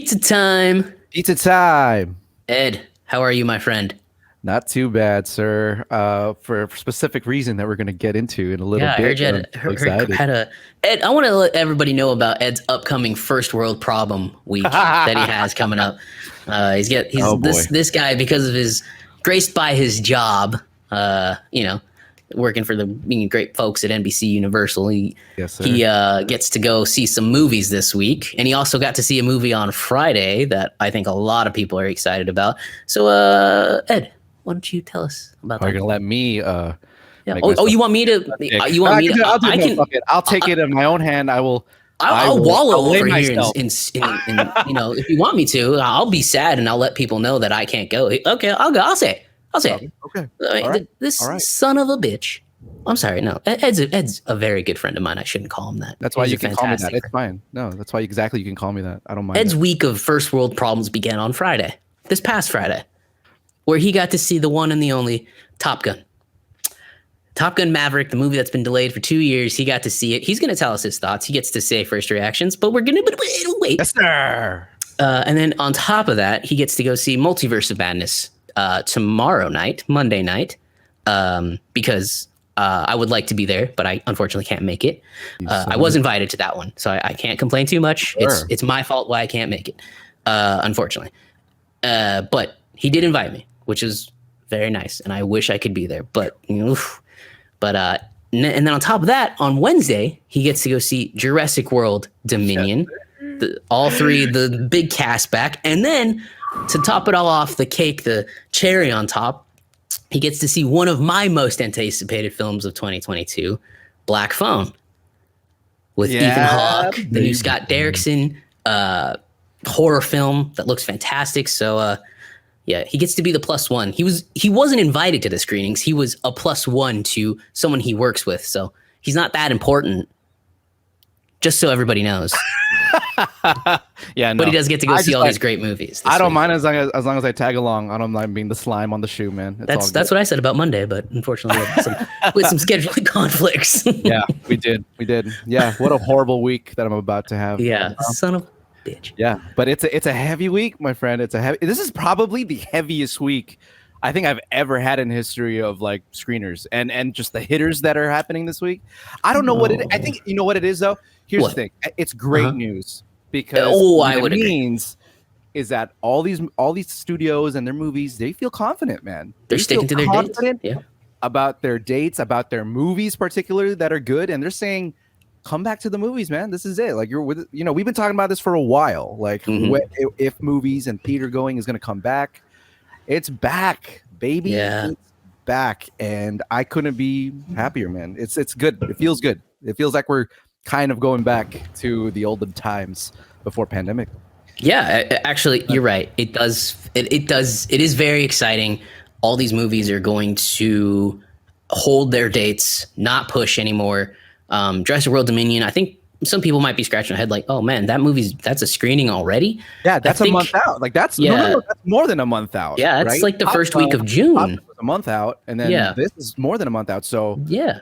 Pizza time. Pizza time. Ed, how are you, my friend? Not too bad, sir. For a specific reason that we're going to get into in a little bit. I heard you had a Ed. I want to let everybody know about Ed's upcoming first world problem week that he has coming up. This guy, because of his graced by his job, working for the great folks at NBC Universal. He gets to go see some movies this week, and he also got to see a movie on Friday that I think a lot of people are excited about. So, Ed, why don't you tell us about that? Are you gonna let me? Yeah. You want me to? You want me to? I'll take it in my own hand. I'll wallow over here, and if you want me to, I'll be sad and I'll let people know that I can't go. Okay, I'll go. I'll say it. Okay. This son of a bitch. I'm sorry. No, Ed's a very good friend of mine. I shouldn't call him that. That's why you can call me that. It's fine. No, that's why exactly you can call me that. I don't mind. Ed's week of first world problems began on Friday, this past Friday, where he got to see the one and the only Top Gun. Top Gun Maverick, the movie that's been delayed for 2 years. He got to see it. He's going to tell us his thoughts. He gets to say first reactions, but we're going to wait. Yes, sir. And then on top of that, he gets to go see Multiverse Madness tomorrow night, Monday night, because I would like to be there, but I unfortunately can't make it. I was invited to that one, so I can't complain too much. Sure. It's my fault why I can't make it, unfortunately. But he did invite me, which is very nice, and I wish I could be there. But and then on top of that, on Wednesday, he gets to go see Jurassic World Dominion, all three, the big cast back, and then to top it all off, the cake, the cherry on top, he gets to see one of my most anticipated films of 2022, Black Phone, with Ethan Hawke, the new Scott Derrickson horror film that looks fantastic. So, he gets to be the plus one. He wasn't invited to the screenings. He was a plus one to someone he works with. So he's not that important. Just so everybody knows. But he does get to go see all these great movies. I don't mind as long as I tag along. I don't mind being the slime on the shoe, man. That's what I said about Monday, but unfortunately with some scheduling conflicts. Yeah, we did. Yeah, what a horrible week that I'm about to have. Yeah, son of a bitch. Yeah, but it's a heavy week, my friend. This is probably the heaviest week I think I've ever had in history of like screeners and just the hitters that are happening this week. I don't know what it is. I think you know what it is though. Here's the thing. It's great news because what it means is that all these studios and their movies, they feel confident, man. They're sticking to their dates. About their dates, about their movies particularly that are good, and they're saying, come back to the movies, man. This is it. Like we've been talking about this for a while. Like if movies and theater going is going to come back, it's back, baby. Yeah. It's back, and I couldn't be happier, man. It's good. It feels good. It feels like we're kind of going back to the olden times before pandemic. Yeah, actually, you're right. It does. It is very exciting. All these movies are going to hold their dates, not push anymore. Jurassic World Dominion, I think some people might be scratching their head like, oh man, that's a screening already. Yeah, that's a month out. Like that's that's more than a month out. Yeah, it's like the first week of June. A month out, and then this is more than a month out. So yeah.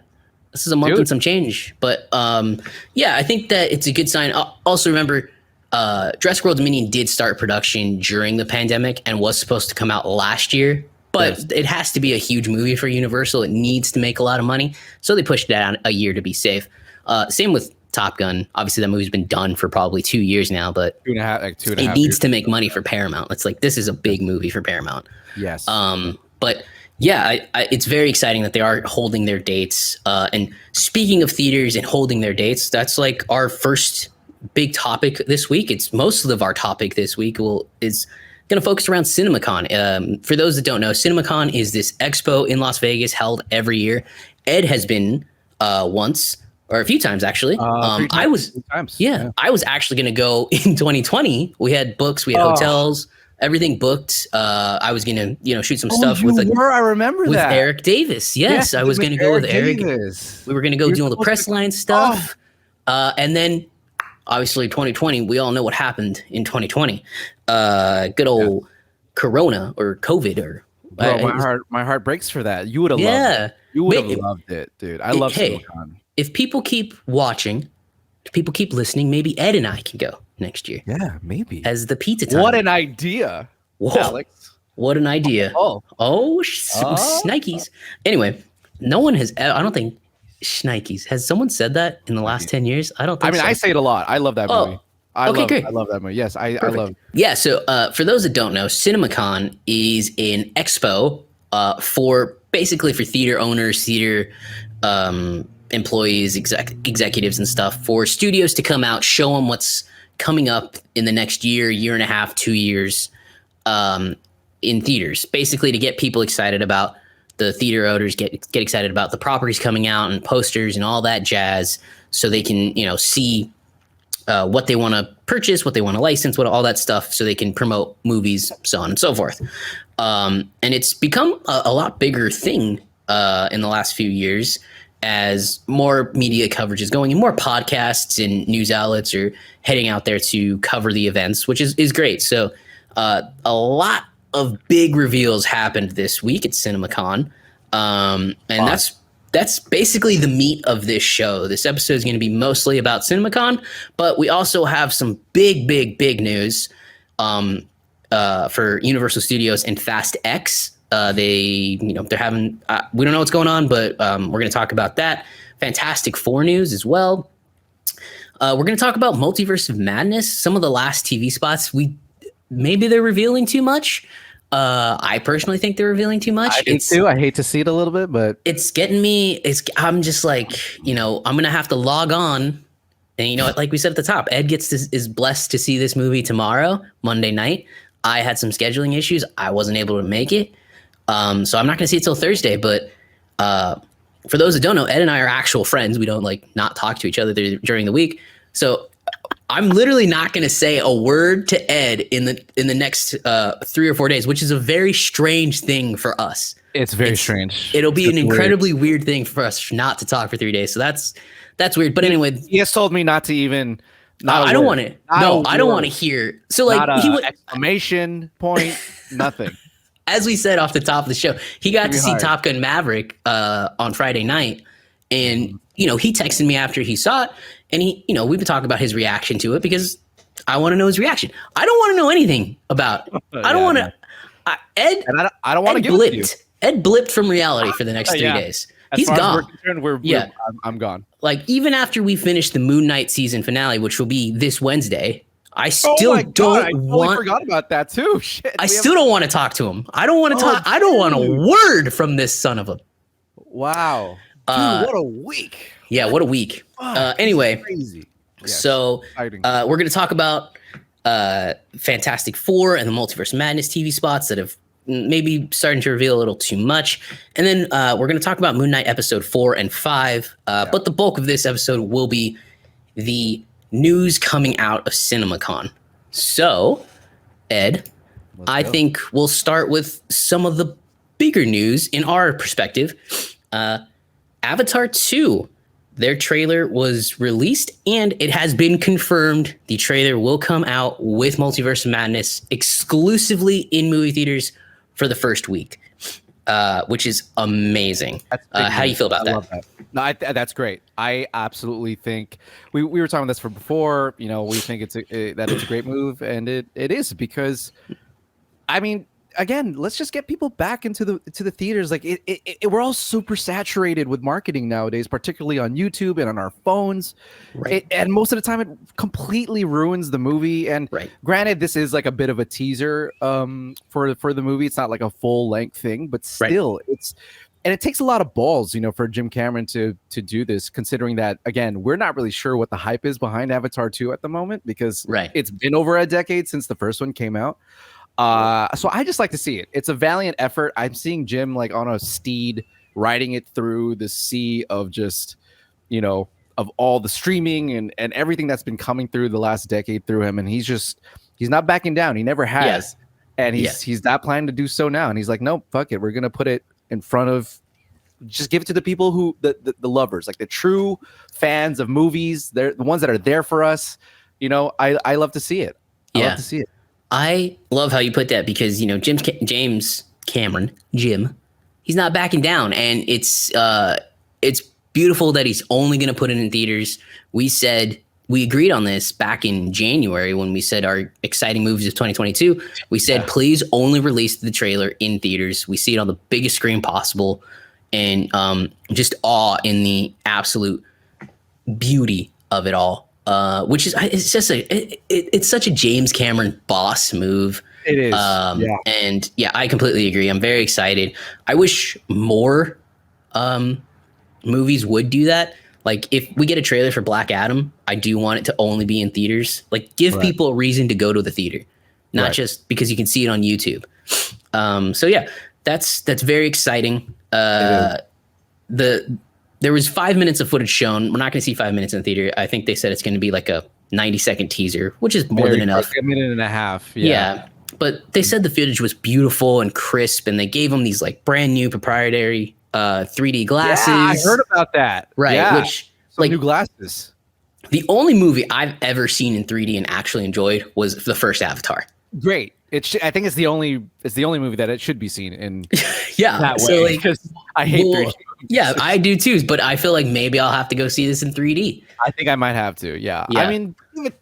This is a month and some change, but I think that it's a good sign. Also, remember, Jurassic World Dominion did start production during the pandemic and was supposed to come out last year, but it has to be a huge movie for Universal. It needs to make a lot of money, so they pushed it out a year to be safe. Same with Top Gun. Obviously, that movie's been done for probably 2 years now, but it needs to make money for Paramount. It's like this is a big movie for Paramount. Yes, but. Yeah, it's very exciting that they are holding their dates. And speaking of theaters and holding their dates, that's like our first big topic this week. It's most of our topic this week is going to focus around CinemaCon. For those that don't know, CinemaCon is this expo in Las Vegas held every year. Ed has been once or a few times actually. I was actually going to go in 2020. We had books, we had hotels. Everything booked. I was gonna, shoot some stuff with I remember with that. Eric Davis. Yes, I was gonna go with Eric. We were gonna go do all the press line stuff, and then obviously 2020. We all know what happened in 2020. Good old Corona or COVID or. Bro, my heart breaks for that. You would have loved it. You would have loved it, dude. I love CinemaCon. If people keep watching, people keep listening, maybe Ed and I can go next year. Yeah, maybe. As the pizza time. What an idea, Whoa, Alex. What an idea. Shnikes. Anyway, no one has, I don't think, Shnikes. Has someone said that in the last 10 years? I don't think so. I say it a lot. I love that movie. Great. I love that movie. Yes, I love it. Yeah, so for those that don't know, CinemaCon is an expo for basically for theater owners, theater employees, executives and stuff, for studios to come out, show them what's coming up in the next year and a half, 2 years in theaters, basically to get people excited about the theater owners, get excited about the properties coming out and posters and all that jazz, so they can, see what they want to purchase, what they want to license, all that stuff, so they can promote movies, so on and so forth. And it's become a lot bigger thing in the last few years as more media coverage is going and more podcasts and news outlets are heading out there to cover the events, which is great. So a lot of big reveals happened this week at CinemaCon. And that's basically the meat of this show. This episode is going to be mostly about CinemaCon, but we also have some big news for Universal Studios and Fast X. They're having, we don't know what's going on, but we're going to talk about that. Fantastic Four news as well. We're going to talk about Multiverse of Madness. Some of the last TV spots, maybe they're revealing too much. I personally think they're revealing too much. I do too. I hate to see it a little bit, but it's getting me. I'm just like, I'm gonna have to log on, and like we said at the top, Ed is blessed to see this movie tomorrow, Monday night. I had some scheduling issues. I wasn't able to make it, so I'm not gonna see it till Thursday. But for those that don't know, Ed and I are actual friends. We don't not talk to each other during the week, so I'm literally not going to say a word to Ed in the next 3 or 4 days, which is a very strange thing for us. It's very strange. It'll be an incredibly weird thing for us not to talk for 3 days. So that's weird. But anyway, he has told me not to even. I don't want it. No, I don't want to hear. So he would exclamation point, nothing. As we said off the top of the show, he got to see Top Gun Maverick on Friday night, and he texted me after he saw it. And we've been talking about his reaction to it because I want to know his reaction. I don't want to know anything about it. I don't want to. Ed, and I don't want to give it to you. Ed blipped from reality for the next 3 days. He's gone. I'm gone. Even after we finish the Moon Knight season finale, which will be this Wednesday, I still don't want. I forgot about that too. Shit. I still don't want to talk to him. I don't want to talk. I don't want a word from this son of a. Wow. Dude, what a week. Yeah, what a week. Anyway, crazy. Yes. So we're going to talk about Fantastic Four and the Multiverse Madness TV spots that have maybe starting to reveal a little too much. And then we're going to talk about Moon Knight episode 4 and 5. But the bulk of this episode will be the news coming out of CinemaCon. So, Ed, I think we'll start with some of the bigger news in our perspective. Avatar 2. Their trailer was released, and it has been confirmed the trailer will come out with Multiverse of Madness exclusively in movie theaters for the first week, which is amazing. How do you feel about that? Love that? No, that's great. I absolutely think we were talking about this before. We think it's a great move, and it is because, I mean, again, let's just get people back into the theaters. We're all super saturated with marketing nowadays, particularly on YouTube and on our phones. Right. And most of the time, it completely ruins the movie. And granted, this is a bit of a teaser for the movie. It's not a full length thing, but still, it takes a lot of balls, for Jim Cameron to do this. Considering that, again, we're not really sure what the hype is behind Avatar 2 at the moment because it's been over a decade since the first one came out. So I just like to see it. It's a valiant effort. I'm seeing Jim on a steed riding it through the sea of just, of all the streaming and everything that's been coming through the last decade through him. And he's not backing down. He never has. And he's not planning to do so now. And he's like, no, fuck it. We're going to put it in front of, just give it to the people who, the lovers, the true fans of movies. They're the ones that are there for us. I love to see it. I love to see it. I love how you put that because, James Cameron, he's not backing down. And it's beautiful that he's only going to put it in theaters. We said we agreed on this back in January when we said our exciting movies of 2022. We said, please only release the trailer in theaters. We see it on the biggest screen possible, and just awe in the absolute beauty of it all. Which is, it's just it's such a James Cameron boss move. It is. And yeah, I completely agree. I'm very excited. I wish more movies would do that. Like, if we get a trailer for Black Adam, I do want it to only be in theaters. Like, give people a reason to go to the theater, not just because you can see it on YouTube. So yeah, that's very exciting. There was 5 minutes of footage shown. We're not going to see 5 minutes in the theater. I think they said it's going to be like a 90-second teaser, which is more than enough. Like a minute and a half. Yeah. But they said the footage was beautiful and crisp, and they gave them these like brand new proprietary 3D glasses. Yeah, I heard about that. Right. Yeah. Which, some like, new glasses. The only movie I've ever seen in 3D and actually enjoyed was the first Avatar. Great. I think it's the only movie that it should be seen in. Yeah. That so way, like, because I hate 3D. Yeah, I do too. But I feel like maybe I'll have to go see this in 3D. I think I might have to. Yeah. I mean,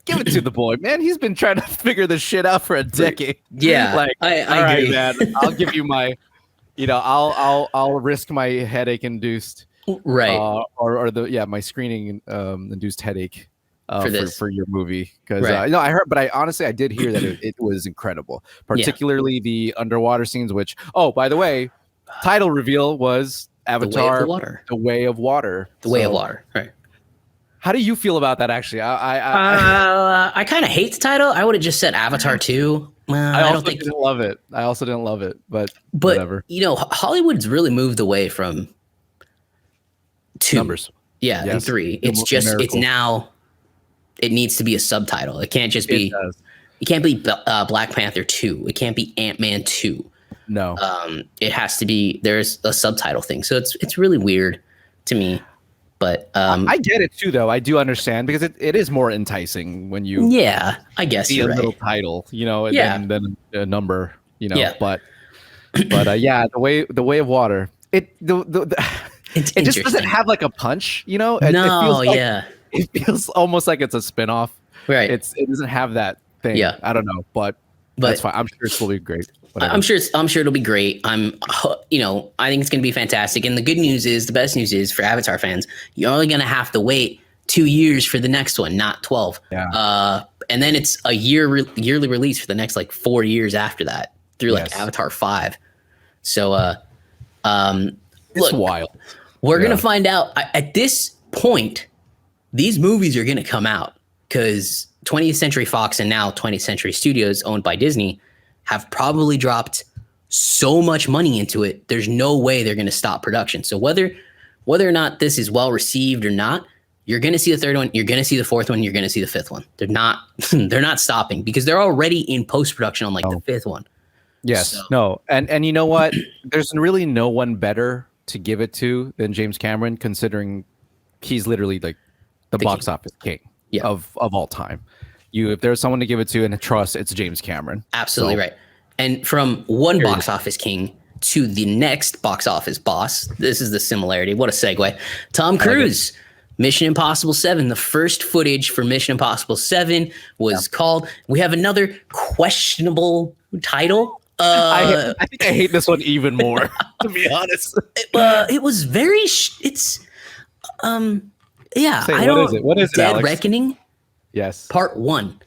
give it to the boy, man. He's been trying to figure this shit out for a decade. Yeah. Like, I all right, agree. man. I'll give you my, I'll risk my headache induced. Right. Or my screening induced headache. For your movie, because I heard, but I honestly did hear that it was incredible, particularly the underwater scenes. Which, by the way, title reveal was Avatar: The Way of Water. The Way of Water. Right. How do you feel about that? Actually, I kind of hate the title. I would have just said Avatar 2. I don't think didn't love it. I also didn't love it, but whatever. Hollywood's really moved away from 2 numbers. Yeah, and 3. It's now. It needs to be a subtitle. It can't just be. It can't be Black Panther 2. It can't be Ant-Man 2. No. It has to be. There's a subtitle thing, so it's really weird to me. But I get it too, though. I do understand, because it is more enticing when you. Yeah, I guess see you're a little right. title, than a number, Yeah. But the way of water. It just doesn't have like a punch, No, it feels like, yeah. It feels almost like it's a spinoff. Right. It doesn't have that thing. Yeah. I don't know, but that's fine. I'm sure it will be great. Whatever. I'm sure it'll be great. I think it's going to be fantastic. And the best news is for Avatar fans, you're only going to have to wait 2 years for the next one, not 12. Yeah. And then it's a yearly release for the next like 4 years after that through like Avatar 5. So, it's wild. We're going to find out at this point. These movies are going to come out because 20th Century Fox and now 20th Century Studios, owned by Disney, have probably dropped so much money into it. There's no way they're going to stop production. So whether or not this is well received or not, you're going to see the third one. You're going to see the fourth one. You're going to see the fifth one. They're not stopping because they're already in post production on the fifth one. Yes. So. No. And you know what? There's really no one better to give it to than James Cameron, considering he's literally like the box office king of all time. If there's someone to give it to and trust, it's James Cameron. Absolutely right. And from one box office king to the next box office boss, this is the similarity. What a segue. Tom Cruise, Mission Impossible 7. The first footage for Mission Impossible 7 was called. We have another questionable title. I think I hate this one even more, to be honest. It was very. What is it, Dead Alex? Reckoning? Yes. Part 1.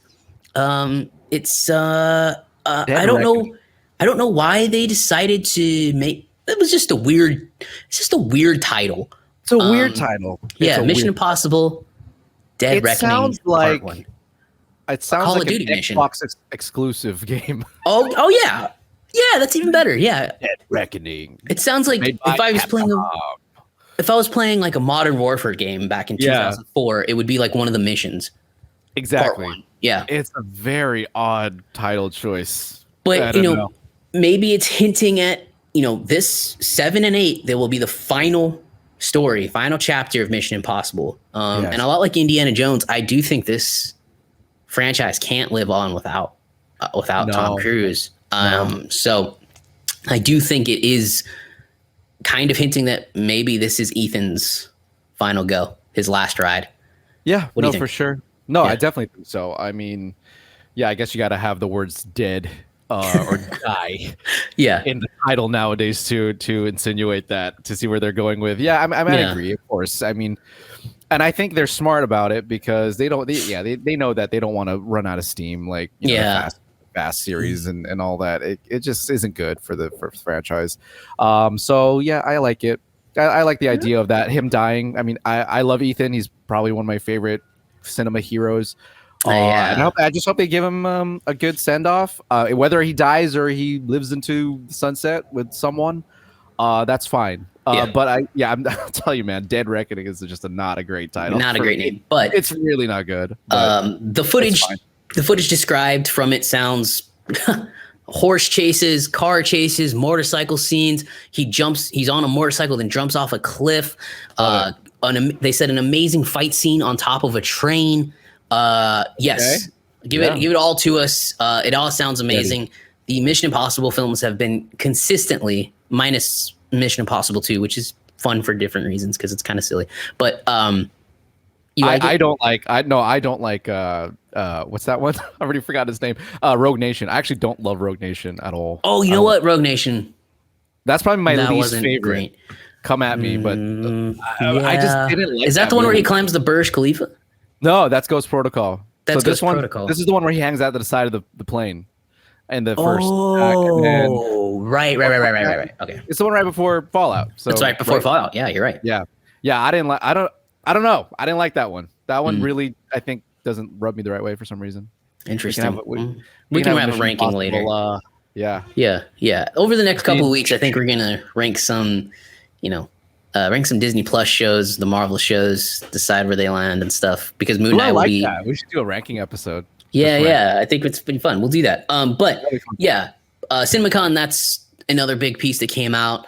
It's I don't know. I don't know why they decided to make. It was just a weird. It's just a weird title. It's a weird title. Mission Impossible. Dead Reckoning. Sounds like. Part 1. It sounds Call like of Duty an mission. Xbox exclusive game. Oh yeah, that's even better. Yeah. Dead Reckoning. It sounds like if I was playing if I was playing like a Modern Warfare game back in 2004, it would be like one of the missions. Exactly. Yeah. It's a very odd title choice. But, maybe it's hinting at, this 7 and 8, there will be the final story, final chapter of Mission Impossible. And a lot like Indiana Jones, I do think this franchise can't live on without Tom Cruise. So I do think it is kind of hinting that maybe this is Ethan's final go, his last ride. Yeah, What do you think? for sure. No, Yeah. I definitely think so. I mean, yeah, I guess you got to have the words "dead" or "die" Yeah. in the title nowadays to insinuate that, to see where they're going with. Yeah, I Yeah. agree, of course. I mean, and I think they're smart about it because they know that they don't want to run out of steam, like, you know, the Yeah. fast series and all that. It just isn't good for the franchise. So yeah, I like it. I like the idea of that, him dying. I mean, I love Ethan. He's probably one of my favorite cinema heroes. And Yeah. I just hope they give him a good send off. Whether he dies or he lives into the sunset with someone, that's fine. Yeah. But I'll tell you, man, Dead Reckoning is just not a great title. Not a for great me. name, but It's really not good. But the footage described from it sounds horse chases, car chases, motorcycle scenes. He's on a motorcycle, then jumps off a cliff. They said an amazing fight scene on top of a train. Yes. Okay. Give it all to us. It all sounds amazing. The Mission Impossible films have been consistently, minus Mission Impossible 2, which is fun for different reasons because it's kind of silly. But I don't like what's that one? I already forgot his name. Rogue Nation. I actually don't love Rogue Nation at all. Oh, you know what? Rogue Nation. That's probably my That least wasn't favorite. great. Come at me, but I just didn't like. Is that the one where he climbs the Burj Khalifa? No, that's Ghost Protocol. That's so Ghost Protocol. This is the one where he hangs out to the side of the plane, and the first. Oh, right. Okay, it's the one right before Fallout. So it's right before Fallout. Yeah, you're right. Yeah. I didn't like. I don't know. I didn't like that one. That one really, I think, doesn't rub me the right way for some reason. Interesting. We can have a ranking later. Yeah. Over the next couple of weeks, I think we're gonna rank some, rank some Disney Plus shows, the Marvel shows, decide where they land and stuff. Because Moon Knight will be. That. We should do a ranking episode. Yeah. I think it's been fun. We'll do that. But yeah, CinemaCon. That's another big piece that came out.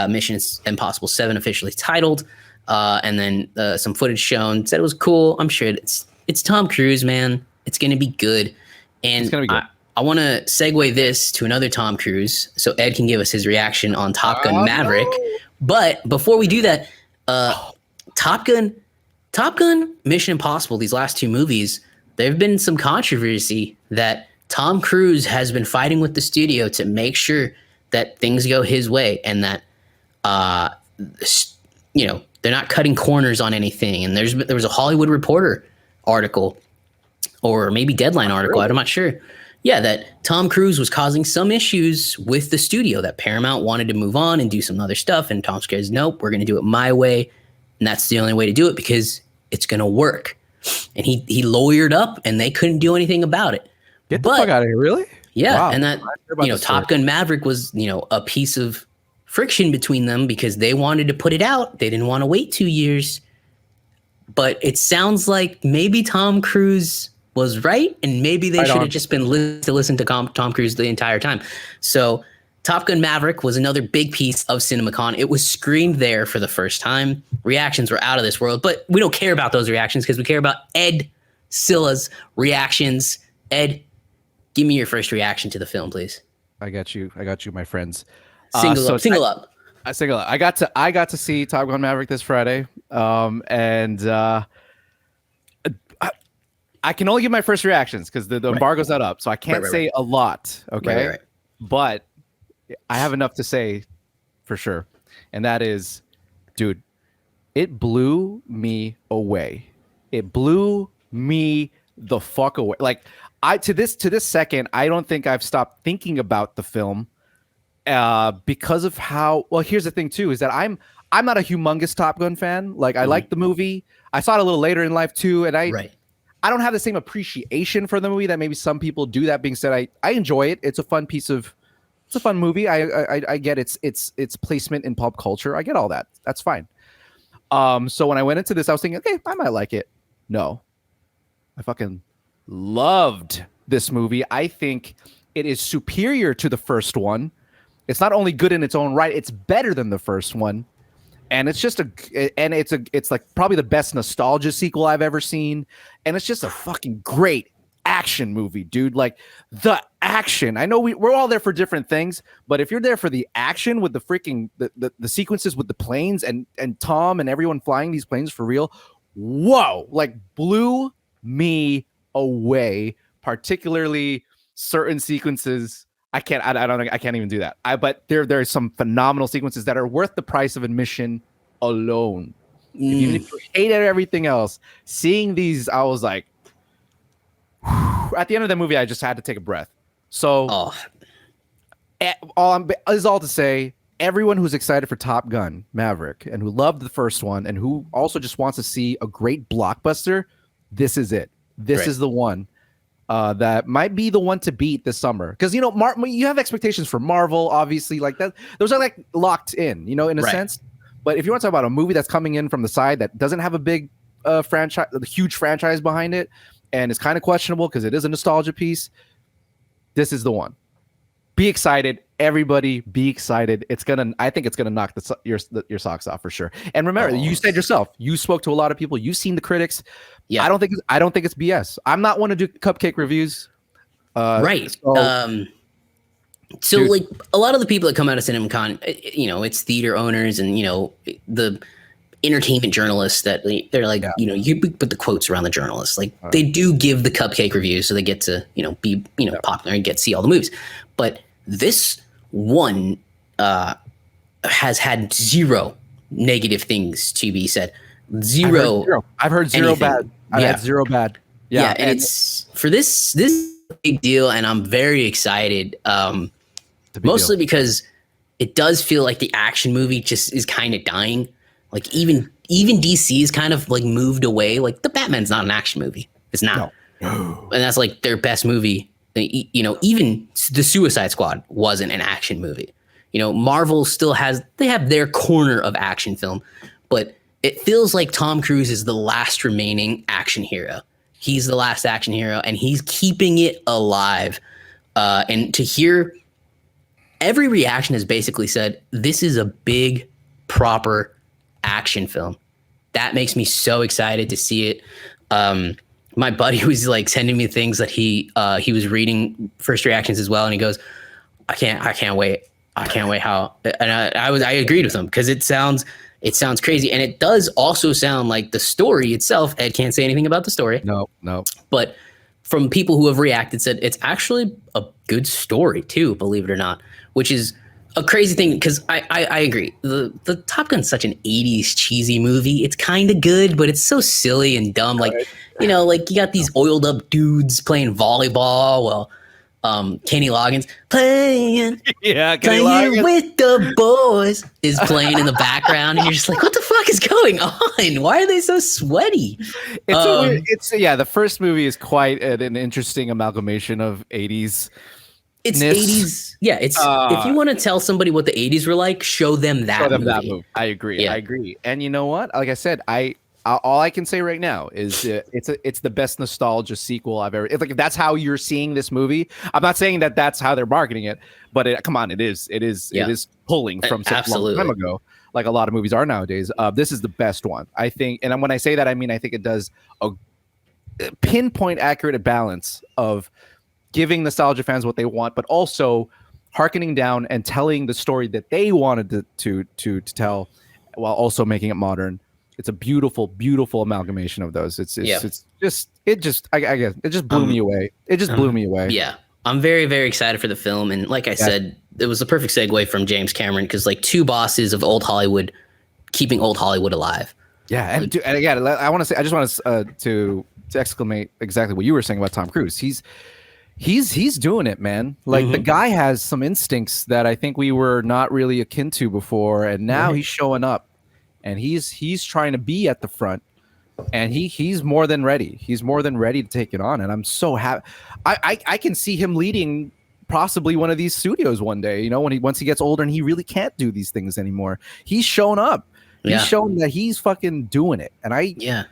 Mission Impossible 7 officially titled. And then some footage shown. Said it was cool. I'm sure it's Tom Cruise, man. It's gonna be good. And it's gonna be good. I want to segue this to another Tom Cruise, so Ed can give us his reaction on Top Gun Maverick. No. But before we do that, Top Gun, Mission Impossible, these last two movies, there have been some controversy that Tom Cruise has been fighting with the studio to make sure that things go his way and that, they're not cutting corners on anything. And there was a Hollywood Reporter article, or maybe Deadline article, I'm not sure. Yeah, that Tom Cruise was causing some issues with the studio, that Paramount wanted to move on and do some other stuff. And Tom Cruise, nope, we're going to do it my way. And that's the only way to do it because it's going to work. And he lawyered up and they couldn't do anything about it. Get the fuck out of here, really? Yeah, wow. And that, Top Gun Maverick was, a piece of friction between them because they wanted to put it out. They didn't want to wait 2 years. But it sounds like maybe Tom Cruise was right, and maybe they should have just been listen to Tom Cruise the entire time. So Top Gun Maverick was another big piece of CinemaCon. It was screened there for the first time. Reactions were out of this world, but we don't care about those reactions because we care about Ed Silla's reactions. Ed, give me your first reaction to the film, please. I got you, my friends. Single up. I got to see Top Gun Maverick this Friday, and I can only give my first reactions because the embargo's not up, so I can't say a lot. Okay, right. But I have enough to say for sure, and that is, dude, it blew me away. It blew me the fuck away. Like to this second, I don't think I've stopped thinking about the film. Because of how well. Here's the thing too: is that I'm not a humongous Top Gun fan. Like I like the movie. I saw it a little later in life too, and I don't have the same appreciation for the movie that maybe some people do. That being said, I enjoy it. It's a fun movie. I get its placement in pop culture. I get all that. That's fine. So when I went into this, I was thinking, okay, I might like it. No, I fucking loved this movie. I think it is superior to the first one. It's not only good in its own right, it's better than the first one. And it's like probably the best nostalgia sequel I've ever seen. And it's just a fucking great action movie, dude. Like the action. I know we're all there for different things, but if you're there for the action with the freaking the sequences with the planes and Tom and everyone flying these planes for real, whoa, like blew me away, particularly certain sequences. I can't even do that. But there's some phenomenal sequences that are worth the price of admission alone. Even if you hated everything else, seeing these, I was like, at the end of the movie, I just had to take a breath. So, all to say, everyone who's excited for Top Gun Maverick and who loved the first one and who also just wants to see a great blockbuster, this is it. This is the one that might be the one to beat this summer. Because, you have expectations for Marvel, obviously, like that. Those are like locked in, in a sense. But if you want to talk about a movie that's coming in from the side that doesn't have a big franchise, a huge franchise behind it, and it's kind of questionable because it is a nostalgia piece, this is the one. Be excited, everybody. Be excited. I think it's gonna knock your socks off for sure. And remember, you said yourself, you spoke to a lot of people. You've seen the critics. Yeah, I don't think it's BS. I'm not one to do cupcake reviews. Right. So like a lot of the people that come out of CinemaCon, it's theater owners and the entertainment journalists that they're like, you put the quotes around the journalists. Like they do give the cupcake reviews, so they get to be popular and get to see all the movies. But this one has had zero negative things to be said. Zero. I've heard zero anything. Bad. I've had zero bad. Yeah, and it's for this big deal, and I'm very excited. Mostly because it does feel like the action movie just is kind of dying. Like even DC is kind of like moved away. Like the Batman's not an action movie. It's not. No. And that's like their best movie. Even the Suicide Squad wasn't an action movie. Marvel still have their corner of action film, but it feels like Tom Cruise is the last remaining action hero. He's the last action hero, and he's keeping it alive. And to hear every reaction has basically said, this is a big, proper action film. That makes me so excited to see it. My buddy was like sending me things that he was reading first reactions as well, and he goes, I can't wait. I can't wait how. And I agreed with him because it sounds crazy, and it does also sound like the story itself. Ed can't say anything about the story. No. But from people who have reacted, said it's actually a good story too, believe it or not, which is a crazy thing because I agree. The Top Gun's such an 80s cheesy movie. It's kind of good, but it's so silly and dumb. Like, like you got these oiled up dudes playing volleyball while Kenny Loggins playing with the boys is playing in the background, and you're just like, what the fuck is going on? Why are they so sweaty? The first movie is quite an interesting amalgamation of 80s. It's 80s. Yeah, it's if you want to tell somebody what the 80s were like, show them that movie. I agree. Yeah. I agree. And you know what? Like I said, all I can say right now is it's the best nostalgia sequel I've ever. It's like if that's how you're seeing this movie, I'm not saying that that's how they're marketing it, but come on, it is pulling from such a long time ago, like a lot of movies are nowadays. This is the best one, I think. And when I say that, I mean I think it does a pinpoint accurate balance of giving nostalgia fans what they want, but also harkening down and telling the story that they wanted to tell, while also making it modern. It's a beautiful, beautiful amalgamation of those. It just blew me away. It just blew me away. Yeah, I'm very, very excited for the film, and like I said, it was a perfect segue from James Cameron because like two bosses of old Hollywood, keeping old Hollywood alive. Yeah, and again, I just want to exclamate exactly what you were saying about Tom Cruise. He's doing it, man. Like the guy has some instincts that I think we were not really akin to before, and now he's showing up, and he's trying to be at the front, and he's more than ready. He's more than ready to take it on, and I'm so happy. I can see him leading possibly one of these studios one day. Once he gets older and he really can't do these things anymore. He's shown up. He's shown that he's fucking doing it, and I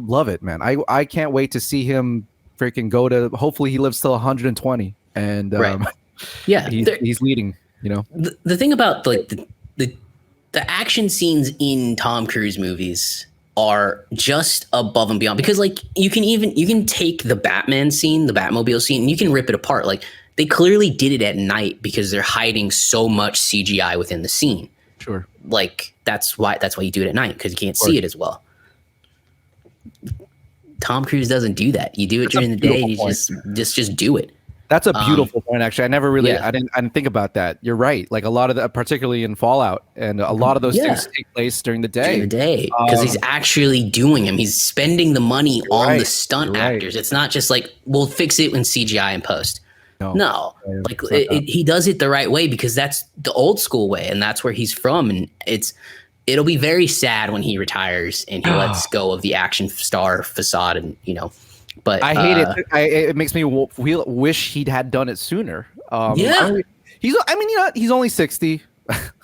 love it, man. I can't wait to see him freaking go to. Hopefully, he lives till 120, and he's leading. The thing about like the action scenes in Tom Cruise movies are just above and beyond, because like you can take the Batman scene, the Batmobile scene, and you can rip it apart. Like they clearly did it at night because they're hiding so much CGI within the scene. Sure. Like that's why you do it at night, because you can't see it as well. Tom Cruise doesn't do that. You do it during the day. You just do it. That's a beautiful point, actually. I never really, Yeah. I didn't think about that. You're right. Like a lot of the, particularly in Fallout, and a lot of those things take place during the day. Because he's actually doing them. He's spending the money on the stunt actors. It's not just like, we'll fix it in CGI and post. No, like he does it the right way, because that's the old school way, and that's where he's from. And it'll be very sad when he retires and he lets go of the action star facade, and But I hate it. It makes me wish he'd had done it sooner. He's only 60.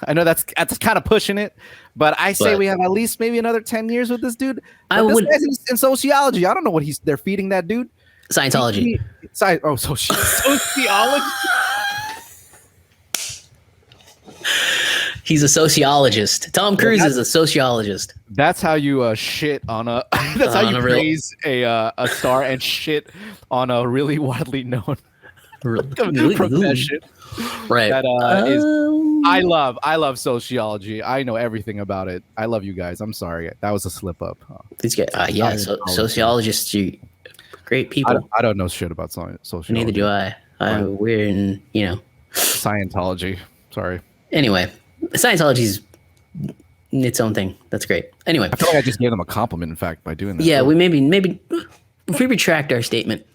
I know that's kind of pushing it, but I say we have at least maybe another 10 years with this dude. This guy's in sociology. I don't know what they're feeding that dude. Scientology. Sociology. He's a sociologist. Tom Cruise is a sociologist. That's how you shit on a. That's how you praise a star and shit on a really widely known profession. Right. That is. I love sociology. I know everything about it. I love you guys. I'm sorry, that was a slip up. These guys, sociologists, are great people. I don't know shit about sociology. Neither do I. I'm weird, and Scientology. Sorry. Anyway. Scientology's its own thing. That's great. Anyway, I feel like I just gave them a compliment, in fact, by doing that. Yeah, we maybe if we retract our statement,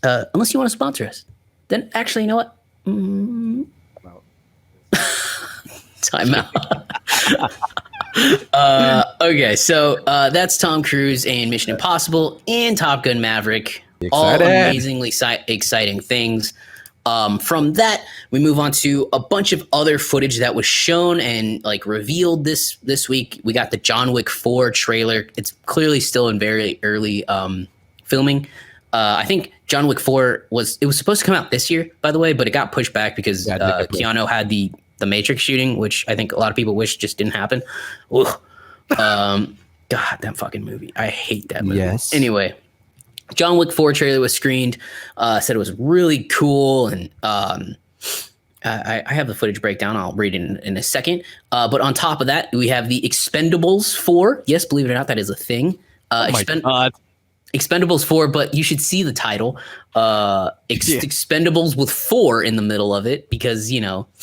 unless you want to sponsor us, then actually, you know what? Time out. Okay, so that's Tom Cruise and Mission Impossible and Top Gun Maverick. All amazingly exciting things. From that, we move on to a bunch of other footage that was shown and revealed this week. We got the John Wick 4 trailer. It's clearly still in very early filming. I think John Wick 4 was supposed to come out this year, by the way, but it got pushed back because Keanu had the Matrix shooting, which I think a lot of people wish just didn't happen. God, that fucking movie. I hate that movie. Yes. Anyway. John Wick 4 trailer was screened, said it was really cool, and I have the footage breakdown. I'll read it in a second. But on top of that, we have the Expendables 4. Yes, believe it or not, that is a thing. God. Expendables 4, but you should see the title. Expendables with 4 in the middle of it, because, Sylvester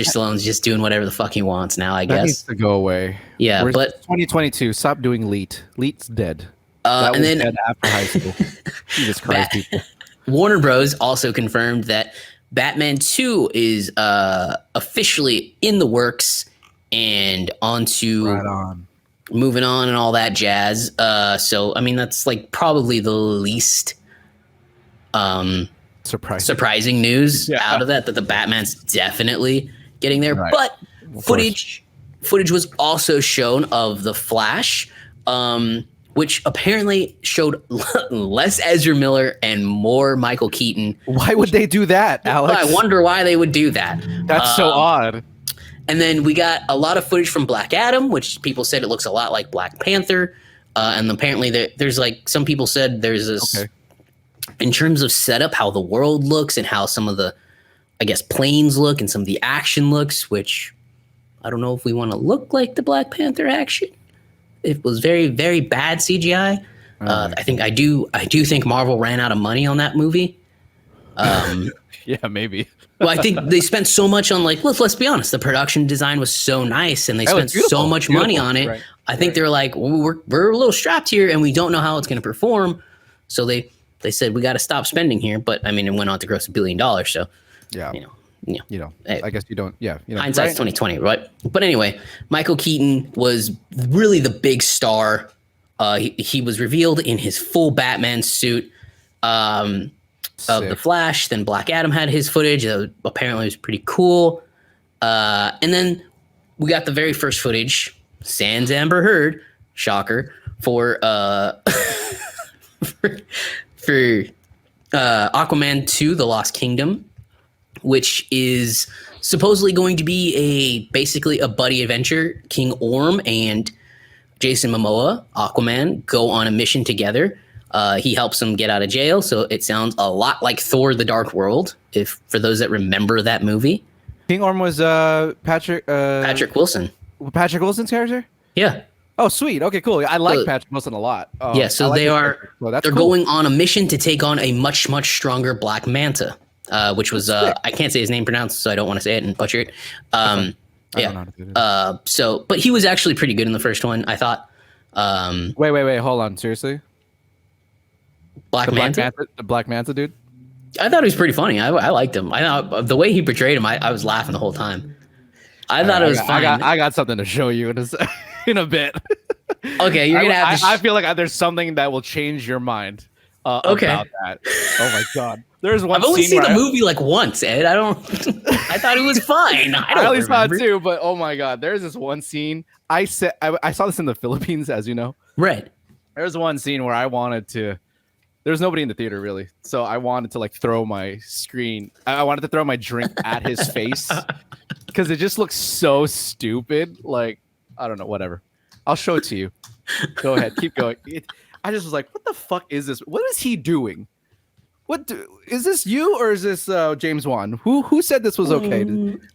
Stallone's just doing whatever the fuck he wants now, I guess. That needs to go away. Yeah, but 2022, stop doing Leet. Leet's dead. And then after high school. Jesus Christ, people. Warner Bros. Also confirmed that Batman 2 is officially in the works and moving on and all that jazz. So, I mean, that's probably the least surprising news out of that the Batman's definitely getting there. Right. But footage was also shown of The Flash, which apparently showed less Ezra Miller and more Michael Keaton. Why would they do that, Alex? I wonder why they would do that. That's so odd. And then we got a lot of footage from Black Adam, which people said it looks a lot like Black Panther. And apparently there's some people said there's this, in terms of setup, how the world looks and how some of the, I guess, planes look and some of the action looks, which I don't know if we want to look like the Black Panther action. It was very, very bad CGI. I do think Marvel ran out of money on that movie. Yeah, maybe. Well, I think they spent so much on let's be honest, the production design was so nice and they spent so much money on it. Right. I think they're like, we're a little strapped here and we don't know how it's going to perform. So they said we got to stop spending here. But I mean, it went on to gross $1 billion. So yeah, I guess you don't. Yeah, hindsight's 2020, right? But anyway, Michael Keaton was really the big star. He was revealed in his full Batman suit of The Flash. Then Black Adam had his footage. Apparently, it was pretty cool. And then we got the very first footage, sans Amber Heard, shocker, for Aquaman 2: The Lost Kingdom, which is supposedly going to be basically a buddy adventure. King Orm and Jason Momoa, Aquaman, go on a mission together. He helps him get out of jail, so it sounds a lot like Thor: The Dark World, for those that remember that movie. King Orm was Patrick Wilson. Patrick Wilson's character? Yeah. Oh, sweet. Okay, cool. I like So- Patrick Wilson a lot. Yeah, so I like they his are character. So that's they're cool. going on a mission to take on a much stronger Black Manta, which was I can't say his name pronounced, so I don't want to say it and butcher it. I don't know how to do this. But he was actually pretty good in the first one, I thought. Wait. Hold on. Seriously? Black Manta? The Black Manta dude? I thought he was pretty funny. I liked him. I know the way he portrayed him. I was laughing the whole time. I thought it was fine. I got something to show you in a bit. Okay, you're gonna have to. I feel like there's something that will change your mind Okay. about that. Oh my god. There's one. I've only scene seen the where movie like once, Ed. I don't. I thought it was fine. I don't I only saw it remember. too, but oh my god, there's this one scene. I saw this in the Philippines, as you know. Right. There's one scene where I wanted to. There's nobody in the theater really, so I wanted to like throw my screen. I wanted to throw my drink at his face because it just looks so stupid. Like I don't know, whatever. I'll show it to you. Go ahead, keep going. I just was like, what the fuck is this? What is he doing? Is this you or is this James Wan? Who said this was okay?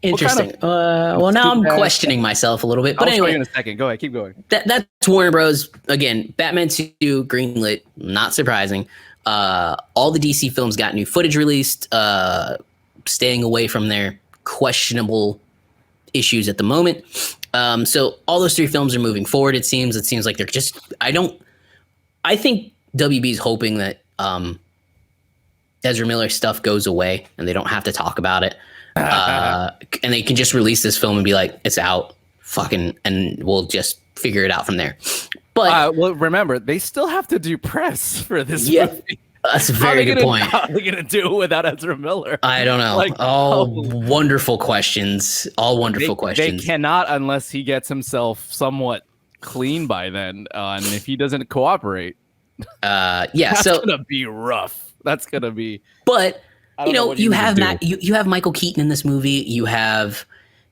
Interesting. Well, now I'm questioning myself a little bit. But I'll show anyway, you in a second. Go ahead, keep going. that's Warner Bros. Again, Batman 2 greenlit. Not surprising. All the DC films got new footage released, staying away from their questionable issues at the moment. So all those three films are moving forward. It seems like they're just. I think WB is hoping that Ezra Miller stuff goes away and they don't have to talk about it, and they can just release this film and be like, it's out, fucking, and we'll just figure it out from there. But well, remember, they still have to do press for this movie. That's a very good point. How are they going to do it without Ezra Miller? I don't know. Like, wonderful questions. All wonderful questions. They cannot unless he gets himself somewhat clean by then. And if he doesn't cooperate, that's gonna be rough. That's gonna be. But you have do. you have Michael Keaton in this movie. You have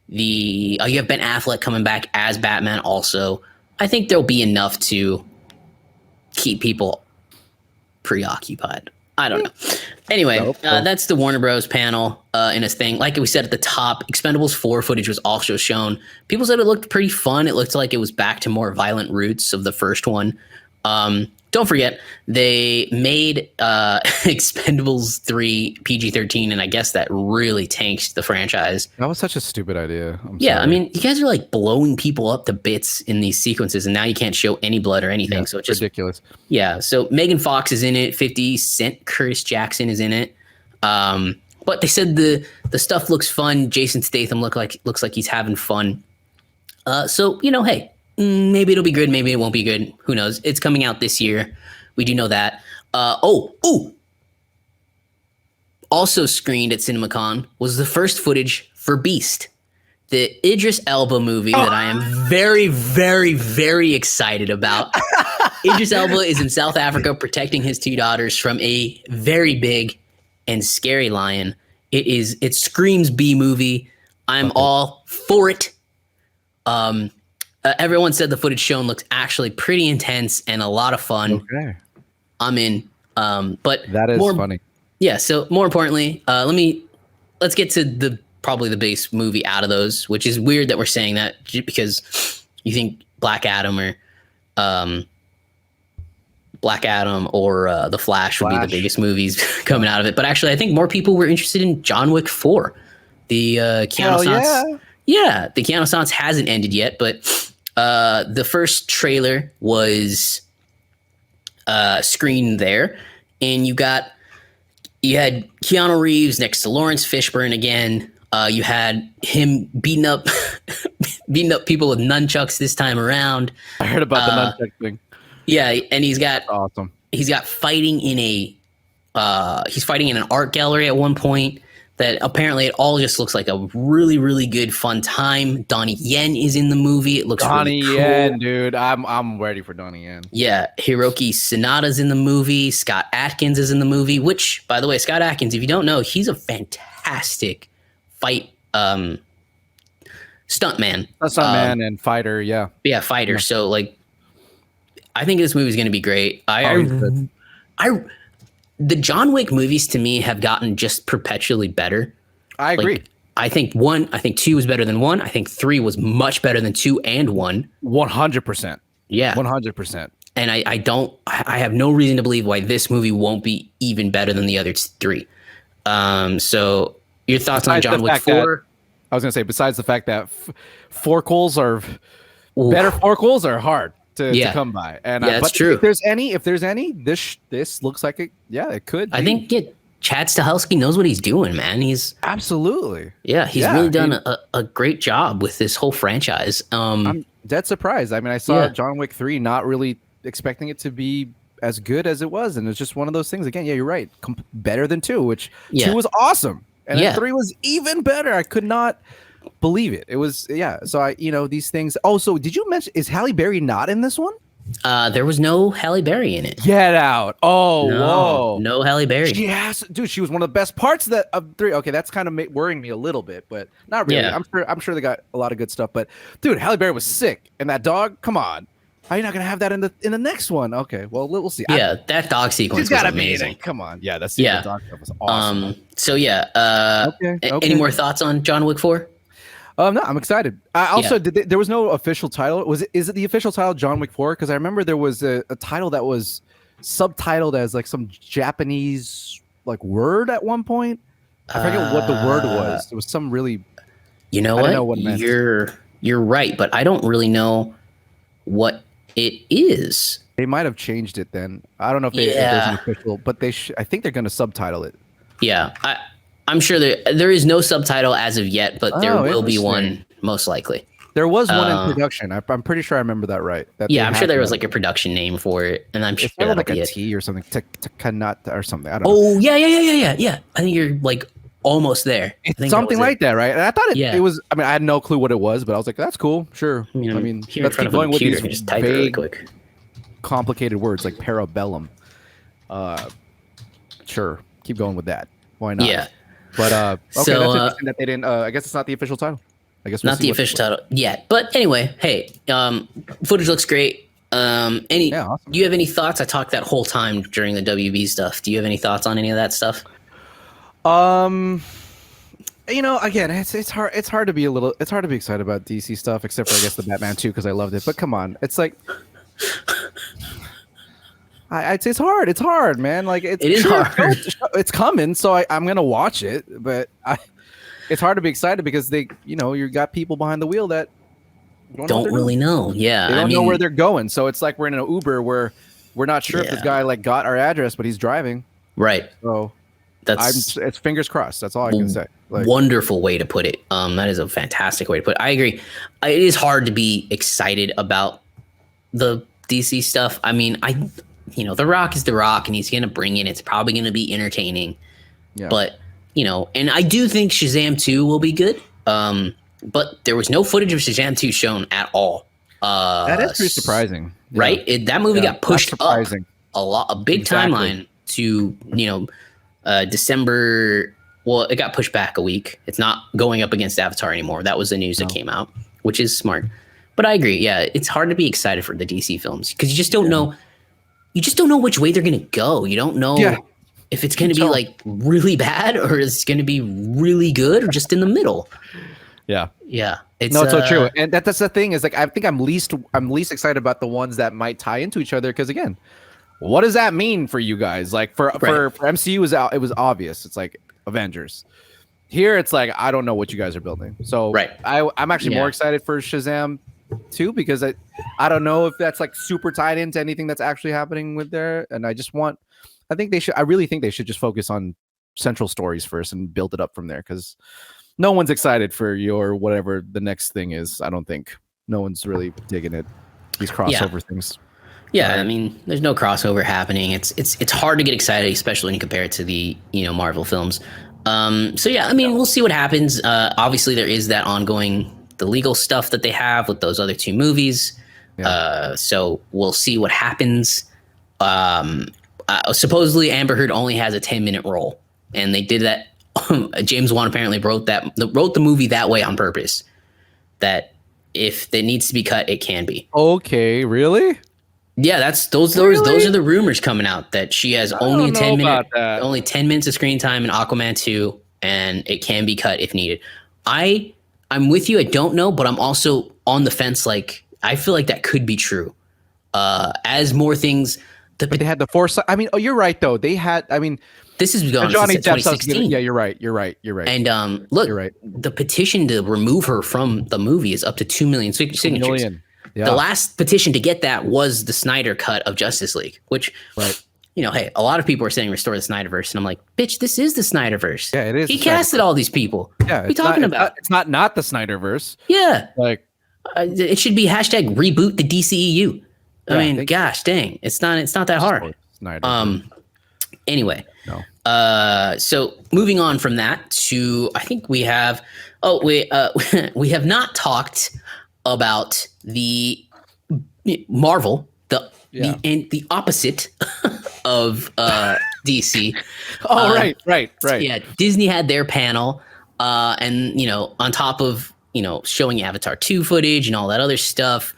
you have Ben Affleck coming back as Batman. Also, I think there'll be enough to keep people preoccupied. I don't know. Anyway, that's the Warner Bros. Panel in a thing. Like we said at the top, Expendables 4 footage was also shown. People said it looked pretty fun. It looked like it was back to more violent roots of the first one. Don't forget, they made Expendables 3 PG-13, and I guess that really tanked the franchise. That was such a stupid idea. I mean, you guys are like blowing people up to bits in these sequences, and now you can't show any blood or anything. So it's just ridiculous. Yeah, so Megan Fox is in it, 50 Cent, Curtis Jackson is in it. But they said the stuff looks fun. Jason Statham looks like he's having fun. So, hey, maybe it'll be good. Maybe it won't be good. Who knows? It's coming out this year. We do know that. Also screened at CinemaCon was the first footage for Beast, the Idris Elba movie that I am very, very, very excited about. Idris Elba is in South Africa protecting his two daughters from a very big and scary lion. It screams B movie. I'm all for it. Everyone said the footage shown looks actually pretty intense and a lot of fun. Okay. I'm in. But that is funny. Yeah. So more importantly, let's get to probably the biggest movie out of those, which is weird that we're saying that because you think Black Adam or The Flash would be the biggest movies coming out of it. But actually, I think more people were interested in John Wick 4. The Keanu Reeves. Yeah, the Keanu Reeves hasn't ended yet, but the first trailer was screened there, and you had Keanu Reeves next to Lawrence Fishburne again. You had him beating up people with nunchucks this time around. I heard about the nunchuck thing. Yeah, and he's got fighting in an art gallery at one point. That apparently it all just looks like a really, really good, fun time. Donnie Yen is in the movie. It looks really cool. Donnie Yen, dude. I'm ready for Donnie Yen. Yeah, Hiroki Sanada's in the movie. Scott Adkins is in the movie. Which, by the way, Scott Adkins, if you don't know, he's a fantastic fight stuntman. Stuntman and fighter, yeah. Yeah, fighter. Yeah. So like, I think this movie is going to be great. The John Wick movies to me have gotten just perpetually better. I agree. I think 2 was better than 1. I think 3 was much better than 2 and 1. 100%. Yeah. 100%. And I have no reason to believe why this movie won't be even better than the other three. So your thoughts on John Wick 4? I was going to say, besides the fact that forkels are Ooh. better, forkels are hard to come by. And that's but true. If there's any, this looks like it. Yeah, it could be. I think Chad Stahelski knows what he's doing, man. He's absolutely. Yeah, he's really done a great job with this whole franchise. I'm dead surprised. I mean, I saw John Wick 3 not really expecting it to be as good as it was, and it's just one of those things. Again, yeah, you're right. Better than 2, which 2 was awesome, and then 3 was even better. I could not believe it. It was So these things. Oh, so did you mention, is Halle Berry not in this one? There was no Halle Berry in it. Get out! Oh, whoa! No Halle Berry. Yes, dude, she was one of the best parts of 3. Okay, that's kind of worrying me a little bit, but not really. Yeah. I'm sure they got a lot of good stuff. But dude, Halle Berry was sick, and that dog. Come on, how are you not gonna have that in the next one? Okay, well we'll see. Yeah, that dog sequence was amazing. Come on, yeah, that's the dog stuff was awesome. So any more thoughts on John Wick 4? No, I'm excited. Also, there was no official title. Is it the official title John Wick 4? Because I remember there was a title that was subtitled as like some Japanese like word at one point. I forget what the word was. It was some really. You know what? You're right, but I don't really know what it is. They might have changed it then. I don't know if there's an official, but I think they're going to subtitle it. Yeah, I'm sure there is no subtitle as of yet, but there will be one most likely. There was one in production. I'm pretty sure I remember that right. I'm sure there was like a production name for it, and I'm sure that'll like be a T or something, Takanata or something. I don't know. Oh yeah. I think you're like almost there. It's something like that, right? And I thought it was. I mean, I had no clue what it was, but I was like, that's cool, sure. I mean, let's keep going with these just type vague, really quick. Complicated words like parabellum. Sure, keep going with that. Why not? Yeah. But okay, so, that's interesting that they didn't. I guess it's not the official title. I guess not the official title yet. But anyway, hey, footage looks great. Awesome. Do you have any thoughts? I talked that whole time during the WB stuff. Do you have any thoughts on any of that stuff? Again, it's hard. It's hard to be excited about DC stuff, except for I guess the Batman 2 because I loved it. But come on, it's like. I'd say it's hard. It's hard, man. Like it is hard. It's coming, so I'm gonna watch it. But it's hard to be excited because you got people behind the wheel that don't really know. Yeah, they don't know where they're going. So it's like we're in an Uber where we're not sure if this guy like got our address, but he's driving. Right. So it's fingers crossed. That's all I can say. Like, wonderful way to put it. That is a fantastic way to put it. I agree. It is hard to be excited about the DC stuff. I mean, The Rock is The Rock, and he's going to bring it. It's probably going to be entertaining. Yeah. But, and I do think Shazam 2 will be good. But there was no footage of Shazam 2 shown at all. That is pretty surprising. Right? That movie got pushed up a big timeline to, December. Well, it got pushed back a week. It's not going up against Avatar anymore. That was the news that came out, which is smart. But I agree. Yeah, it's hard to be excited for the DC films because you just don't know. You just don't know which way they're going to go. You don't know if it's going to be like really bad or it's going to be really good or just in the middle. Yeah. Yeah. It's so true. And that's the thing is like, I think I'm least excited about the ones that might tie into each other. Cause again, what does that mean for you guys? Like for MCU it was obvious. It's like Avengers. Here it's like, I don't know what you guys are building. So I'm actually more excited for Shazam too, because I don't know if that's like super tied into anything that's actually happening with there. And I really think they should just focus on central stories first and build it up from there. Cause no one's excited for your whatever the next thing is. I don't think no one's really digging it. These crossover things. Yeah, I mean, there's no crossover happening. It's hard to get excited, especially when you compare it to the Marvel films. We'll see what happens. Obviously, there is that ongoing the legal stuff that they have with those other two movies. Yeah. So we'll see what happens. Supposedly, Amber Heard only has a 10-minute role, and they did that. James Wan apparently wrote the movie that way on purpose. That if it needs to be cut, it can be. Okay, really? Yeah, those are the rumors coming out that she has only 10 minutes of screen time in Aquaman 2, and it can be cut if needed. I'm with you. I don't know, but I'm also on the fence. Like, I feel like that could be true. as more things. But they had the foresight. I mean, you're right though. They had. I mean, this has gone Johnny since Depp 2016. Yeah, you're right. And look, you're right. The petition to remove her from the movie is up to 2 million signatures. 2 million. Yeah. The last petition to get that was the Snyder cut of Justice League, which, hey, a lot of people are saying restore the Snyderverse, and I'm like, bitch, this is the Snyderverse. Yeah, it is. He casted all these people. Yeah, what are you talking about? It's not the Snyderverse. Yeah, like it should be hashtag reboot the DCEU. I mean, gosh, dang, it's not that hard. Snyder. Anyway, no. So moving on from that to, I think we have. Oh, we have not talked about the Marvel, the opposite of DC. Oh, right. Yeah, Disney had their panel, and on top of showing Avatar 2 footage and all that other stuff,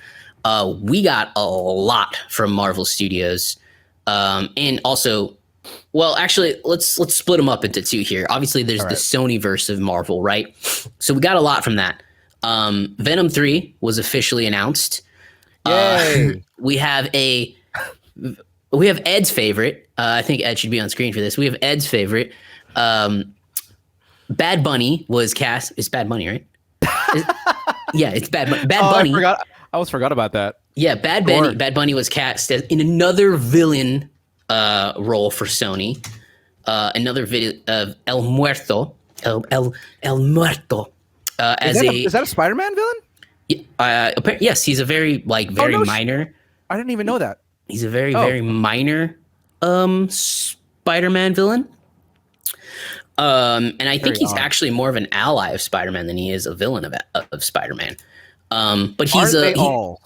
we got a lot from Marvel Studios, and also. Well, actually, let's split them up into two here. Obviously, there's the Sony verse of Marvel, right? So we got a lot from that. Venom 3 was officially announced. Yay. We have Ed's favorite. I think Ed should be on screen for this. We have Ed's favorite. Bad Bunny was cast. It's Bad Bunny, right? Yeah, it's Bad Bunny. I almost forgot about that. Yeah, Bad Bunny was cast in another villain role for Sony. Another video of El Muerto. Is that a Spider-Man villain? Yes, he's a very minor. I didn't even know that. He's a very minor Spider-Man villain. And I think he's actually more of an ally of Spider-Man than he is a villain of Spider-Man. But he's all?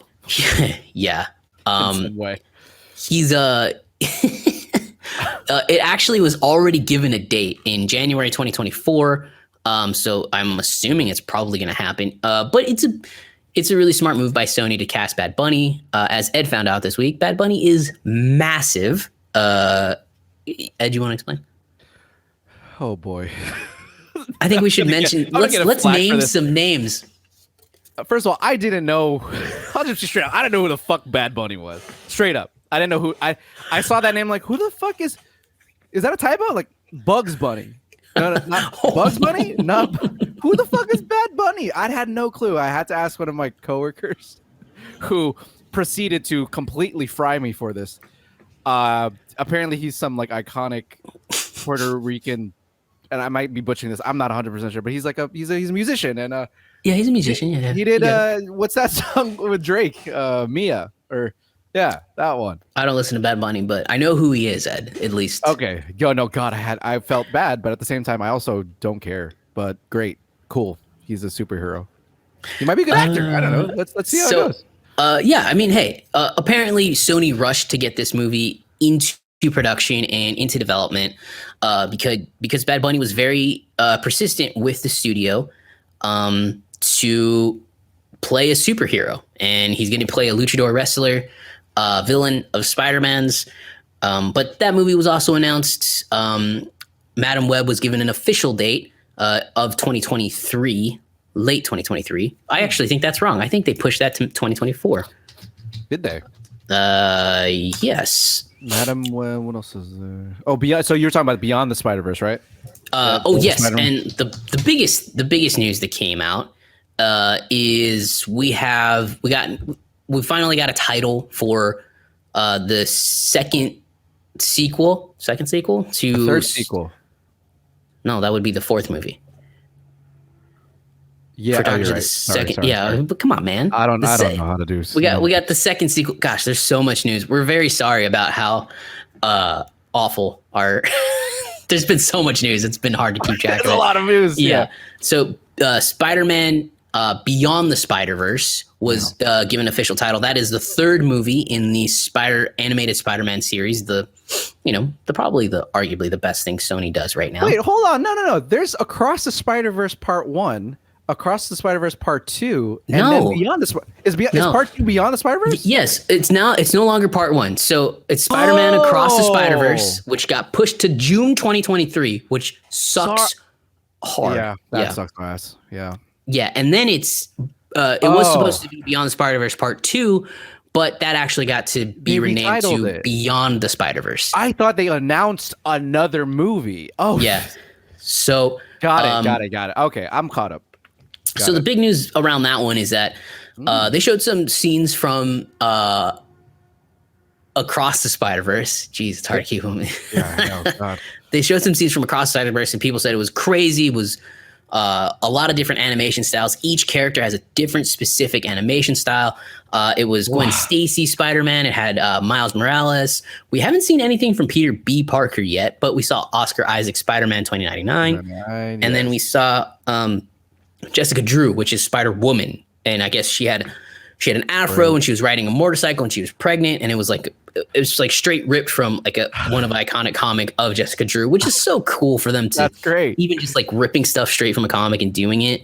Yeah. In some way. He's it actually was already given a date in January 2024. So I'm assuming it's probably going to happen. But it's a really smart move by Sony to cast Bad Bunny. As Ed found out this week, Bad Bunny is massive. Ed, you want to explain? Oh boy. I think we should mention. Let's name some names. First of all, I didn't know. I'll just be straight up. I didn't know who the fuck Bad Bunny was. Straight up. I didn't know who. I saw that name like, who the fuck is that a typo? Like Bugs Bunny. No, not Bugs Bunny? No. Who the fuck is Bad Bunny? I had no clue. I had to ask one of my coworkers who proceeded to completely fry me for this. Apparently he's some like iconic Puerto Rican, and I might be butchering this. I'm not 100% sure, but he's a musician, and yeah, he's a musician. He did what's that song with Drake? Mia, or yeah, that one. I don't listen to Bad Bunny, but I know who he is, Ed, at least. Okay. No, God, I felt bad, but at the same time, I also don't care. But great, cool. He's a superhero. He might be a good actor. I don't know. Let's see how it goes. Yeah, I mean, hey, apparently Sony rushed to get this movie into production and into development because Bad Bunny was very persistent with the studio to play a superhero, and he's going to play a luchador wrestler, villain of Spider-Man's. But that movie was also announced. Madam Web was given an official date of 2023, late 2023. I actually think that's wrong. I think they pushed that to 2024. Did they? Yes. Madam Web, what else is there? Oh, Beyond. So you're talking about Beyond the Spider-Verse, right? Yes. Spider-Man. And the biggest news that came out is we finally got a title for the second sequel to the third sequel. No, that would be the fourth movie. Yeah, you're right. Sorry. But come on, man. I don't know how to do. We got the second sequel. Gosh, there's so much news. We're very sorry about how awful our. There's been so much news. It's been hard to keep track of. There's a lot of news. Yeah. So Spider-Man Beyond the Spiderverse was given official title. That is the third movie in the animated Spider-Man series. Arguably the best thing Sony does right now. Wait, hold on. No. There's Across the Spider-Verse Part 1, Across the Spider-Verse Part 2, and then Beyond the is Part 2 Beyond the Spider-Verse? Yes, it's no longer Part 1. So it's Spider-Man Across the Spider-Verse, which got pushed to June 2023, which sucks hard. Yeah, that sucks ass. Yeah. Yeah, and then it was supposed to be Beyond the Spider-Verse Part 2, but that actually got to be renamed to Beyond the Spider-Verse. I thought they announced another movie. Oh, yeah. So got it. Okay, I'm caught up. The big news around that one is that they showed some scenes from Across the Spider-Verse. Jeez, it's hard to keep them. Yeah, I know. God. They showed some scenes from Across the Spider-Verse, and people said it was crazy. It was a lot of different animation styles. Each character has a different specific animation style. It was Gwen Stacy Spider-Man. It had Miles Morales. We haven't seen anything from Peter B. Parker yet, but we saw Oscar Isaac Spider-Man 2099. And then we saw Jessica Drew, which is Spider-Woman. And I guess she had an afro and she was riding a motorcycle and she was pregnant. And it was like straight ripped from like one of an iconic comic of Jessica Drew, which is so cool for them to That's great. Even just like ripping stuff straight from a comic and doing it.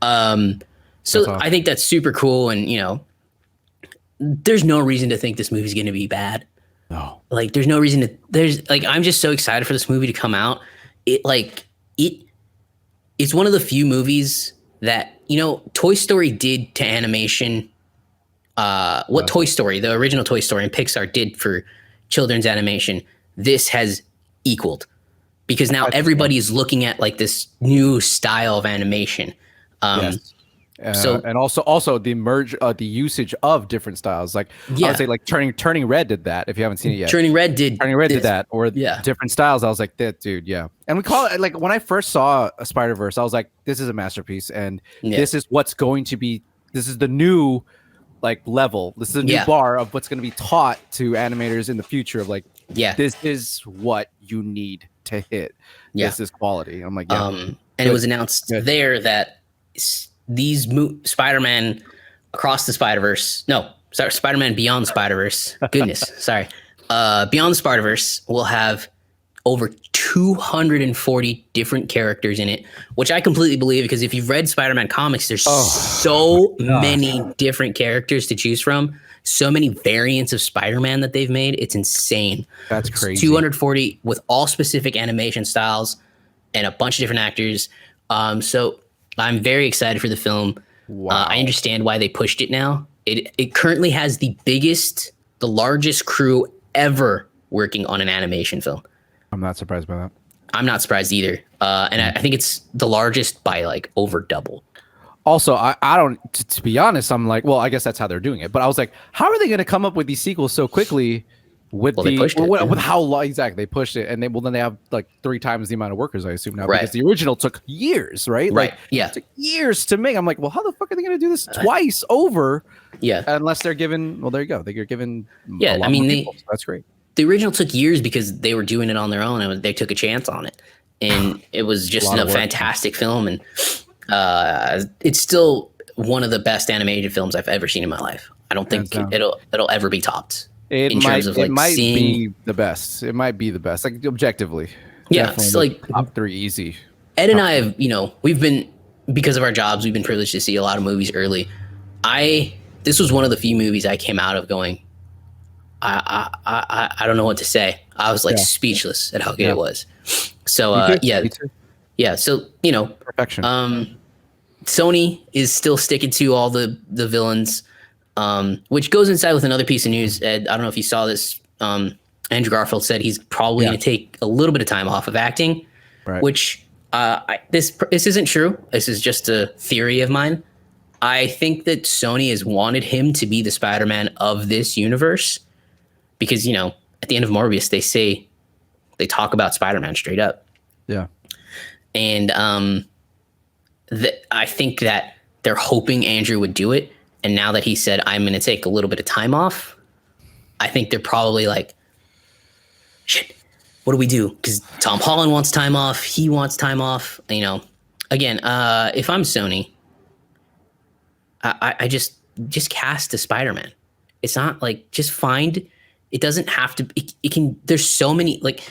So awesome. I think that's super cool. And, there's no reason to think this movie's going to be bad. No, like there's no reason I'm just so excited for this movie to come out. It's one of the few movies that, Toy Story did to animation what Toy Story, the original Toy Story and Pixar did for children's animation, this has equaled, because now everybody is looking at like this new style of animation. Yes. And also the merge, the usage of different styles. Like I would say, like Turning Red did that. If you haven't seen it yet, Turning Red did that, or different styles. I was like, that dude, yeah. And we call it, like, when I first saw a Spider-Verse, I was like, this is a masterpiece, and this is what's going to be. This is the new like level. This is a new bar of what's going to be taught to animators in the future. Of like, this is what you need to hit. This is quality. I'm like, and it was announced there that these Spider-Man Across the Spider-Verse, Spider-Man Beyond the Spider-Verse, goodness, sorry, Beyond the Spider-Verse will have over 240 different characters in it, which I completely believe, because if you've read Spider-Man comics, there's so many different characters to choose from, so many variants of Spider-Man that they've made. It's insane. That's crazy. 240 with all specific animation styles and a bunch of different actors. So I'm very excited for the film. Wow. I understand why they pushed it now. It currently has the largest crew ever working on an animation film. I'm not surprised by that. I'm not surprised either. And I think it's the largest by like over double. Also, I don't, to be honest, I'm like, well, I guess that's how they're doing it. But I was like, how are they going to come up with these sequels so quickly? With how long exactly they pushed it, and then they have like 3 times the amount of workers, I assume now, because the original took years, right? Right. Like, it took years to make. I'm like, well, how the fuck are they going to do this twice over? Yeah. Unless they're given. Well, there you go. They're given. Yeah, I mean, so that's great. The original took years because they were doing it on their own, and they took a chance on it, and it was just a fantastic film, and it's still one of the best animated films I've ever seen in my life. I don't think it'll ever be topped. It might be the best. It might be the best, like objectively. Yeah, it's like top 3 easy. Ed and I have, we've been, because of our jobs, we've been privileged to see a lot of movies early. This was one of the few movies I came out of going, I don't know what to say. I was like speechless at how good it was. So Me too. Yeah. So perfection. Sony is still sticking to all the villains. Which goes inside with another piece of news. Ed, I don't know if you saw this. Andrew Garfield said he's probably going to take a little bit of time off of acting, which this isn't true. This is just a theory of mine. I think that Sony has wanted him to be the Spider-Man of this universe because, at the end of Morbius, they talk about Spider-Man straight up. Yeah. And I think that they're hoping Andrew would do it. And now that he said, I'm going to take a little bit of time off, I think they're probably like, shit, what do we do? Because Tom Holland wants time off. He wants time off. Again, if I'm Sony, I just cast a Spider-Man. It's not like just find. It doesn't have to. It can. There's so many. Like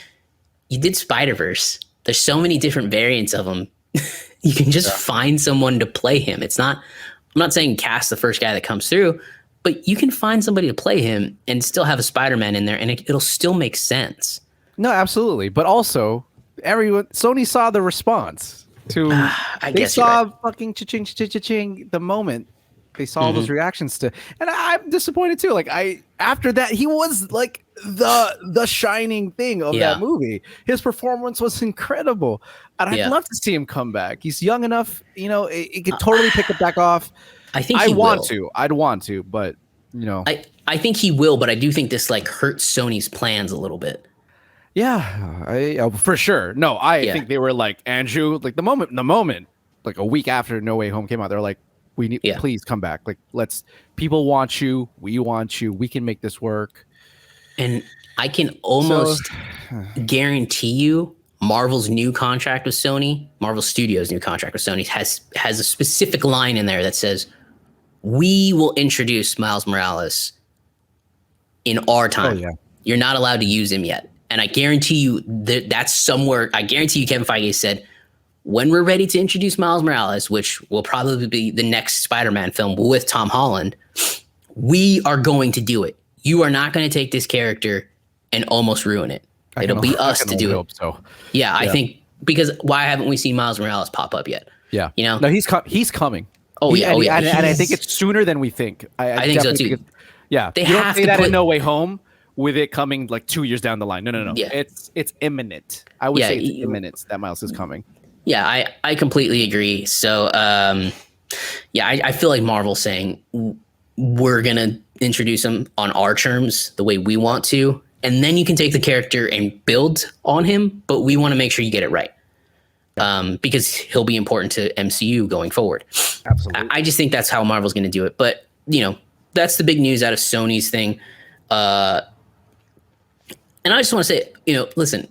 you did Spider-Verse. There's so many different variants of him. You can just find someone to play him. It's not. I'm not saying cast the first guy that comes through, but you can find somebody to play him and still have a Spider-Man in there, and it'll still make sense. No, absolutely. But also, Sony saw the response to. I guess saw fucking cha-ching, cha-ching, the moment they saw all those reactions to, and I'm disappointed too. Like after that, he was like the shining thing of that movie. His performance was incredible, and I'd love to see him come back. He's young enough, you know, it could totally pick it back off. I think I'd want to, but you know, I think he will, but I do think this like hurts Sony's plans a little bit. Yeah, for sure. No, I think they were like, Andrew, like the moment, like a week after No Way Home came out, they're like, we need, please come back. Like, people want you. We want you. We can make this work. And I can almost guarantee you Marvel's new contract with Sony, Marvel Studios' new contract with Sony has a specific line in there that says, we will introduce Miles Morales in our time. Oh, yeah. You're not allowed to use him yet. And I guarantee you that's somewhere, I guarantee you Kevin Feige said, when we're ready to introduce Miles Morales, which will probably be the next Spider-Man film with Tom Holland, we are going to do it. You are not going to take this character and almost ruin it. It'll be us to do it. So. Yeah, I think, because why haven't we seen Miles Morales pop up yet? Yeah. You know? No, he's coming. Oh, yeah. And I think it's sooner than we think. I think so, too. Yeah. They you don't have say to that put in No Way Home with it coming like 2 years down the line. No. Yeah. It's imminent. I would say it's imminent that Miles is coming. Yeah, I completely agree. So, I feel like Marvel's saying we're going to introduce him on our terms the way we want to, and then you can take the character and build on him, but we want to make sure you get it right. Because he'll be important to MCU going forward. Absolutely. I just think that's how Marvel's going to do it. But, you know, that's the big news out of Sony's thing. And I just want to say, you know, listen,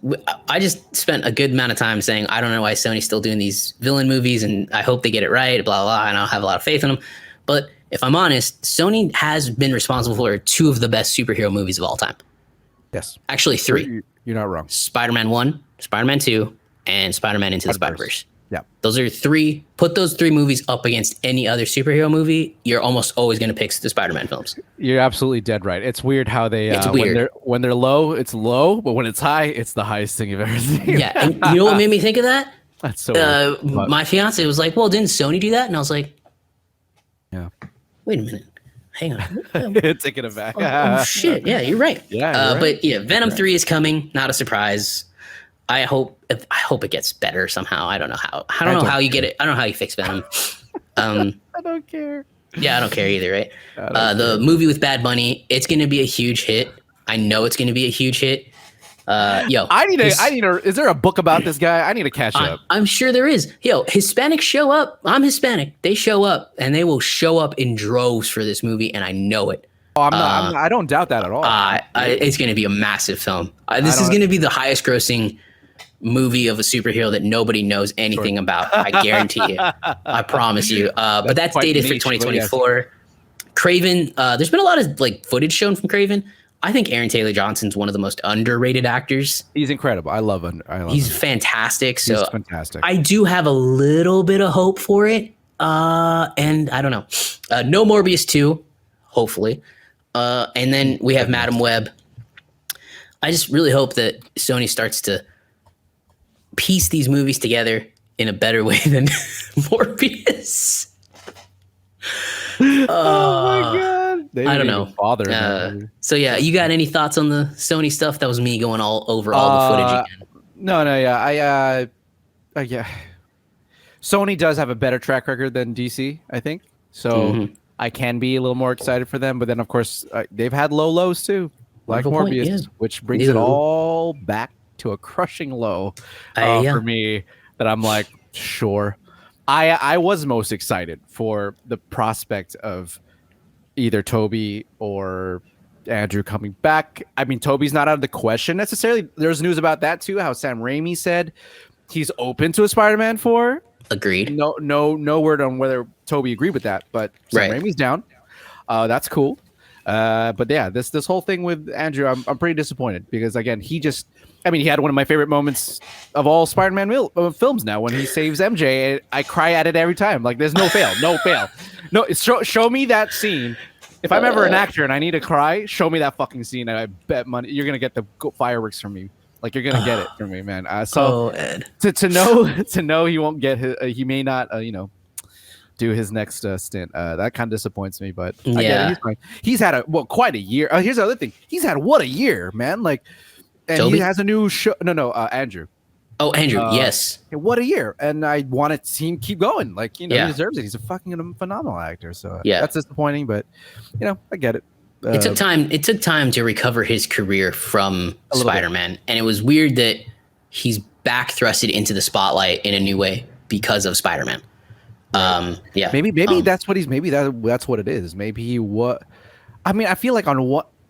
I just spent a good amount of time saying, I don't know why Sony's still doing these villain movies, and I hope they get it right, blah, blah, and I don't have a lot of faith in them. But if I'm honest, Sony has been responsible for 2 of the best superhero movies of all time. Yes. Actually, 3. You're not wrong. Spider-Man 1, Spider-Man 2, and Spider-Man Into the Spider-Verse. Yeah. Those are 3. Put those 3 movies up against any other superhero movie, you're almost always going to pick the Spider-Man films. You're absolutely dead right. It's weird how they it's weird. When they're low, it's low, but when it's high, it's the highest thing you've ever seen. Yeah, and you know what made me think of that? That's so weird. My fiance was like, well, didn't Sony do that? And I was like, yeah. Wait a minute. Hang on. Taking it back. Oh, shit. Yeah, you're right. Yeah, right. But yeah, Venom 3 is coming. Not a surprise. I hope it gets better somehow. I don't know how. I don't know how you get it. I don't know how you fix Venom. I don't care. Yeah, I don't care either, right? The movie with Bad Bunny, it's going to be a huge hit. I know it's going to be a huge hit. Is there a book about this guy? I need to catch up. I'm sure there is. Hispanics show up. I'm Hispanic. They show up, and they will show up in droves for this movie, and I know it. Oh, I don't doubt that at all. It's going to be a massive film. This is going to be the highest grossing movie of a superhero that nobody knows anything about. I guarantee you. I promise you. But that's dated for 2024. Yes. Craven. There's been a lot of like footage shown from Craven. I think Aaron Taylor Johnson's one of the most underrated actors. He's incredible. I love him. He's fantastic. So he's fantastic. I do have a little bit of hope for it. And I don't know. No Morbius 2, hopefully. And then we have Madam Web. I just really hope that Sony starts to piece these movies together in a better way than Morbius. Oh my god! I don't know. Bother. So yeah, you got any thoughts on the Sony stuff? That was me going all over all the footage again. No, yeah, yeah. Sony does have a better track record than DC, I think. So I can be a little more excited for them. But then, of course, they've had low lows too, like Morbius, which brings it all back to a crushing low for me. That I'm like, sure. I was most excited for the prospect of either Toby or Andrew coming back. I mean, Toby's not out of the question necessarily. There's news about that too. How Sam Raimi said he's open to a Spider-Man 4. Agreed. No word on whether Toby agreed with that, but Sam Raimi's down. That's cool. But yeah, this whole thing with Andrew, I'm pretty disappointed because again, he had one of my favorite moments of all Spider-Man films now when he saves MJ. I cry at it every time. Like there's no fail. No, show me that scene. If I'm ever an actor and I need to cry, show me that fucking scene. And I bet money you're gonna get the fireworks from me. Like you're gonna get it from me, man. Ed. To know he won't get he may not do his next stint. That kind of disappoints me, but I get it. Yeah. He's fine. He's had quite a year. Here's the other thing. He's had what a year, man. Like, and Toby? he has a new show. No, Andrew. Oh, Andrew, yes. What a year. And I want to see him keep going. Like, you know, Yeah. he deserves it. He's a fucking phenomenal actor. So Yeah. that's disappointing, but you know, I get it. It took time. It took time to recover his career from Spider-Man, and it was weird that he's back thrusted into the spotlight in a new way because of Spider-Man. Yeah, maybe that's what he's. Maybe that's what it is. Maybe I mean, I feel like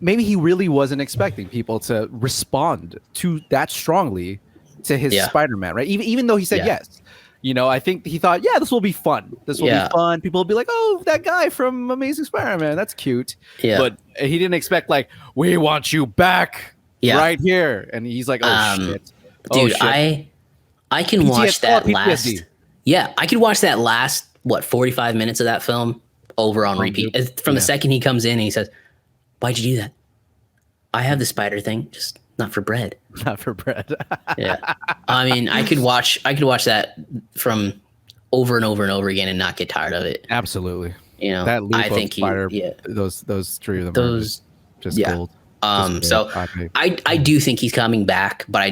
maybe he really wasn't expecting people to respond to that strongly to his Spider-Man, right? Even though he said yes. You know, I think he thought, this will be fun. This will be fun. People will be like, oh, that guy from Amazing Spider-Man, that's cute. Yeah. But he didn't expect, like, we want you back right here. And he's like, oh, shit. Dude, I can watch that last. Yeah, I could watch that last, 45 minutes of that film over on repeat. From the second he comes in and he says, why'd you do that? I have the spider thing, just not for bread. Not for bread. Yeah. I mean, I could watch that from over and over and over again and not get tired of it. Absolutely. You know, that loop I think spider, those three of them are just gold. So I do think he's coming back, but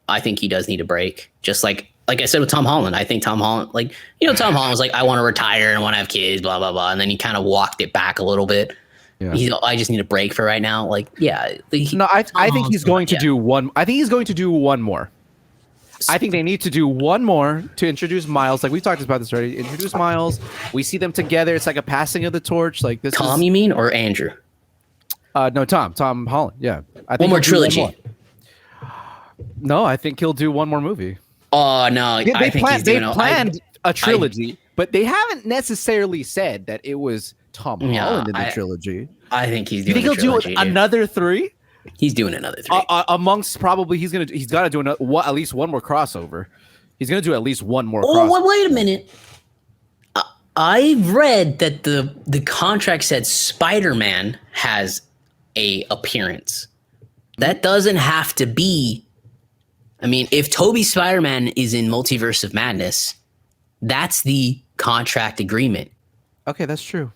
I think he does need a break. Just like I said with Tom Holland, I think Tom Holland, Tom Holland was like, I want to retire and I want to have kids, blah, blah, blah. And then he kind of walked it back a little bit. Yeah. I just need a break for right now. I think he's going to do one. I think he's going to do one more. I think they need to do one more to introduce Miles. Like we talked about this already. Introduce Miles. We see them together. It's like a passing of the torch. Like this. Tom, you mean, or Andrew? No, Tom Holland. Yeah. I think one more trilogy. No, I think he'll do one more movie. Oh no! They planned a trilogy, but they haven't necessarily said that it was Tom Holland in the trilogy. I think he's doing. You think he'll do another 3? He's doing another 3. Amongst probably he's got to do at least one more crossover. He's gonna do at least one more. Oh, wait a minute! I read that the contract said Spider-Man has a appearance. That doesn't have to be. I mean, if Tobey Spider-Man is in Multiverse of Madness, that's the contract agreement. Okay, that's true.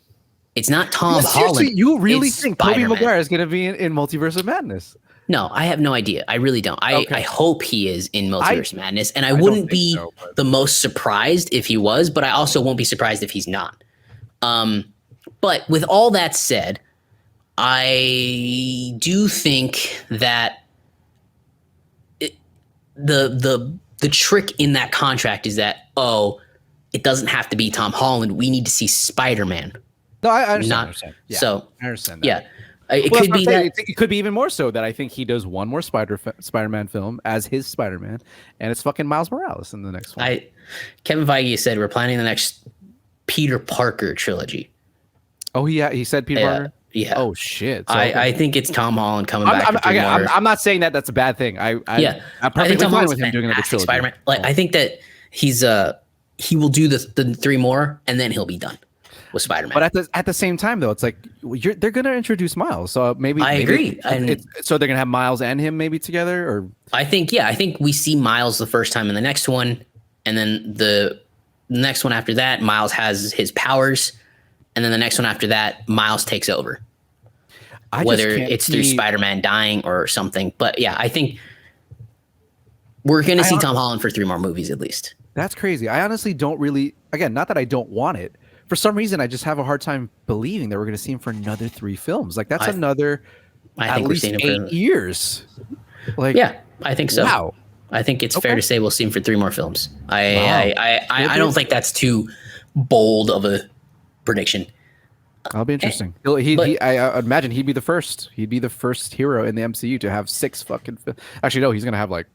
It's not Tom Holland. You really think Tobey Maguire is going to be in Multiverse of Madness? No, I have no idea. I really don't. I hope he is in Multiverse of Madness, and I wouldn't be the most surprised if he was, but I also won't be surprised if he's not. But with all that said, I do think that the trick in that contract is that, it doesn't have to be Tom Holland. We need to see Spider-Man. No, I understand. Yeah. So I understand that. Yeah. It could be that. It could be even more so that I think he does one more Spider-Man film as his Spider-Man, and it's fucking Miles Morales in the next one. Kevin Feige said we're planning the next Peter Parker trilogy. Oh, he said Peter Parker? Yeah. Oh shit! So, I think it's Tom Holland coming back. I'm not saying that that's a bad thing. I'm perfectly fine with him doing another trilogy. Spider-Man. I think that he will do the 3 more and then he'll be done with Spider-Man. But at the same time though, it's like they're gonna introduce Miles, so maybe I agree. So they're gonna have Miles and him maybe together, or I think we see Miles the first time in the next one, and then the next one after that, Miles has his powers. And then the next one after that, Miles takes over. Whether it's through Spider-Man dying or something. But yeah, I think we're going to see Tom Holland for 3 more movies at least. That's crazy. I honestly don't really, again, not that I don't want it. For some reason, I just have a hard time believing that we're going to see him for another 3 films. Like that's another at least 8 years. Like, yeah, I think so. Wow. I think it's fair to say we'll see him for 3 more films. I don't think that's too bold of a prediction. That'll be interesting. I imagine he'd be the first. He'd be the first hero in the MCU to have 6 fucking. Actually, no, he's gonna have like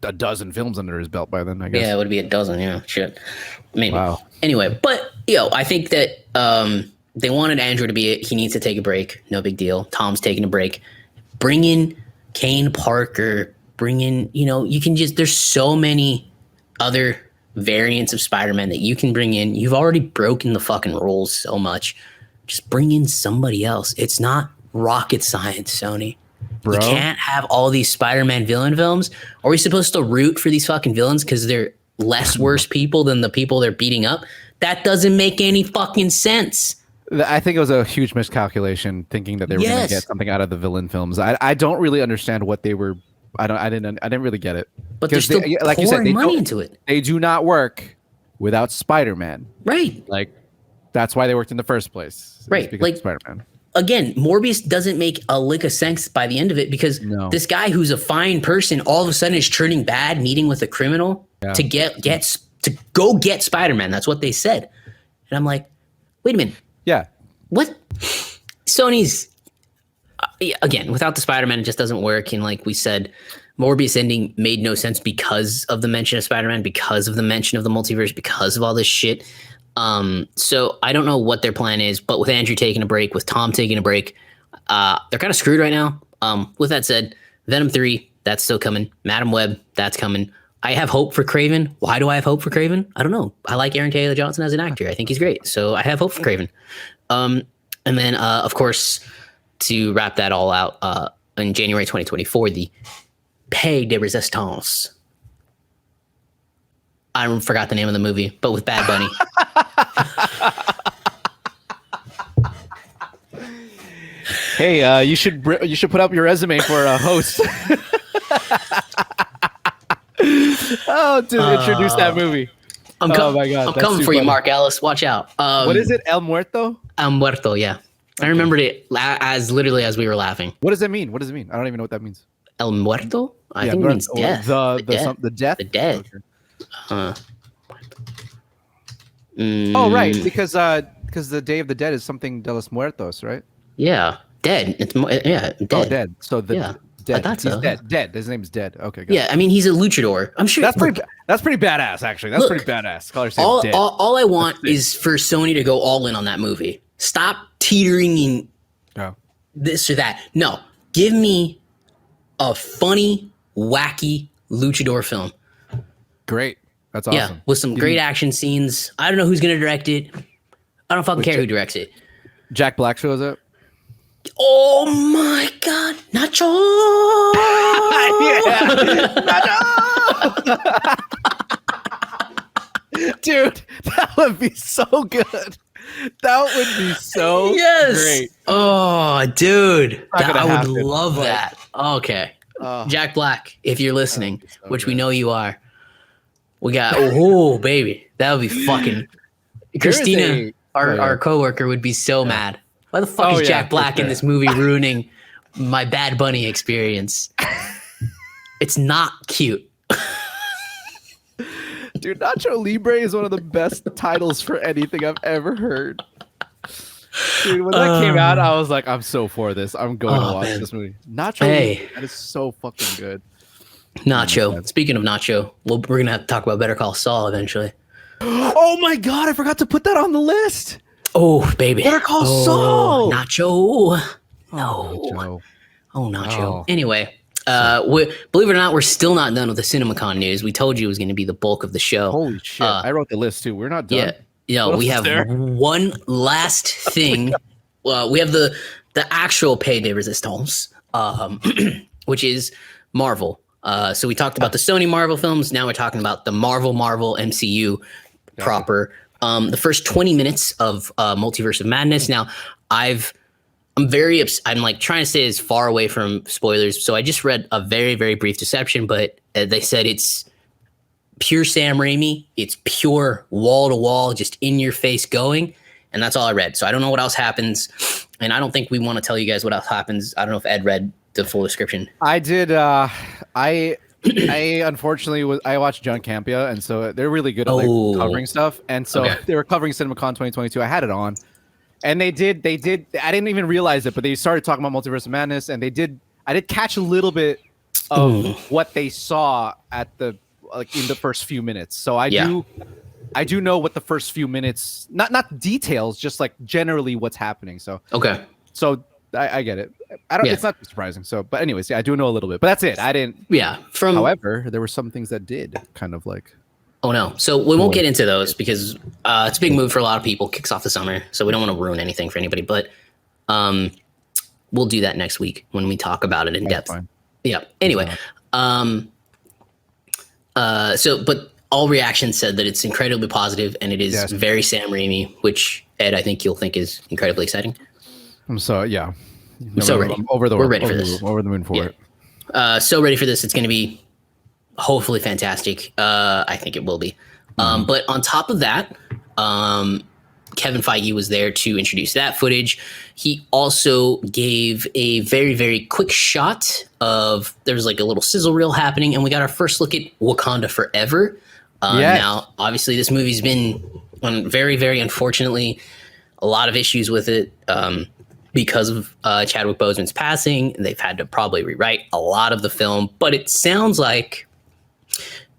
a dozen films under his belt by then. I guess. Yeah, it would be a dozen. Yeah, shit. Maybe. Wow. Anyway, but I think that they wanted Andrew to be it. He needs to take a break. No big deal. Tom's taking a break. Bring in Kane Parker. Bring in. You can just. There's so many other variants of Spider-Man that you can bring in. You've already broken the fucking rules so much. Just bring in somebody else. It's not rocket science, Sony. You can't have all these Spider-Man villain films. Are we supposed to root for these fucking villains because they're less worse people than the people they're beating up. That doesn't make any fucking sense. I think it was a huge miscalculation thinking that they were going to get something out of the villain films. I don't really understand what they were. I didn't really get it. But they're still like you said, money into it. They do not work without Spider-Man. Right. Like that's why they worked in the first place. Right. Because like of Spider-Man. Again, Morbius doesn't make a lick of sense by the end of it because this guy who's a fine person all of a sudden is turning bad, meeting with a criminal to go get Spider-Man. That's what they said. And I'm like, wait a minute. Yeah. What? Sony's again, without the Spider-Man, it just doesn't work. And like we said, Morbius ending made no sense because of the mention of Spider-Man, because of the mention of the multiverse, because of all this shit. So I don't know what their plan is, but with Andrew taking a break, with Tom taking a break, they're kind of screwed right now. With that said, Venom 3, that's still coming. Madam Web, that's coming. I have hope for Kraven. Why do I have hope for Kraven? I don't know. I like Aaron Taylor Johnson as an actor. I think he's great. So I have hope for Kraven. And then, of course, to wrap that all out, in January 2024, the Paix de Resistance. I forgot the name of the movie, but with Bad Bunny. Hey, you should put up your resume for a host. Oh, to introduce that movie. Oh my God, I'm coming for you, Mark Ellis. Watch out. What is it? El Muerto? El Muerto, yeah. Okay. I remembered it as literally as we were laughing. What does it mean? I don't even know what that means. El Muerto? I think it means death. The death? The dead. Okay. Oh, right. Because the Day of the Dead is something de los Muertos, right? Yeah. Dead. It's dead. Oh, dead. So dead. I thought so. He's dead. His name is Dead. Okay, good. Yeah, I mean, he's a luchador. I'm sure that's pretty badass, actually. That's pretty badass. All I want is for Sony to go all in on that movie. Stop teetering in this or that. No, give me a funny, wacky luchador film. Great. That's awesome. Yeah, with some great action scenes. I don't know who's going to direct it. I don't fucking care who directs it. Jack Black shows up. Oh my God, Nacho! Nacho! Dude, that would be so good. That would be so great. Oh, dude, I would love that. Okay, Jack Black, if you're listening, which we know you are, we got. Oh, baby, that would be fucking. Christina, our coworker, would be so mad. Why the fuck is Jack Black in this movie ruining my Bad Bunny experience? It's not cute. Dude, Nacho Libre is one of the best titles for anything I've ever heard. Dude, when that came out, I was like, I'm so for this. I'm going to watch this movie. Nacho Libre, that is so fucking good. Nacho. Speaking of Nacho, we're going to have to talk about Better Call Saul eventually. Oh my God, I forgot to put that on the list. Oh, baby. Better Call Saul. Nacho. No. Oh, Nacho. Oh. Anyway, believe it or not, we're still not done with the CinemaCon news. We told you it was going to be the bulk of the show. Holy shit. I wrote the list too. We're not done. Yeah. We have one last thing. We have the actual Paix de Resistance, which is Marvel. So we talked about the Sony Marvel films. Now we're talking about the Marvel MCU proper. The first 20 minutes of Multiverse of Madness. Now, I'm like trying to stay as far away from spoilers. So I just read a very, very brief deception, but they said it's pure Sam Raimi. It's pure wall to wall, just in your face going. And that's all I read. So I don't know what else happens. And I don't think we want to tell you guys what else happens. I don't know if Ed read the full description. I did. I unfortunately I watched John Campia, and so they're really good at covering stuff. And so they were covering CinemaCon 2022. I had it on, and they did. I didn't even realize it, but they started talking about Multiverse of Madness, and I did catch a little bit of what they saw at in the first few minutes. So I do know what the first few minutes, not details, just like generally what's happening. So so I get it. It's not surprising. So, but anyways, I do know a little bit, but that's it. I didn't. Yeah. However, there were some things that did kind of like. Oh no! So we won't get into those because it's a big move for a lot of people. Kicks off the summer, so we don't want to ruin anything for anybody. But we'll do that next week when we talk about it in depth. Fine. Yeah. Anyway, but all reactions said that it's incredibly positive and it is very Sam Raimi, which Ed, I think you'll think is incredibly exciting. I'm so ready. We're ready for this. Over the moon for it. So ready for this. It's going to be hopefully fantastic. I think it will be. But on top of that, Kevin Feige was there to introduce that footage. He also gave a very, very quick shot of, there's like a little sizzle reel happening, and we got our first look at Wakanda Forever. Now, obviously, this movie's been very, very unfortunately a lot of issues with it because of Chadwick Boseman's passing. They've had to probably rewrite a lot of the film, but it sounds like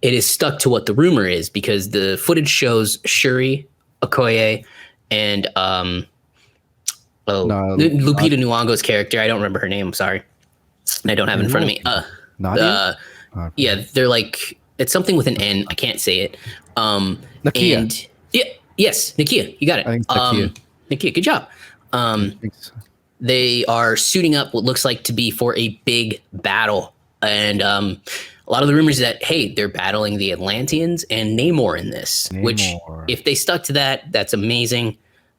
it is stuck to what the rumor is, because the footage shows Shuri Okoye and Lupita Nyong'o's character. I don't remember her name. I'm sorry. I don't have it in front of me. Yeah, they're like, it's something with an N. I can't say it. Nakia. And yes, Nakia. You got it. I think Nakia. Nakia, good job. They are suiting up what looks like to be for a big battle. And a lot of the rumors that, hey, they're battling the Atlanteans and Namor in this, which if they stuck to that, that's amazing.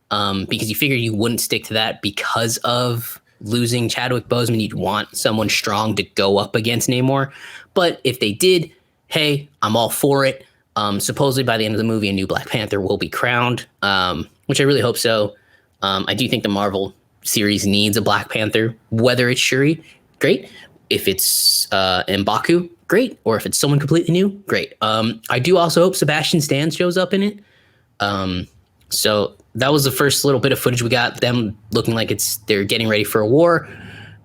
Because you figure you wouldn't stick to that because of losing Chadwick Boseman. You'd want someone strong to go up against Namor. But if they did, hey, I'm all for it. Supposedly by the end of the movie, a new Black Panther will be crowned, which I really hope so. I do think the Marvel series needs a Black Panther, whether it's Shuri, great. If it's M'Baku, great. Or if it's someone completely new, great. I do also hope Sebastian Stan shows up in it. So that was the first little bit of footage we got, them looking like they're getting ready for a war,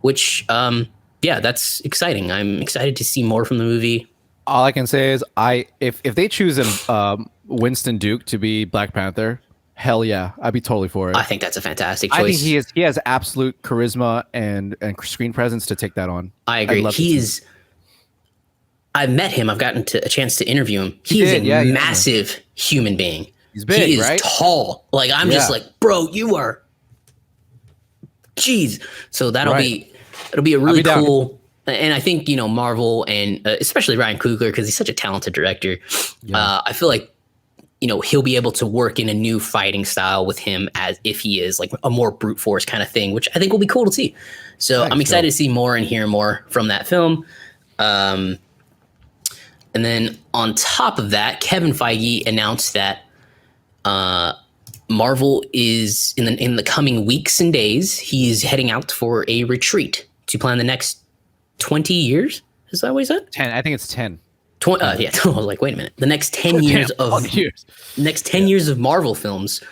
which, that's exciting. I'm excited to see more from the movie. All I can say is if they choose Winston Duke to be Black Panther, hell yeah, I'd be totally for it. I think that's a fantastic choice. I think he has absolute charisma and screen presence to take that on. I agree. I've met him. I've gotten a chance to interview him. He's a massive human being. He's big, he is right? Tall. Like, I'm just like, bro, you are. Jeez. So it'll be a really cool. And I think, Marvel and especially Ryan Coogler, because he's such a talented director. Yeah. I feel like, he'll be able to work in a new fighting style with him as if he is like a more brute force kind of thing, which I think will be cool to see. So I'm excited to see more and hear more from that film. And then on top of that, Kevin Feige announced that Marvel is in the coming weeks and days, he's heading out for a retreat to plan the next 20 years. Is that what he said? 10. I think it's 10. I was like, wait a minute. The next 10 years years of Marvel films.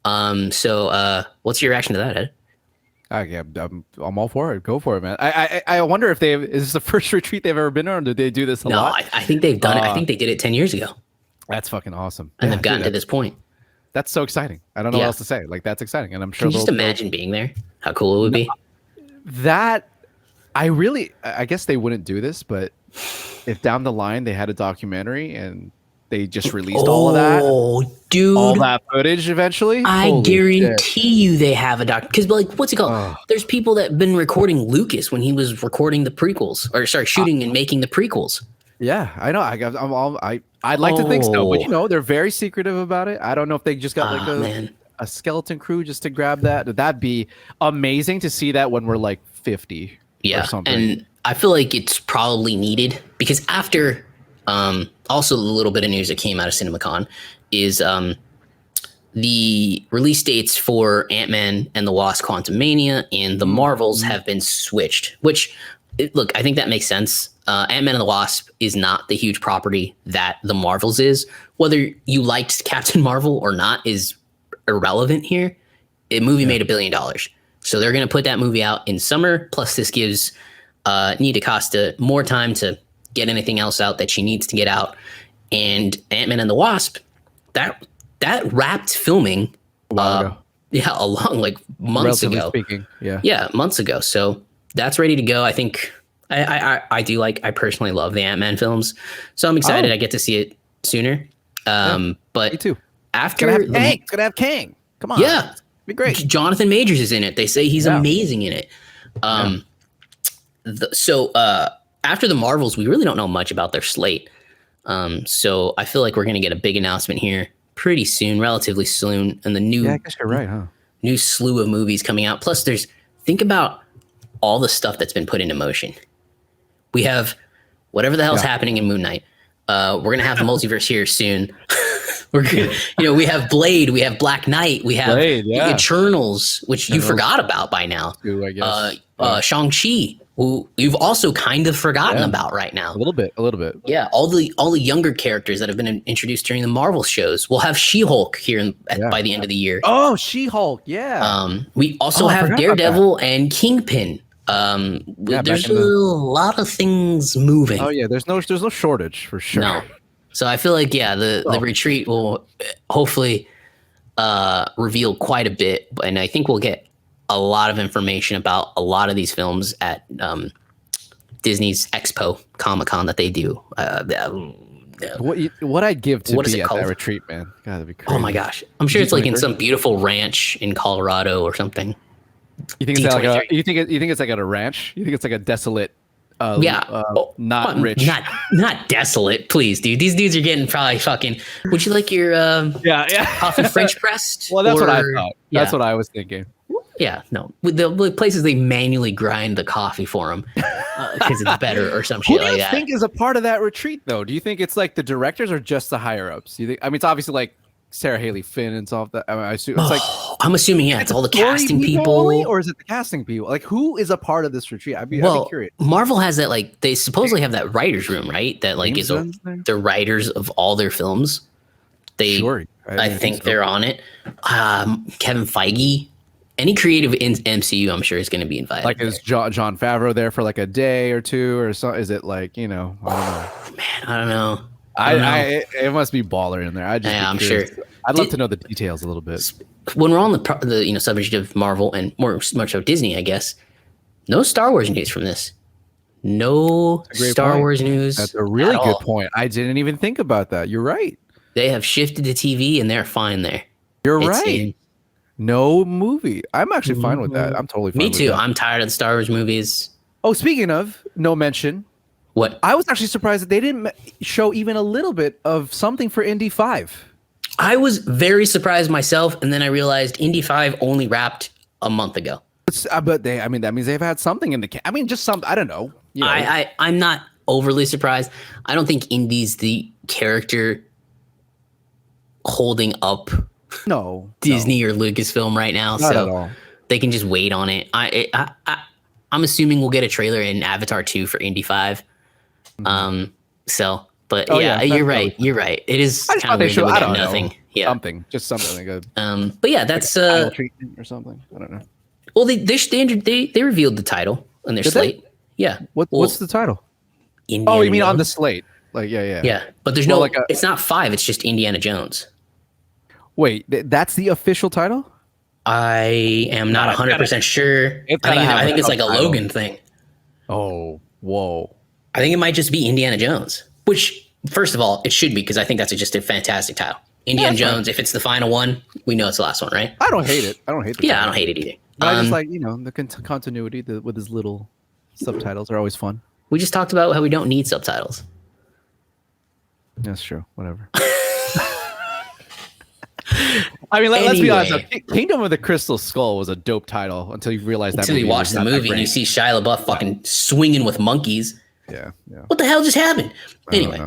So what's your reaction to that, Ed? I'm all for it. Go for it, man. I wonder if is this the first retreat they've ever been on, or did they do this a lot? No, I think they've done it. I think they did it 10 years ago. That's fucking awesome. And they've gotten to this point. That's so exciting. I don't know what else to say. Like, that's exciting. And I'm sure. Can you just imagine being there? How cool it would be? I guess they wouldn't do this, but if down the line they had a documentary and they just released all of that, dude, all that footage eventually, I guarantee you they have a because like, what's it called? There's people that have been recording Lucas when he was recording the prequels, or shooting and making the prequels. Yeah, I know. I'd like to think so, but they're very secretive about it. I don't know if they just got a skeleton crew just to grab that. That'd be amazing to see that when we're like 50. Yeah, or something. And I feel like it's probably needed because after also the little bit of news that came out of CinemaCon is the release dates for Ant-Man and the Wasp: Quantumania and the Marvels have been switched, which, look, I think that makes sense. Ant-Man and the Wasp is not the huge property that the Marvels is. Whether you liked Captain Marvel or not is irrelevant here. The movie made $1 billion. So they're going to put that movie out in summer. Plus, this gives Nia DaCosta more time to get anything else out that she needs to get out. And Ant-Man and the Wasp, that wrapped filming a while ago. Yeah, along like months Relatively ago. Speaking, months ago. So that's ready to go. I think I personally love the Ant-Man films, so I'm excited I get to see it sooner. But me too. After it's gonna have Kang. Come on, yeah, be great. Jonathan Majors is in it. They say he's amazing in it. So after the Marvels, we really don't know much about their slate. So I feel like we're going to get a big announcement here pretty soon, relatively soon, and the new I guess you're right, huh? new slew of movies coming out. Plus, think about all the stuff that's been put into motion. We have whatever the hell's happening in Moon Knight. We're gonna have the multiverse here soon. We're gonna, we have Blade, we have Black Knight, we have the Eternals, which you forgot about by now. I guess. Shang-Chi, who you've also kind of forgotten about right now. A little bit. Yeah, all the younger characters that have been introduced during the Marvel shows. We'll have She-Hulk here by the end of the year. Oh, She-Hulk, yeah. We also have Daredevil and Kingpin. There's a lot of things moving. Oh yeah, there's no shortage for sure. No. So I feel like the retreat will hopefully reveal quite a bit, and I think we'll get a lot of information about a lot of these films at Disney's Expo Comic-Con that they do. What I'd give to be at that retreat, man. God, that'd be crazy. Oh my gosh, I'm sure it's like in some beautiful ranch in Colorado or something. You think it's like you think it's like at a ranch? You think it's like a desolate? Not rich, not desolate. Please, dude. These dudes are getting probably fucking. Would you like your coffee French pressed? Well, that's what I thought. That's what I was thinking. Yeah, no. With the places they manually grind the coffee for them because it's better or some shit like that. Who do you think is a part of that retreat, though? Do you think it's like the directors or just the higher ups? You think? I mean, it's obviously like Sarah Haley Finn and stuff. That I assume it's like. I'm assuming it's all the casting people, only, or is it the casting people? Like, who is a part of this retreat? I'd be curious. Marvel has that, like, they supposedly have that writers' room, right? That like is the writers of all their films. I think they're on it. Kevin Feige. Any creative in MCU, I'm sure, is going to be invited. Like, is John Favreau there for like a day or two, or so? Is it like, I don't know. Man, I don't know. It must be baller in there. I'm sure. I'd love to know the details a little bit. When we're on the subject of Marvel and more much of Disney, I guess, no Star Wars news from this. No Star Wars news. That's a really good point. I didn't even think about that. You're right. They have shifted to TV and they're fine there. You're right. No movie. I'm actually fine with that. I'm totally fine with that. Me too. I'm tired of the Star Wars movies. Oh, speaking of no mention. What? I was actually surprised that they didn't show even a little bit of something for Indy 5. I was very surprised myself, and then I realized Indy 5 only wrapped a month ago. But that means they've had something in the I just some, I don't know. I'm not overly surprised. I don't think Indy's the character holding up Disney or Lucasfilm right now, not at all. They can just wait on it. I'm assuming we'll get a trailer in Avatar 2 for Indy 5. You're right. You're right. It is kind of weird that we got nothing. Yeah, something like a. But yeah, that's like treatment or something. I don't know. Well, they revealed the title on their slate. Yeah. What's the title? Indiana you mean Jones. On the slate? Like yeah. Yeah, but there's it's not 5. It's just Indiana Jones. Wait, that's the official title? I am not 100% sure. I think it's like a Logan thing. Oh, whoa. I think it might just be Indiana Jones, which, first of all, it should be because I think that's just a fantastic title. Indiana Jones, if it's the final one, we know it's the last one, right? I don't hate it. I don't hate the title. I don't hate it either. I just like, the continuity with his little subtitles are always fun. We just talked about how we don't need subtitles. That's true. Whatever. I mean, let's be honest. Kingdom of the Crystal Skull was a dope title until you realize that. Until you watch the movie and you see Shia LaBeouf fucking swinging with monkeys. Yeah. What the hell just happened? Anyway,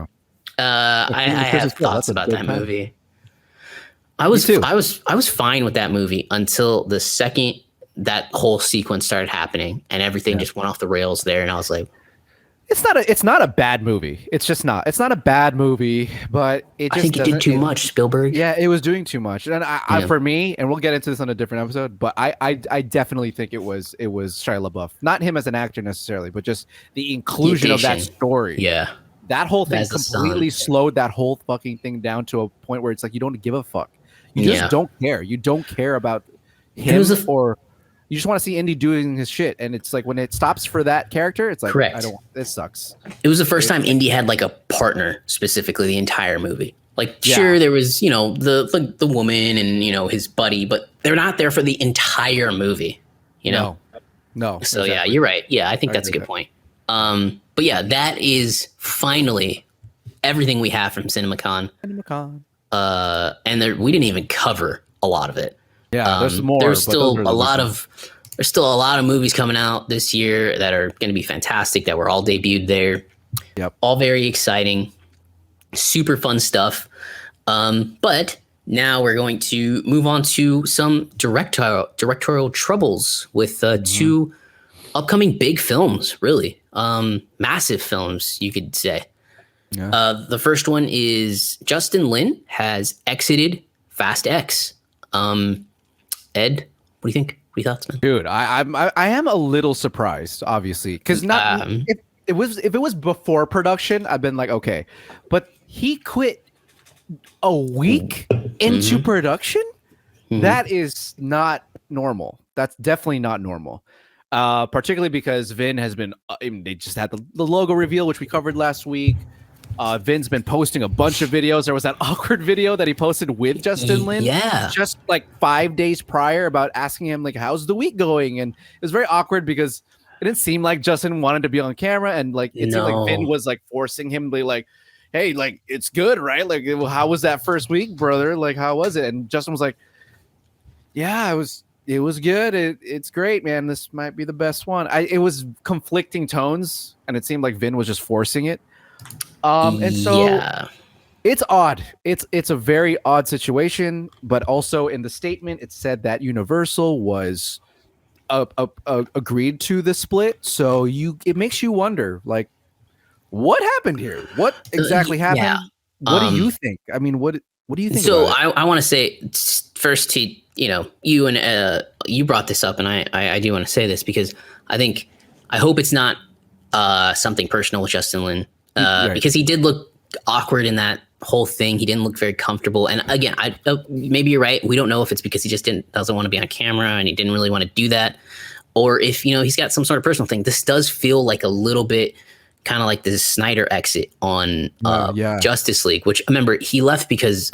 I have thoughts about that movie. I was fine with that movie until the second that whole sequence started happening and everything just went off the rails there, and I was like, it's not a bad movie. It's just not. It's not a bad movie, but I think it did too much, Spielberg. Yeah, it was doing too much. And for me, and we'll get into this on a different episode, but I definitely think it was Shia LaBeouf. Not him as an actor necessarily, but just the inclusion of that story. Yeah. That whole thing completely slowed that whole fucking thing down to a point where it's like you don't give a fuck. You just don't care. You don't care about him or you just want to see Indy doing his shit, and it's like when it stops for that character, it's like correct. This sucks. It was the first time Indy had like a partner specifically the entire movie. Like sure, there was the woman and his buddy, but they're not there for the entire movie. No. So exactly. You're right. Yeah, I think that's a good point. But yeah, that is finally everything we have from CinemaCon. CinemaCon. And we didn't even cover a lot of it. Yeah, there's more. There's still a lot of movies coming out this year that are going to be fantastic, that were all debuted there. Yep. All very exciting, super fun stuff. But now we're going to move on to some directorial troubles with two upcoming big films, really. Massive films, you could say. Yeah. The first one is Justin Lin has exited Fast X. Ed, what do you think? What are your thoughts, man? Dude, I am a little surprised, obviously, because if it was before production, I've been like, okay, but he quit a week into production. That is not normal. That's definitely not normal. Particularly because Vin has been. They just had the logo reveal, which we covered last week. Vin's been posting a bunch of videos. There was that awkward video that he posted with Justin Lin, just like 5 days prior, about asking him like, "How's the week going?" And it was very awkward because it didn't seem like Justin wanted to be on camera, and like it seemed like Vin was like forcing him to be like, "Hey, like it's good, right? Like, how was that first week, brother? Like, how was it?" And Justin was like, "Yeah, it was good. It's great, man. This might be the best one." It was conflicting tones, and it seemed like Vin was just forcing it. And so it's odd. It's a very odd situation, but also in the statement, it said that Universal was agreed to the split. So it makes you wonder, like, what happened here? What exactly happened? Yeah. What do you think? I mean, what do you think? So I want to say first to, you and you brought this up, and I do want to say this because I hope it's not something personal with Justin Lin. Because he did look awkward in that whole thing. He didn't look very comfortable. And again, maybe you're right. We don't know if it's because he just doesn't want to be on camera and he didn't really want to do that, or if he's got some sort of personal thing. This does feel like a little bit kind of like the Snyder exit on Justice League, which remember he left because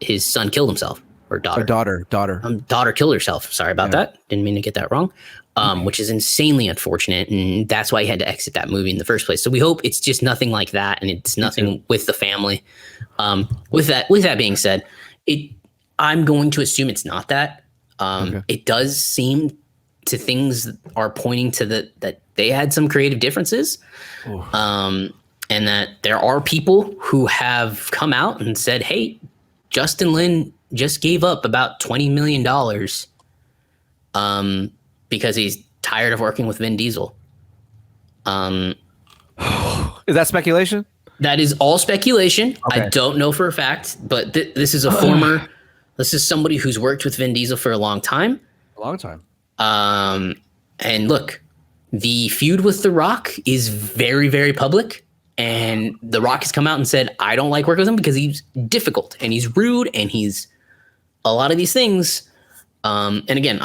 his son killed himself, or daughter. Daughter killed herself. Sorry about that. Didn't mean to get that wrong. Which is insanely unfortunate, and that's why he had to exit that movie in the first place. So we hope it's just nothing like that, and it's nothing with the family. With that being said, I'm going to assume it's not that. It does seem to things are pointing to that they had some creative differences, and that there are people who have come out and said, "Hey, Justin Lin just gave up about $20 million." Because he's tired of working with Vin Diesel. Is that speculation? That is all speculation. Okay. I don't know for a fact, but this is this is somebody who's worked with Vin Diesel for a long time. And look, the feud with The Rock is very, very public. And The Rock has come out and said, I don't like working with him because he's difficult and he's rude and he's a lot of these things. And again,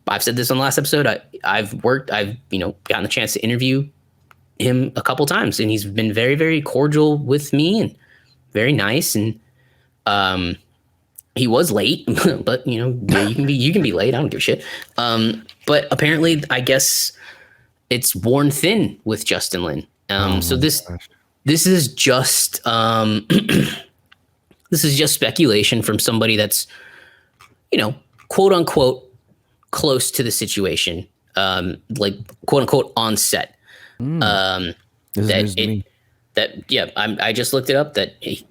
I've said this on the last episode. I've gotten the chance to interview him a couple times, and he's been very, very cordial with me and very nice. And he was late, but you can be late. I don't give a shit. But apparently, I guess it's worn thin with Justin Lin. So this is just this is just speculation from somebody that's quote unquote close to the situation, like quote unquote on set. I just looked it up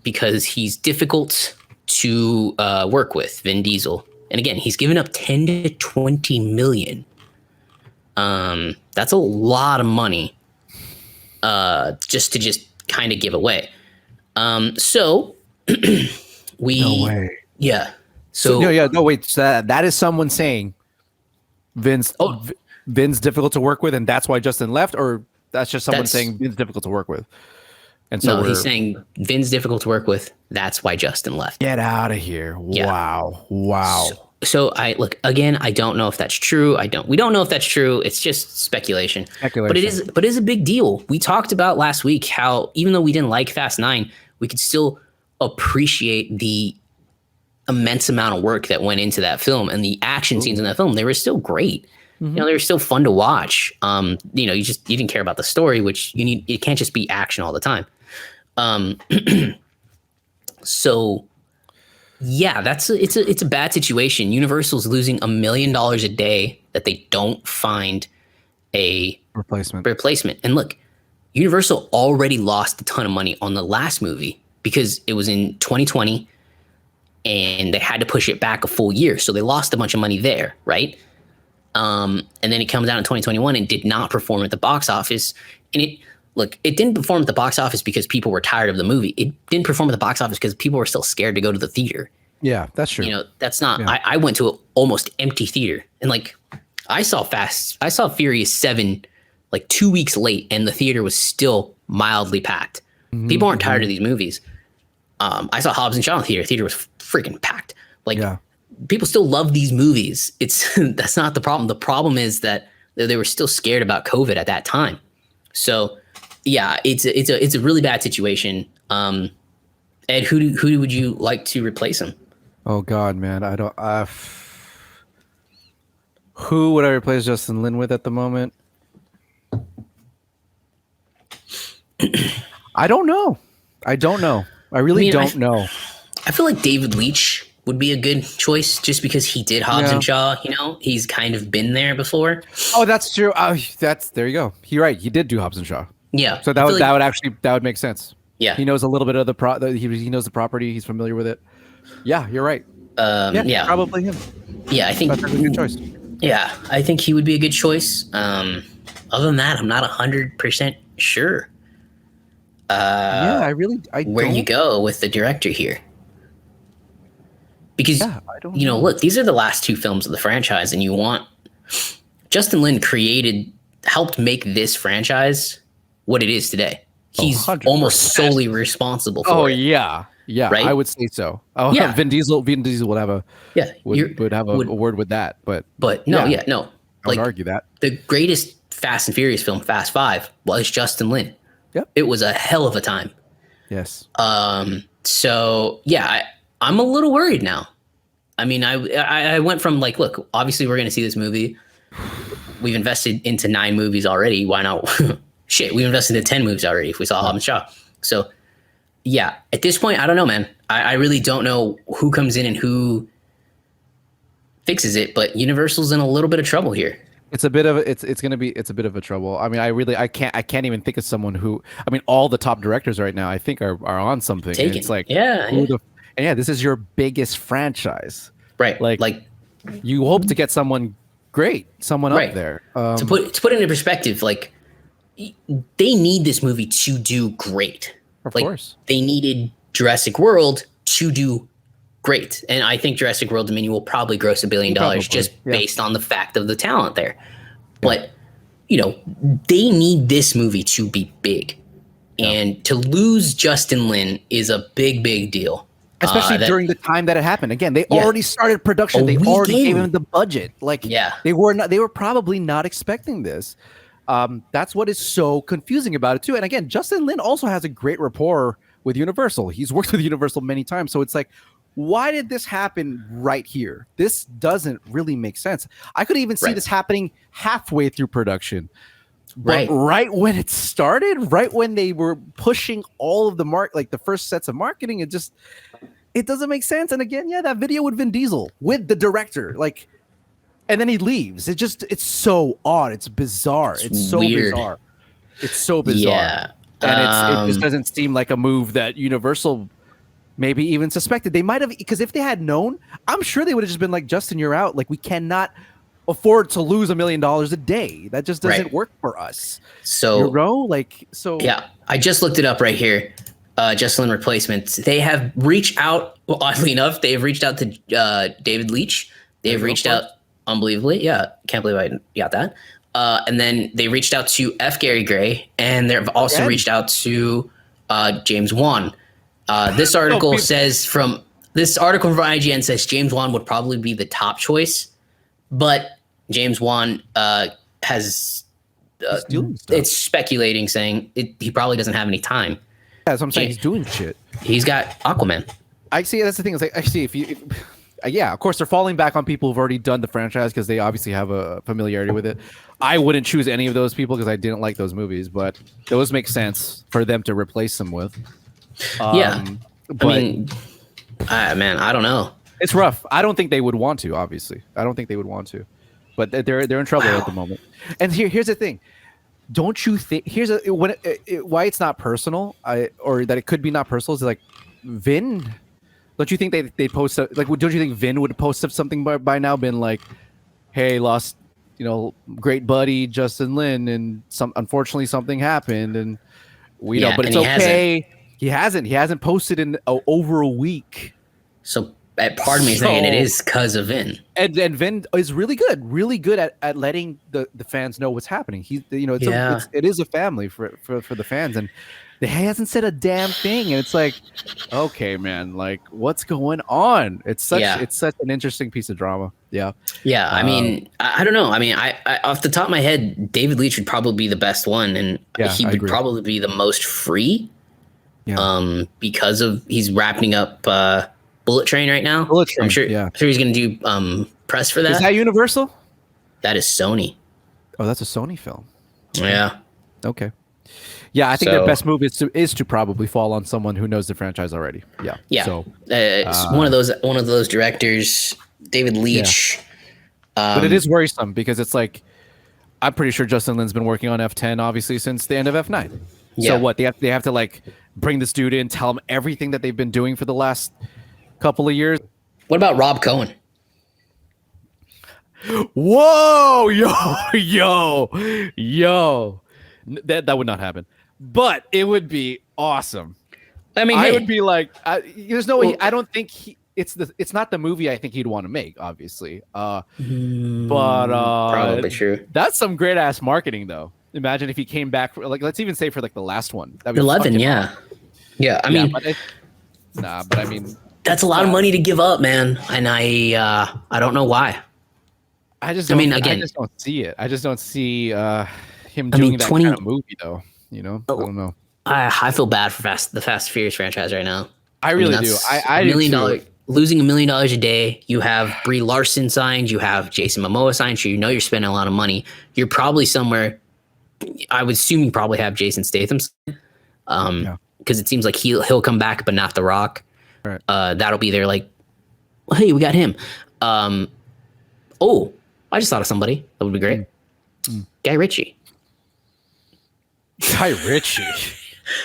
because he's difficult to work with, Vin Diesel, and again he's given up 10 to 20 million. That's a lot of money, just to kind of give away. So we no way. Yeah. So no wait. So that is someone saying Vin's difficult to work with, and that's why Justin left, or that's just someone saying Vin's difficult to work with. And so he's saying Vin's difficult to work with. That's why Justin left. Get out of here! Yeah. Wow. So I don't know if that's true. We don't know if that's true. It's just speculation. But it is a big deal. We talked about last week how even though we didn't like Fast 9, we could still appreciate the immense amount of work that went into that film, and the action scenes in that film, they were still great. They were still fun to watch. You didn't care about the story, which it can't just be action all the time. Um, so yeah, it's a bad situation. Universal's losing $1 million a day that they don't find a replacement. And look, Universal already lost a ton of money on the last movie because it was in 2020 and they had to push it back a full year. So they lost a bunch of money there, right? And then it comes out in 2021 and did not perform at the box office. And it didn't perform at the box office because people were tired of the movie. It didn't perform at the box office because people were still scared to go to the theater. Yeah, that's true. You know, that's not. Yeah. I went to an almost empty theater, and like I saw Furious 7 like 2 weeks late, and the theater was still mildly packed. Mm-hmm, people aren't tired of these movies. I saw Hobbs and Shaw in the theater. The theater was freaking packed. Like people still love these movies. It's that's not the problem. The problem is that they were still scared about COVID at that time. So yeah, it's a really bad situation. Ed, who would you like to replace him? Oh God, man, I don't. Who would I replace Justin Lin with at the moment? I don't know. I really don't know. I feel like David Leitch would be a good choice just because he did Hobbs and Shaw. You know, he's kind of been there before. Oh, that's true. There you go. You're right. He did do Hobbs and Shaw. Yeah. So that would make sense. Yeah. He knows a little bit of he knows the property. He's familiar with it. Yeah, you're right. Yeah, probably him. Yeah, I think that's a good choice. Yeah, I think he would be a good choice. Other than that, I'm not 100% sure. Where you go with the director here? Because look, these are the last two films of the franchise, and you want Justin Lin helped make this franchise what it is today. He's 100%. Almost solely responsible for it. Yeah, right? I would say so. Oh yeah, Vin Diesel would have a word with that, but no. I would argue that the greatest Fast and Furious film, Fast 5, was Justin Lin. Yep, it was a hell of a time. Yes. So yeah, I'm a little worried now. I mean, I went from like, look, obviously we're going to see this movie. We've invested into 9 movies already. Why not? Shit, we invested into 10 movies already if we saw Hobbs and Shaw. So, yeah, at this point, I don't know, man. I really don't know who comes in and who fixes it, but Universal's in a little bit of trouble here. It's a bit of a trouble. I mean, I can't even think of someone who. I mean, all the top directors right now, I think, are on something. And it's like, this is your biggest franchise, right? Like you hope to get someone great, someone up there. To put it into perspective, like they need this movie to do great. Of course, they needed Jurassic World to do great, and I think Jurassic World Dominion will probably gross $1 billion based on the fact of the talent there. But they need this movie to be big, and to lose Justin Lin is a big deal. Especially during the time that it happened. Again, they already started production. They already gave him the budget. They were probably not expecting this. That's what is so confusing about it too. And again, Justin Lin also has a great rapport with Universal. He's worked with Universal many times. So it's like, why did this happen right here? This doesn't really make sense. I could even see this happening halfway through production. But right when it started, right when they were pushing all of the first sets of marketing, it doesn't make sense. And again, that video with Vin Diesel, with the director, and then he leaves. It's so odd. It's bizarre. It's so weird. Bizarre. It's so bizarre. Yeah. And it just doesn't seem like a move that Universal maybe even suspected. They might have, because if they had known, I'm sure they would have just been like, Justin, you're out. Like, we cannot afford to lose $1 million a day. That just doesn't work for us. So, yeah, I just looked it up right here. Justin Lin replacements. They have reached out. Well, oddly enough, they have reached out to David Leitch. They have reached out unbelievably. Yeah, can't believe I got that. And then they reached out to F. Gary Gray, and they've also reached out to James Wan. This article from IGN says James Wan would probably be the top choice, but James Wan has it's speculating, saying he probably doesn't have any time. Yeah, that's what I'm saying. He's doing shit. He's got Aquaman. I see. That's the thing. It's like, I see of course they're falling back on people who've already done the franchise because they obviously have a familiarity with it. I wouldn't choose any of those people because I didn't like those movies, but those make sense for them to replace them with. Yeah. But I mean, man, I don't know. it's rough. I don't think they would want to. Obviously, I don't think they would want to. But they're in trouble at the moment. And here's the thing. Don't you think why it's not personal? Or that it could be not personal is like Vin. Don't you think they post like? Don't you think Vin would post up something by now? Been like, hey, lost, great buddy Justin Lin, and unfortunately something happened, and we know, but it's okay. He hasn't posted in over a week. So part of me is saying it is because of Vin. And Vin is really good at letting the fans know what's happening. It is a family for the fans, and he hasn't said a damn thing. And it's like, okay, man, like what's going on? It's such an interesting piece of drama. Yeah. Yeah. I mean, I don't know. I mean, I off the top of my head, David Leitch would probably be the best one, and he would probably be the most free. Yeah. Because he's wrapping up Bullet Train right now. I'm sure he's going to do press for that. Is that Universal? That is Sony. Oh, that's a Sony film. Yeah. Okay. Yeah, I think their best move is to probably fall on someone who knows the franchise already. Yeah. Yeah. So it's one of those directors, David Leitch. Yeah. But it is worrisome because it's like, I'm pretty sure Justin Lin's been working on F10 obviously since the end of F9. Yeah. So what they have to like bring this dude in, tell him everything that they've been doing for the last couple of years. What about Rob Cohen? Whoa, yo. That would not happen. But it would be awesome. I mean, I would be like, there's no way. I don't think it's not the movie I think he'd want to make, obviously. But probably true. That's some great ass marketing, though. Imagine if he came back for, like, let's even say for like the last one. 11, yeah. Yeah, I mean, but I mean, that's a lot of money to give up, man. And I don't know why. I just don't see it. I just don't see him doing that kind of movie, though. I don't know. I feel bad for the Fast and Furious franchise right now. I really do. I $1 million, losing $1 million a day. You have Brie Larson signed. You have Jason Momoa signed. So you're spending a lot of money. You're probably somewhere. I would assume you probably have Jason Statham, because it seems like he'll come back, but not The Rock. Right. That'll be there. Like, hey, we got him. I just thought of somebody that would be great. Guy Ritchie.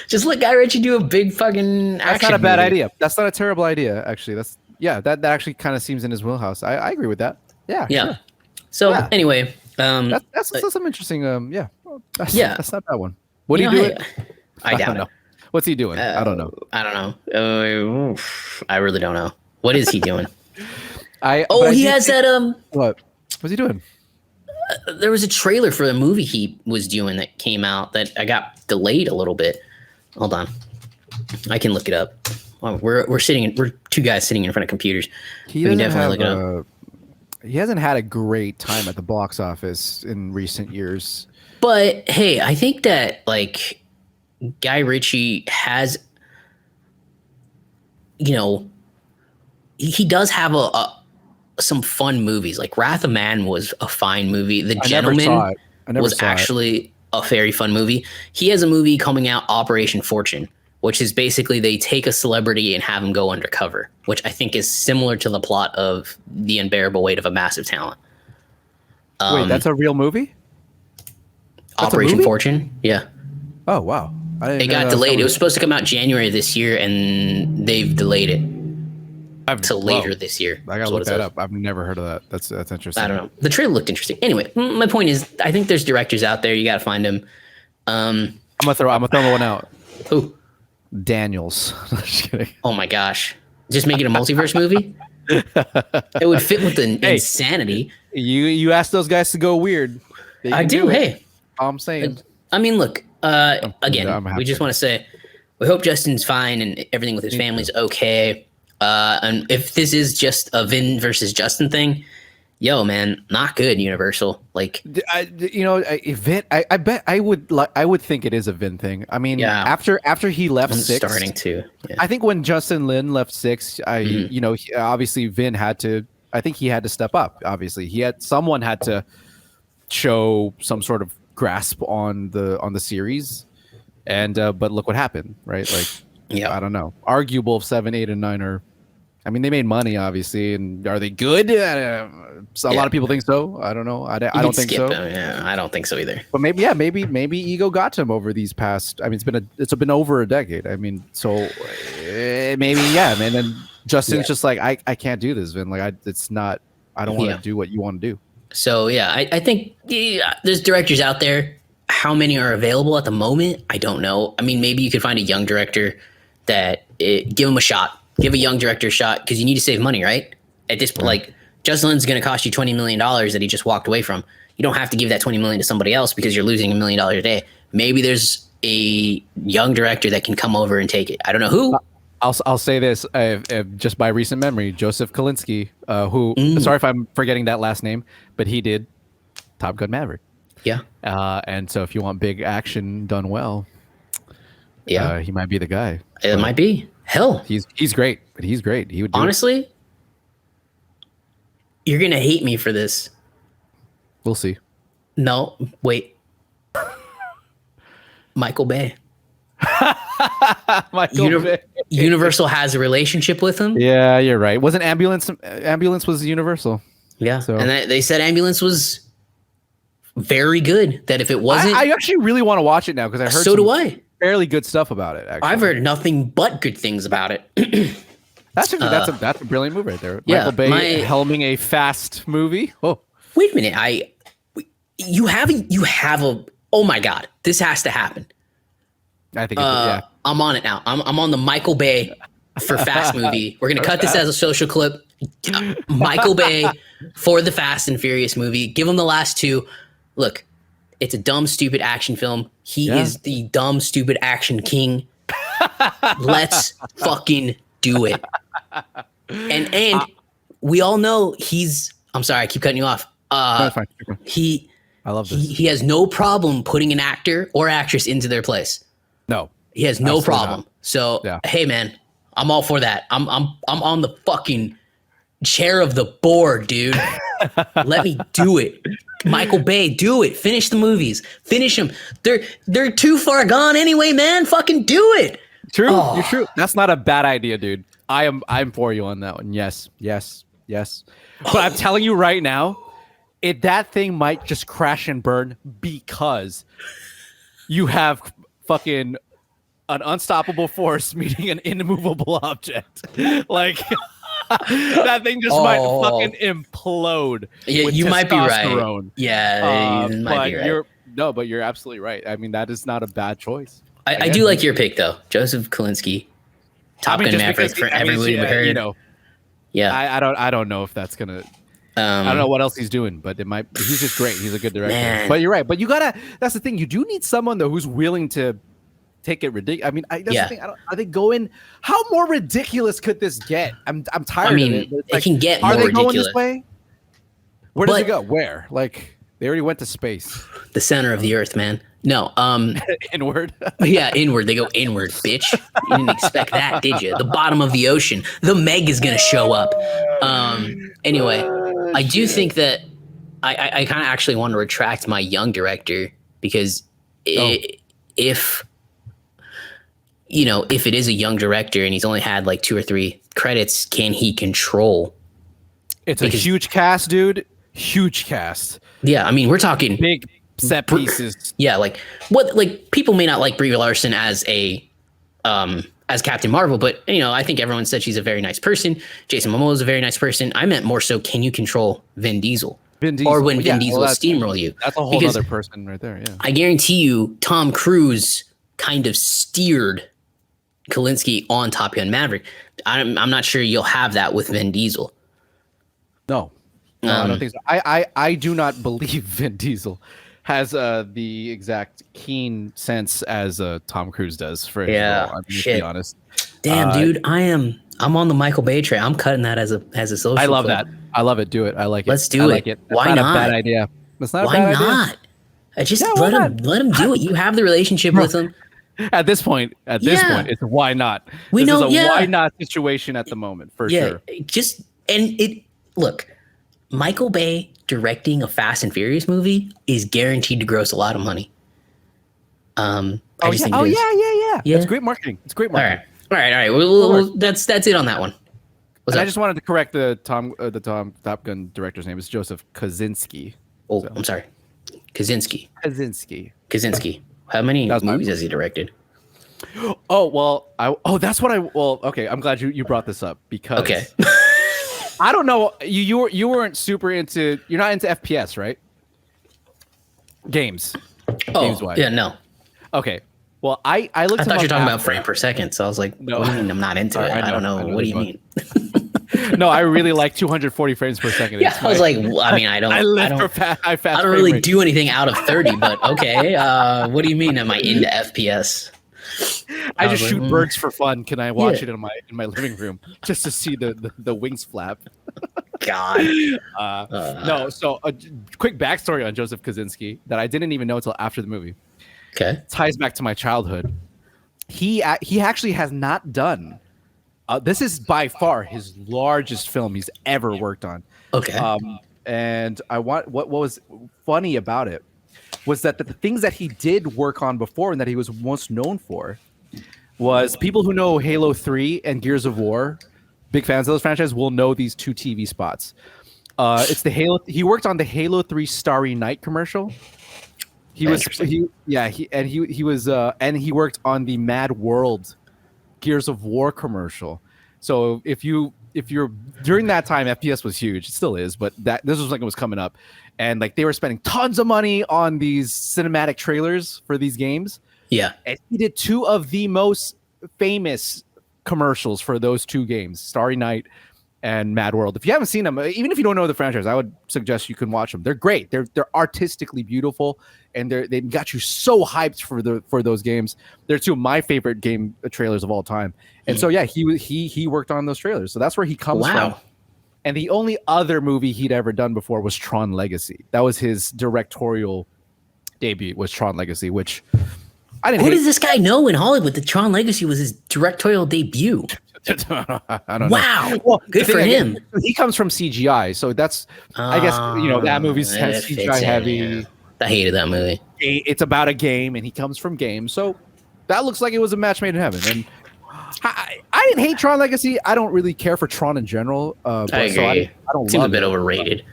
Just let Guy Ritchie do a big fucking action. That's not a bad movie. idea. That's not a terrible idea, actually. That actually kind of seems in his wheelhouse. I agree with that. Yeah. Sure. So anyway, that's some interesting. That's not a bad one. What do you do? I doubt it. What's he doing? I don't know. I really don't know. What is he doing? He has that. What? What's he doing? There was a trailer for the movie he was doing that came out that I got delayed a little bit. Hold on, I can look it up. We're two guys sitting in front of computers. We can definitely look it up. He hasn't had a great time at the box office in recent years. But hey, I think that like Guy Ritchie has, he does have some fun movies. Like Wrath of Man was a fine movie. The Gentleman was actually a very fun movie. He has a movie coming out, Operation Fortune, which is basically they take a celebrity and have him go undercover, which I think is similar to the plot of The Unbearable Weight of a Massive Talent. Wait, that's a real movie? Operation Fortune? Yeah. Oh, wow. It got delayed. It was supposed to come out January this year, and they've delayed it till later this year. I gotta look that up. I've never heard of that. That's interesting. I don't know. The trailer looked interesting. Anyway, my point is, I think there's directors out there. You got to find them. I'm gonna throw one out. Who? Daniels. Just kidding. Oh my gosh! Just make it a multiverse movie. It would fit with the insanity. You asked those guys to go weird. I do. Hey, I'm saying. I mean, look. Again, we just want to say we hope Justin's fine and everything with his family's okay. And if this is just a Vin versus Justin thing, man, not good. Universal, like, Vin. I bet I would think it is a Vin thing. I mean, after he left I'm 6, starting to. Yeah. I think when Justin Lin left 6, obviously Vin had to. I think he had to step up. Obviously, someone had to show some sort of grasp on the series, and but look what happened, right? Like Yeah. I don't know. Arguable if 7, 8, and 9 are. I mean, they made money, obviously, and are they good? So a lot of people think so. I don't know. I don't think so. Yeah, I don't think so either. But maybe ego got to him over these past. I mean, it's been over a decade. I mean, so maybe man. And then Justin's just like, I can't do this, Vin. Like, it's not. I don't want to do what you want to do. So yeah, I think there's directors out there. How many are available at the moment? I don't know. I mean, maybe you could find a young director that give him a shot. Give a young director a shot because you need to save money, right? At this point, like Justin Lin's going to cost you $20 million that he just walked away from. You don't have to give that $20 million to somebody else because you're losing $1 million a day. Maybe there's a young director that can come over and take it. I don't know who. I'll say this just by recent memory, Joseph Kalinske, who sorry if I'm forgetting that last name, but he did Top Gun Maverick. Yeah. And so if you want big action done well, he might be the guy. It might be. Hell, he's great, but he's great. He would do honestly. You're gonna hate me for this. We'll see. No, wait. Michael Bay. Bay. Universal has a relationship with him. Yeah, you're right. Wasn't Ambulance was Universal? Yeah, so. And they said Ambulance was very good. That if it wasn't, I actually really want to watch it now because I heard. So do I. Fairly good stuff about it. Actually, I've heard nothing but good things about it. That's a brilliant move right there. Michael Bay helming a fast movie. Oh, wait a minute! You have a. Oh my God! This has to happen. I think. I'm on it now. I'm on the Michael Bay for Fast movie. We're gonna cut this as a social clip. Michael Bay for the Fast and Furious movie. Give him the last two. Look. It's a dumb, stupid action film. He is the dumb, stupid action king. Let's fucking do it. And we all know I'm sorry, I keep cutting you off. No, fine. I love this. He has no problem putting an actor or actress into their place. No. He has no problem. Not. So, hey man, I'm all for that. I'm on the fucking chair of the board, dude. Let me do it. Michael Bay, do it. Finish the movies. Finish them. They're too far gone anyway, man. Fucking do it. True. You're true. That's not a bad idea, dude. I'm for you on that one. Yes. But I'm telling you right now, that thing might just crash and burn because you have fucking an unstoppable force meeting an immovable object. Like that thing just might fucking implode. Yeah, you might be right. Yeah, you might be right. But you're absolutely right. I mean, that is not a bad choice. I do like your pick though, Joseph Kalinske, Top Gun Maverick for everybody we heard. You know, I don't know if that's gonna. I don't know what else he's doing, but it might. He's just great. He's a good director. Man. But you're right. But you gotta. That's the thing. You do need someone though who's willing to take it ridiculous. I mean, that's the thing. I think going. How more ridiculous could this get? I'm tired of it. It can get more ridiculous. Are they going ridiculous. this way? Where does it go? Where? Like they already went to space. The center of the earth, man. No. Inward. Yeah, inward. They go inward, bitch. You didn't expect that, did you? The bottom of the ocean. The Meg is gonna show up. Anyway, I do think that I kind of actually want to retract my young director because if it is a young director and he's only had like 2 or 3 credits, can he control? It's a huge cast, dude. Huge cast. Yeah, I mean, we're talking big set pieces. Yeah, like people may not like Brie Larson as Captain Marvel, but I think everyone said she's a very nice person. Jason Momoa is a very nice person. I meant more so, can you control Vin Diesel? Or when Vin Diesel steamroll you? That's a whole other person right there. Yeah, I guarantee you, Tom Cruise kind of steered Kalinske on Top Gun Maverick. I'm not sure you'll have that with Vin Diesel. No, I don't think so. I do not believe Vin Diesel has the exact keen sense as Tom Cruise does for his role. I'm just be honest. Damn, dude, I'm on the Michael Bay train. I'm cutting that as a social. I love that. I love it. Do it. I like it. Let's do it. Like it. Why not? A bad idea. It's not. Why not? Let him do it. You have the relationship with him. At this point, it's why not. This is a why not situation at the moment for sure. Look, Michael Bay directing a Fast and Furious movie is guaranteed to gross a lot of money. Yeah. It's great marketing. All right. All right. That's it on that one. And I just wanted to correct the Top Gun director's name. It's Joseph Kosinski. Oh, so. I'm sorry. Kaczynski. How many movies has he directed? Oh, well, that's what okay, I'm glad you brought this up because okay. I don't know, you weren't super into, you're not into FPS, right? Games wise. Yeah, no. Okay. Well, I looked. I thought you were talking about frame per second, so I was like, no. What do you mean I'm not into it? I don't know. What do you mean? No, I really like 240 frames per second. Yeah, I was like, I mean, I don't really do anything out of 30, but okay. What do you mean? Am I into FPS? I just shoot birds for fun. Can I watch it in my living room just to see the wings flap? God. No. So a quick backstory on Joseph Kosinski that I didn't even know until after the movie. Okay. It ties back to my childhood. He actually has not done. This is by far his largest film he's ever worked on. Okay. And what was funny about it was that the things that he did work on before and that he was most known for was people who know Halo 3 and Gears of War, big fans of those franchises, will know these two TV spots. It's the Halo. He worked on the Halo 3 Starry Night commercial. He worked on the Mad World Gears of War commercial. So if you're during that time, FPS was huge. It still is, but this was like it was coming up, and like they were spending tons of money on these cinematic trailers for these games. Yeah, and he did two of the most famous commercials for those two games, Starry Night and Mad World. If you haven't seen them, even if you don't know the franchise, I would suggest you can watch them. They're great. They're artistically beautiful, and they got you so hyped for those games. They're two of my favorite game trailers of all time. And so yeah, he worked on those trailers. So that's where he comes from. And the only other movie he'd ever done before was Tron Legacy. That was his directorial debut, was Tron Legacy, which I didn't. Who does this guy know in Hollywood that Tron Legacy was his directorial debut? I don't know. Well, good for him. He comes from CGI, so that's I guess that movie's CGI heavy. Yeah. I hated that movie. It's about a game, and he comes from games, so that looks like it was a match made in heaven. And I didn't hate Tron Legacy. I don't really care for Tron in general. I agree. So I don't. Seems a bit overrated.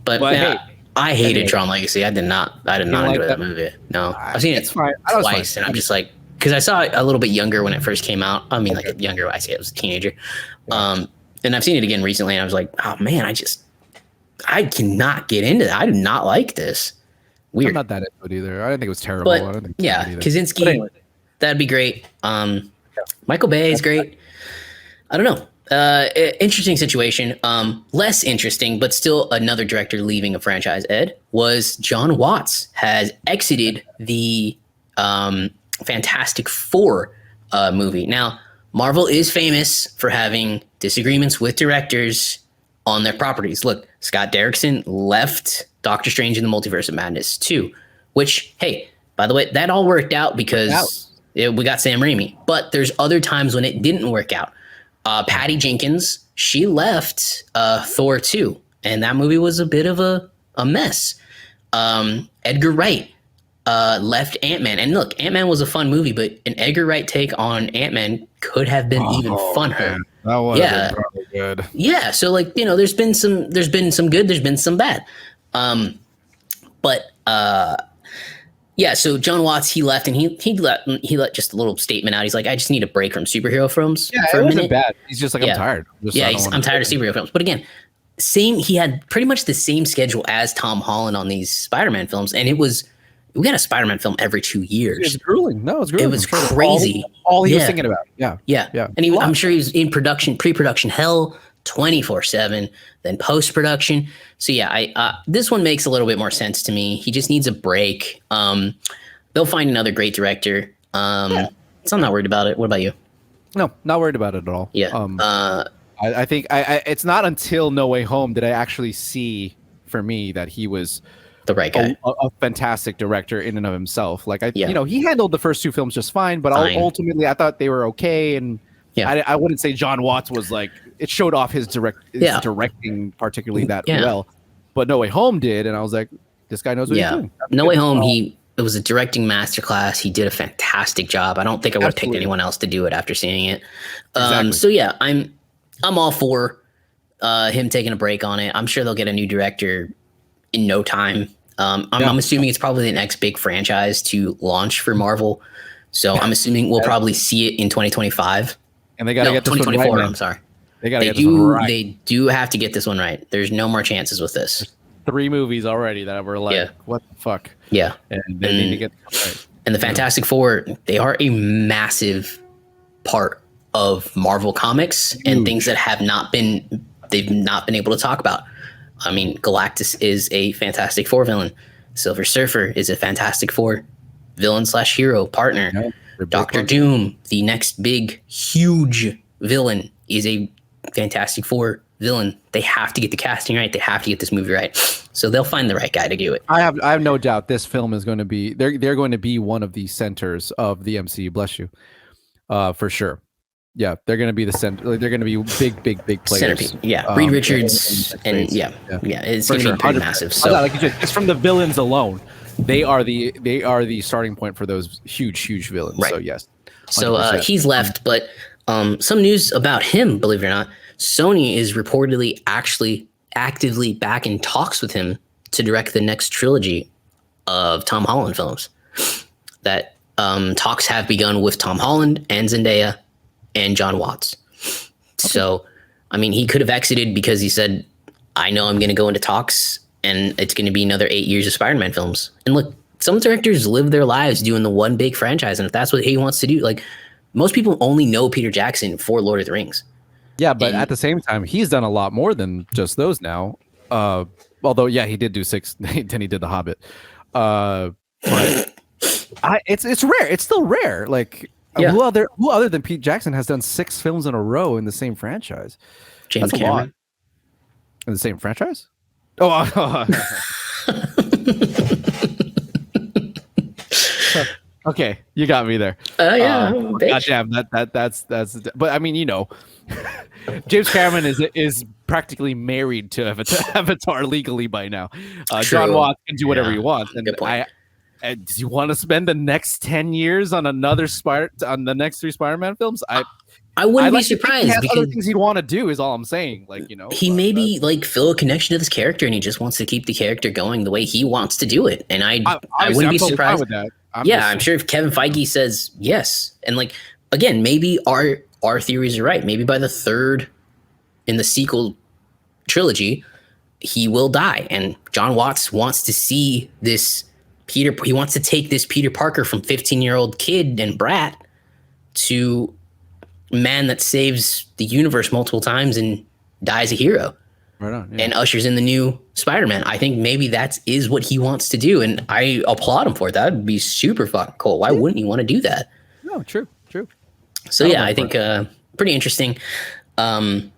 But hey, I hated Tron Legacy. I did not enjoy that movie. No, I've seen it twice, and I'm just like. Because I saw it a little bit younger when it first came out. I mean, like younger, I say I was a teenager. And I've seen it again recently, and I was like, oh man, I cannot get into that. I do not like this. Weird. I'm not that into it either. I didn't think it was terrible. But I don't think yeah, Kosinski, anyway. That'd be great. Michael Bay is great. I don't know. Interesting situation. Less interesting, but still another director leaving a franchise, Ed, was John Watts has exited the Fantastic Four movie. Now, Marvel is famous for having disagreements with directors on their properties. Look, Scott Derrickson left Doctor Strange in the Multiverse of Madness 2, which, hey, by the way, that all worked out because we got Sam Raimi. But there's other times when it didn't work out. Patty Jenkins, she left Thor 2, and that movie was a bit of a mess. Edgar Wright left Ant-Man. And look, Ant-Man was a fun movie, but an Edgar Wright take on Ant-Man could have been even funner. Man. That would have been probably good. Yeah, so like, there's been some good, there's been some bad. Yeah, so John Watts, he left, and he let just a little statement out. He's like, I just need a break from superhero films for a minute. Wasn't bad. He's just like, I'm tired. I'm tired of superhero films. But again, he had pretty much the same schedule as Tom Holland on these Spider-Man films, and we got a Spider-Man film every 2 years. It's grueling. No, it's grueling. It was crazy. All he was thinking about. Yeah. And I'm sure he was in pre-production hell 24/7, then post-production. So yeah, this one makes a little bit more sense to me. He just needs a break. They'll find another great director. So I'm not worried about it. What about you? No, not worried about it at all. Yeah. I think it's not until No Way Home did I actually see, for me, that he was the right guy, a fantastic director in and of himself. Like he handled the first two films just fine, but ultimately I thought they were okay. And I wouldn't say John Watts was like, it showed off his directing particularly that well, but No Way Home did, and I was like, this guy knows what he's doing. No Way Home, he it was a directing masterclass. He did a fantastic job. I don't think I would have picked Absolutely. anyone else to do it after seeing it. Exactly. So yeah, I'm all for him taking a break on it. I'm sure they'll get a new director in no time. I'm assuming it's probably the next big franchise to launch for Marvel. So I'm assuming we'll probably see it in 2025. And they got to get this 2024. one right, I'm sorry. They got to get this one right. They do have to get this one right. There's no more chances with this. 3 movies already that were like, what the fuck? Yeah. And they need to get this right. And the Fantastic Four, they are a massive part of Marvel Comics and things that they've not been able to talk about. I mean, Galactus is a Fantastic Four villain. Silver Surfer is a Fantastic Four villain / hero partner. Yeah, Doctor Doom, the next big, huge villain, is a Fantastic Four villain. They have to get the casting right. They have to get this movie right. So they'll find the right guy to do it. I have no doubt this film is going to be they're going to be one of the centers of the MCU. Bless you, for sure. Yeah, they're going to be the center. Like, they're going to be big players. Centerpiece. Yeah, Reed Richards and yeah, it's going to be pretty massive. So like you said, just from the villains alone, they are the starting point for those huge villains. Right. So yes. 100%. So he's left, but some news about him, believe it or not, Sony is reportedly actually actively back in talks with him to direct the next trilogy of Tom Holland films. That talks have begun with Tom Holland and Zendaya and John Watts. Okay. So, I mean, he could have exited because he said, I know I'm going to go into talks and it's going to be another 8 years of Spider-Man films. And look, some directors live their lives doing the one big franchise. And if that's what he wants to do, like most people only know Peter Jackson for Lord of the Rings. Yeah, but at the same time, he's done a lot more than just those now. Although, yeah, he did do 6. Then he did The Hobbit. But it's rare. It's still rare. Like, who other than Pete Jackson has done 6 films in a row in the same franchise? James Cameron. In the same franchise? Oh. Okay, you got me there. Yeah. Goddamn, that's. But I mean, James Cameron is practically married to Avatar legally by now. John Watts can do whatever he wants, and do you want to spend the next 10 years on on the next 3 Spider-Man films? I wouldn't be surprised. He has because other things he'd want to do. Is all I'm saying. Like he maybe like feel a connection to this character, and he just wants to keep the character going the way he wants to do it. And I wouldn't be surprised with that. I'm sure if Kevin Feige says yes, and like again, maybe our theories are right. Maybe by the 3rd in the sequel trilogy, he will die, and John Watts wants to see this Peter. He wants to take this Peter Parker from 15-year-old kid and brat to man that saves the universe multiple times and dies a hero. Right on, and ushers in the new Spider-Man. I think maybe that is what he wants to do, and I applaud him for it. That would be super fucking cool. Why wouldn't you want to do that? No, true. So yeah, I think pretty interesting. So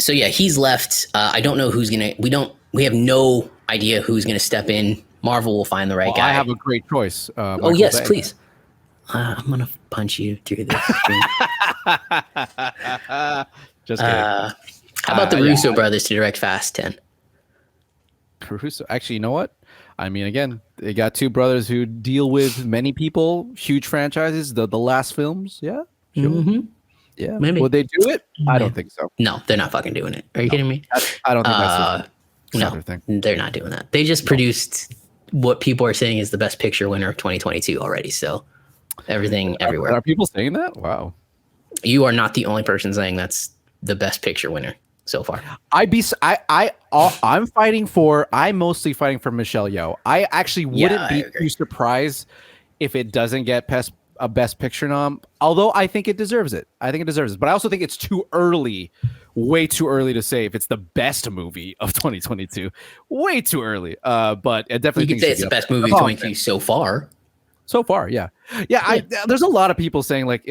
yeah, he's left. I don't know who's gonna. We have no idea who's gonna step in. Marvel will find the right guy. I have a great choice. Oh yes, please. I'm gonna punch you through this screen. Just kidding. How about the Russo brothers to direct Fast 10? Russo. Actually, you know what? I mean, again, they got 2 brothers who deal with many people, huge franchises. The last films, yeah, sure. Mm-hmm. Yeah. Maybe. Would they do it? I don't think so. No, they're not fucking doing it. Are you kidding me? I don't think that's no, thing. They're not doing that. They just produced what people are saying is the best picture winner of 2022 already. So everything everywhere. Are people saying that? Wow. You are not the only person saying that's the best picture winner so far. I'm mostly fighting for Michelle Yeoh. I actually wouldn't be too surprised if it doesn't get a best picture nom, although I think it deserves it. But I also think it's too early, way too early to say if it's the best movie of 2022. Way too early. But it definitely you could say it's the best movie of 2022 so far. So far, yeah. There's a lot of people saying like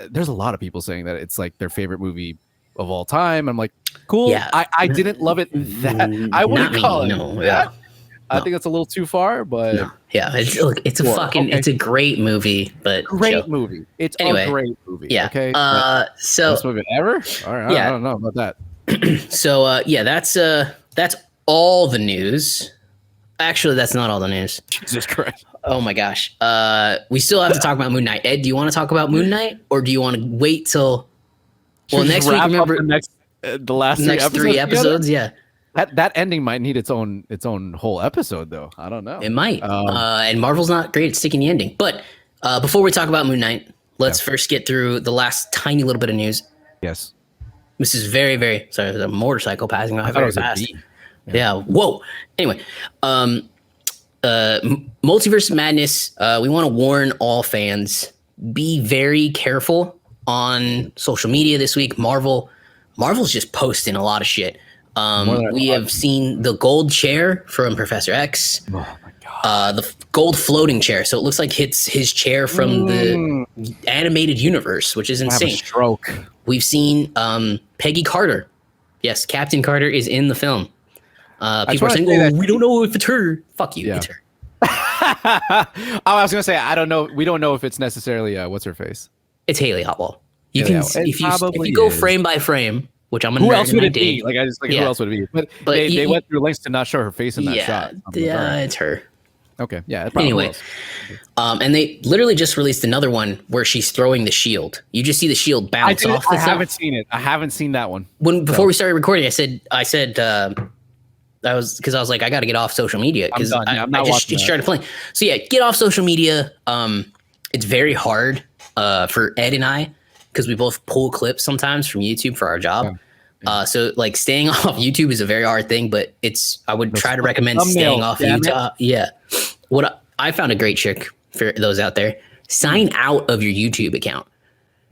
there's a lot of people saying that it's like their favorite movie of all time. I'm like, cool. Yeah. I didn't love it that I wouldn't call it. No, yeah. I think it's a little too far, but yeah, it's a great movie, but movie. It's a great movie. Yeah. Okay. So best movie ever. All right. I don't know about that. So that's all the news. Actually, that's not all the news. Jesus Christ. Oh my gosh. We still have to talk about Moon Knight. Ed, do you want to talk about Moon Knight, or do you want to wait till? Well, next week. Remember the last three episodes. Yeah. That ending might need its own whole episode, though. I don't know. It might. And Marvel's not great at sticking the ending. But before we talk about Moon Knight, let's first get through the last tiny little bit of news. Yes. This is very, very sorry. There's a motorcycle passing by very fast. Yeah. Whoa. Anyway, Multiverse Madness. We want to warn all fans: be very careful on social media this week. Marvel's just posting a lot of shit. We have seen the gold chair from Professor X. Oh my god! The gold floating chair. So it looks like it's his chair from the animated universe, which is insane. Have a stroke. We've seen Peggy Carter. Yes, Captain Carter is in the film. People are saying, "Oh, we don't know if it's her." Fuck you, it's her. I was gonna say I don't know. We don't know if it's necessarily what's her face. It's Haley Hotwell. You can if you go frame by frame. Which I'm who else would it be? Like who else would it be? But they went through lengths to not show her face in that shot. Yeah, it's her. Okay, yeah. Anyway, and they literally just released another one where she's throwing the shield. You just see the shield bounce off. I haven't seen it. I haven't seen that one. Before we started recording, I said I was like I got to get off social media because I just started playing. So yeah, get off social media. It's very hard for Ed and I. Because we both pull clips sometimes from YouTube for our job. Yeah. So like staying off YouTube is a very hard thing, but I would try to recommend staying off YouTube. Yeah. I found a great trick for those out there. Sign out of your YouTube account.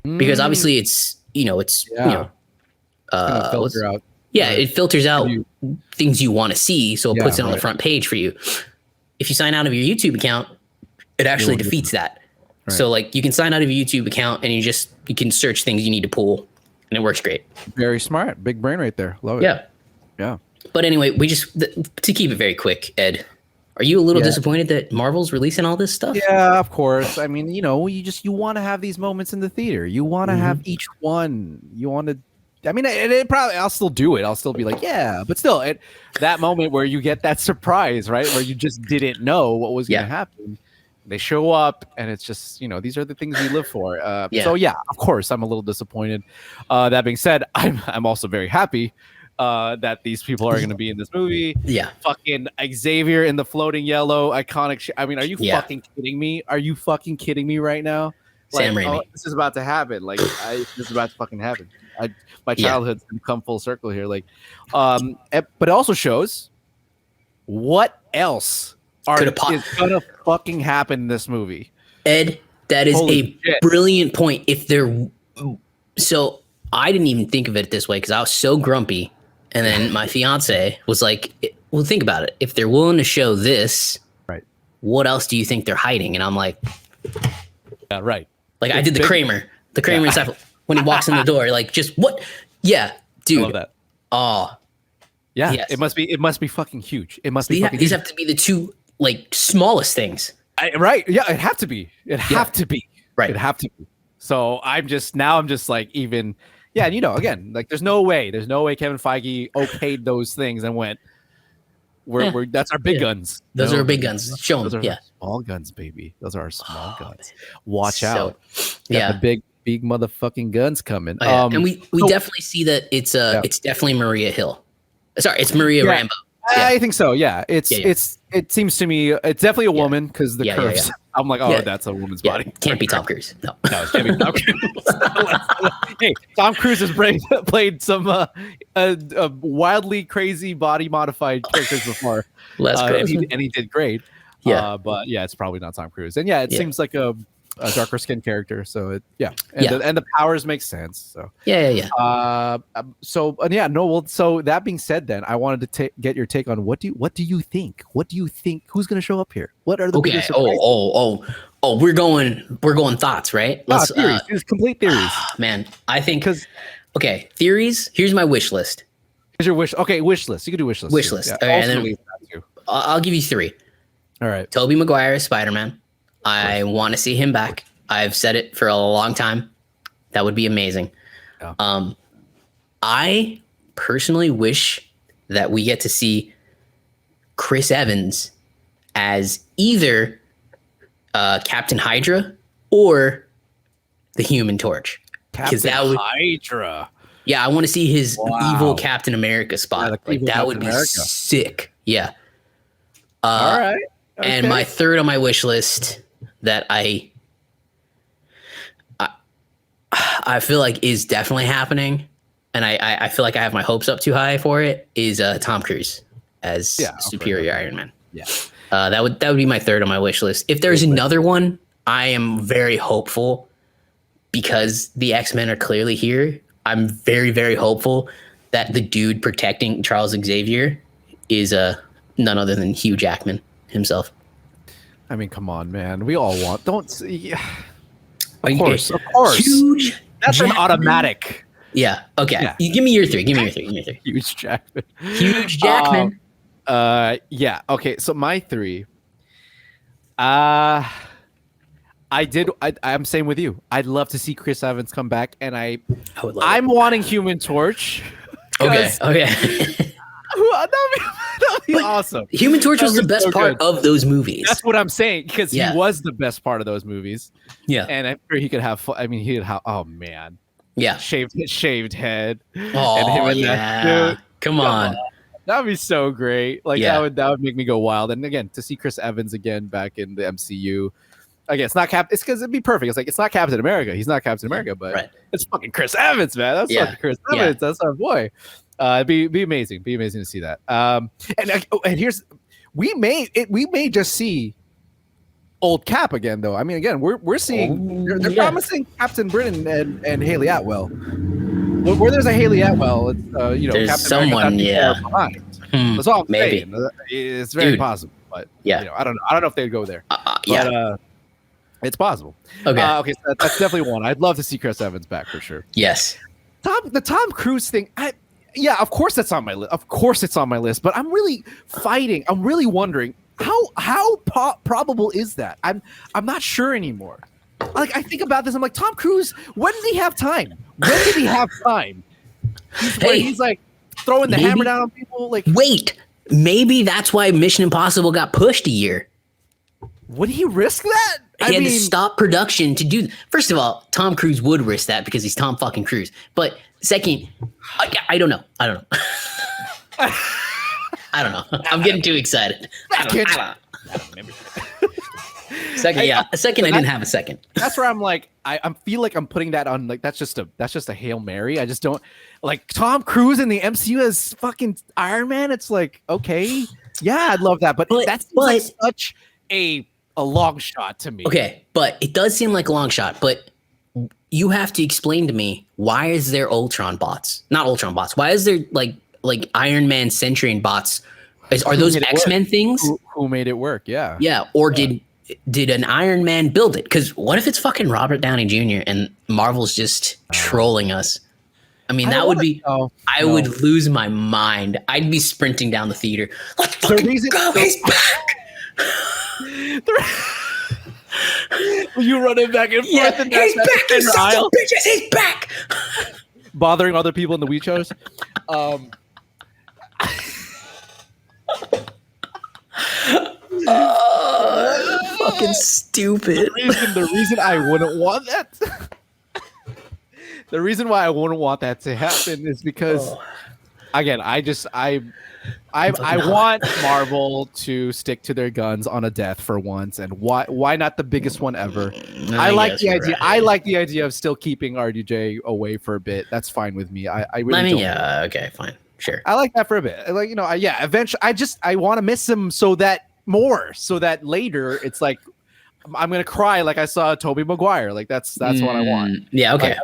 Because obviously it's filter out. Yeah, it filters out things you want to see. So it puts it on the front page for you. If you sign out of your YouTube account, it actually defeats that. Right. So like you can sign out of your YouTube account and you can search things you need to pull and it works great. Very smart. Big brain right there. Love it. Yeah. Yeah. But anyway, to keep it very quick, Ed, are you a little disappointed that Marvel's releasing all this stuff? Yeah, of course. I mean, you want to have these moments in the theater. You want to have each one. You want to it probably I'll still do it. I'll still be like, yeah, but still that moment where you get that surprise, right? Where you just didn't know what was going to happen. They show up and it's just, these are the things we live for. So yeah, of course, I'm a little disappointed. That being said, I'm also very happy that these people are going to be in this movie. Yeah. Fucking Xavier in the floating yellow, iconic. I mean, are you fucking kidding me? Are you fucking kidding me right now? Sam Raimi. This is about to happen. Like, this is about to fucking happen. My childhood's gonna come full circle here. Like, but it also shows what else is gonna fucking happen in this movie. Ed, that is brilliant point. So I didn't even think of it this way because I was so grumpy, and then my fiance was like, "Well, think about it. If they're willing to show this, right? What else do you think they're hiding?" And I'm like, "Yeah, right." Like I did the Kramer stuff when he walks in the door. Like, just what? Yeah, dude. I love that. Oh, yeah. Yes. It must be fucking huge. It must be. These have to be the two smallest things. Right. Yeah, it have to be. It have to be. Right. It have to be. So I'm just like even again, like there's no way Kevin Feige okayed those things and went, we're that's our big guns. Those are our big guns. Show them. Small guns, baby. Those are our small guns. Watch out. The big motherfucking guns coming. And we definitely see that it's definitely Maria Hill. Sorry, it's Maria Rambeau. I think so. Yeah, it seems to me it's definitely a woman because the curves. I'm like, that's a woman's body. Can't be Tom Cruise. No, it can't be Tom Cruise. Hey, Tom Cruise has played some wildly crazy body modified characters before. And he did great. Yeah, but it's probably not Tom Cruise. And it seems like a darker skinned character. So and the powers make sense. So So that being said, then I wanted to get your take on what do you think? What do you think? Who's going to show up here? What are the biggest surprises? We're going thoughts, right? Let's theories. Complete theories. Man, I think theories. Here's my wish list. Here's your wish. Okay, wish list. You can do wish list. Wish list. Yeah, and then I'll give you 3. All right. Tobey Maguire as Spider-Man. I want to see him back. I've said it for a long time. That would be amazing. Yeah. I personally wish that we get to see Chris Evans as either Captain Hydra or the Human Torch. Captain Hydra. Yeah, I want to see his evil Captain America spot. Yeah, that would be sick. Yeah. All right. Okay. And my third on my wish list that I feel like is definitely happening, and I feel like I have my hopes up too high for it, is Tom Cruise as Superior Iron Man. Yeah. That would be my third on my wish list. If there's another one, I am very hopeful because the X-Men are clearly here. I'm very, very hopeful that the dude protecting Charles Xavier is none other than Hugh Jackman himself. I mean, come on, man. We all want. Don't. Yeah. Of course. Huge. That's Jackman. An automatic. Yeah. Okay. Yeah. You give me your three. Huge Jackman. Huge Jackman. Yeah. Okay. So my three. I'm same with you. I'd love to see Chris Evans come back, and I'm wanting Human Torch. Okay. That'd be awesome. Human Torch was the best part of those movies. That's what I'm saying, because he was the best part of those movies. Yeah, and I'm sure he could have. I mean, he'd have. Oh man. Yeah. Shaved head. Oh, and him and that. Come on. That'd be so great. Like that would make me go wild. And again, to see Chris Evans again back in the MCU. Again, it's not It's because it'd be perfect. It's like it's not Captain America. He's not Captain America, but it's fucking Chris Evans, man. That's fucking Chris Evans. Yeah. That's our boy. It'd be amazing. Be amazing to see that. And here's we may just see old Cap again, though. I mean, again, we're seeing they're promising Captain Britain and Haley Atwell. Where there's a Haley Atwell, it's there's Captain someone, behind. That's all I'm saying. It's very possible, but I don't know if they'd go there. But, it's possible. Okay. Okay. So that's definitely one. I'd love to see Chris Evans back for sure. Yes. The Tom Cruise thing. Of course that's on my list. Of course it's on my list. But I'm really fighting. I'm really wondering how probable is that? I'm not sure anymore. Like I think about this. I'm like, Tom Cruise. When did he have time? When did he have time? He's like throwing the hammer down on people. Like, wait, maybe that's why Mission Impossible got pushed a year. Would he risk that? He had to stop production to do. First of all, Tom Cruise would risk that because he's Tom fucking Cruise. But second, I don't know. I don't know. I'm getting too excited. I don't know. Second, I didn't have a second. That's where I'm like, I feel like I'm putting that on. Like that's just a Hail Mary. I just don't like Tom Cruise in the MCU as fucking Iron Man. It's like, okay, yeah, I'd love that, but that's like such a long shot to me. Okay, but it does seem like a long shot, but you have to explain to me, why is there Ultron bots? Not Ultron bots. Why is there like Iron Man Centurion bots? Are those X-Men things? Who made it work? Yeah. Yeah, or did an Iron Man build it? Because what if it's fucking Robert Downey Jr. and Marvel's just trolling us? I mean, that would be. I would lose my mind. I'd be sprinting down the theater. Let's fucking go. He's back. You running back and forth. And he's back. You sons of bitches. He's back. Bothering other people in the wheat shows. Fucking stupid. The reason I wouldn't want that. The reason why I wouldn't want that to happen is because, again, I want Marvel to stick to their guns on a death for once, and why not the biggest one ever? I like the idea. Right. I like the idea of still keeping RDJ away for a bit. That's fine with me. I really don't. Yeah. Okay. Fine. Sure. I like that for a bit. Like eventually, I want to miss him so that later it's like I'm gonna cry like I saw Tobey Maguire. Like that's what I want. Yeah. Okay.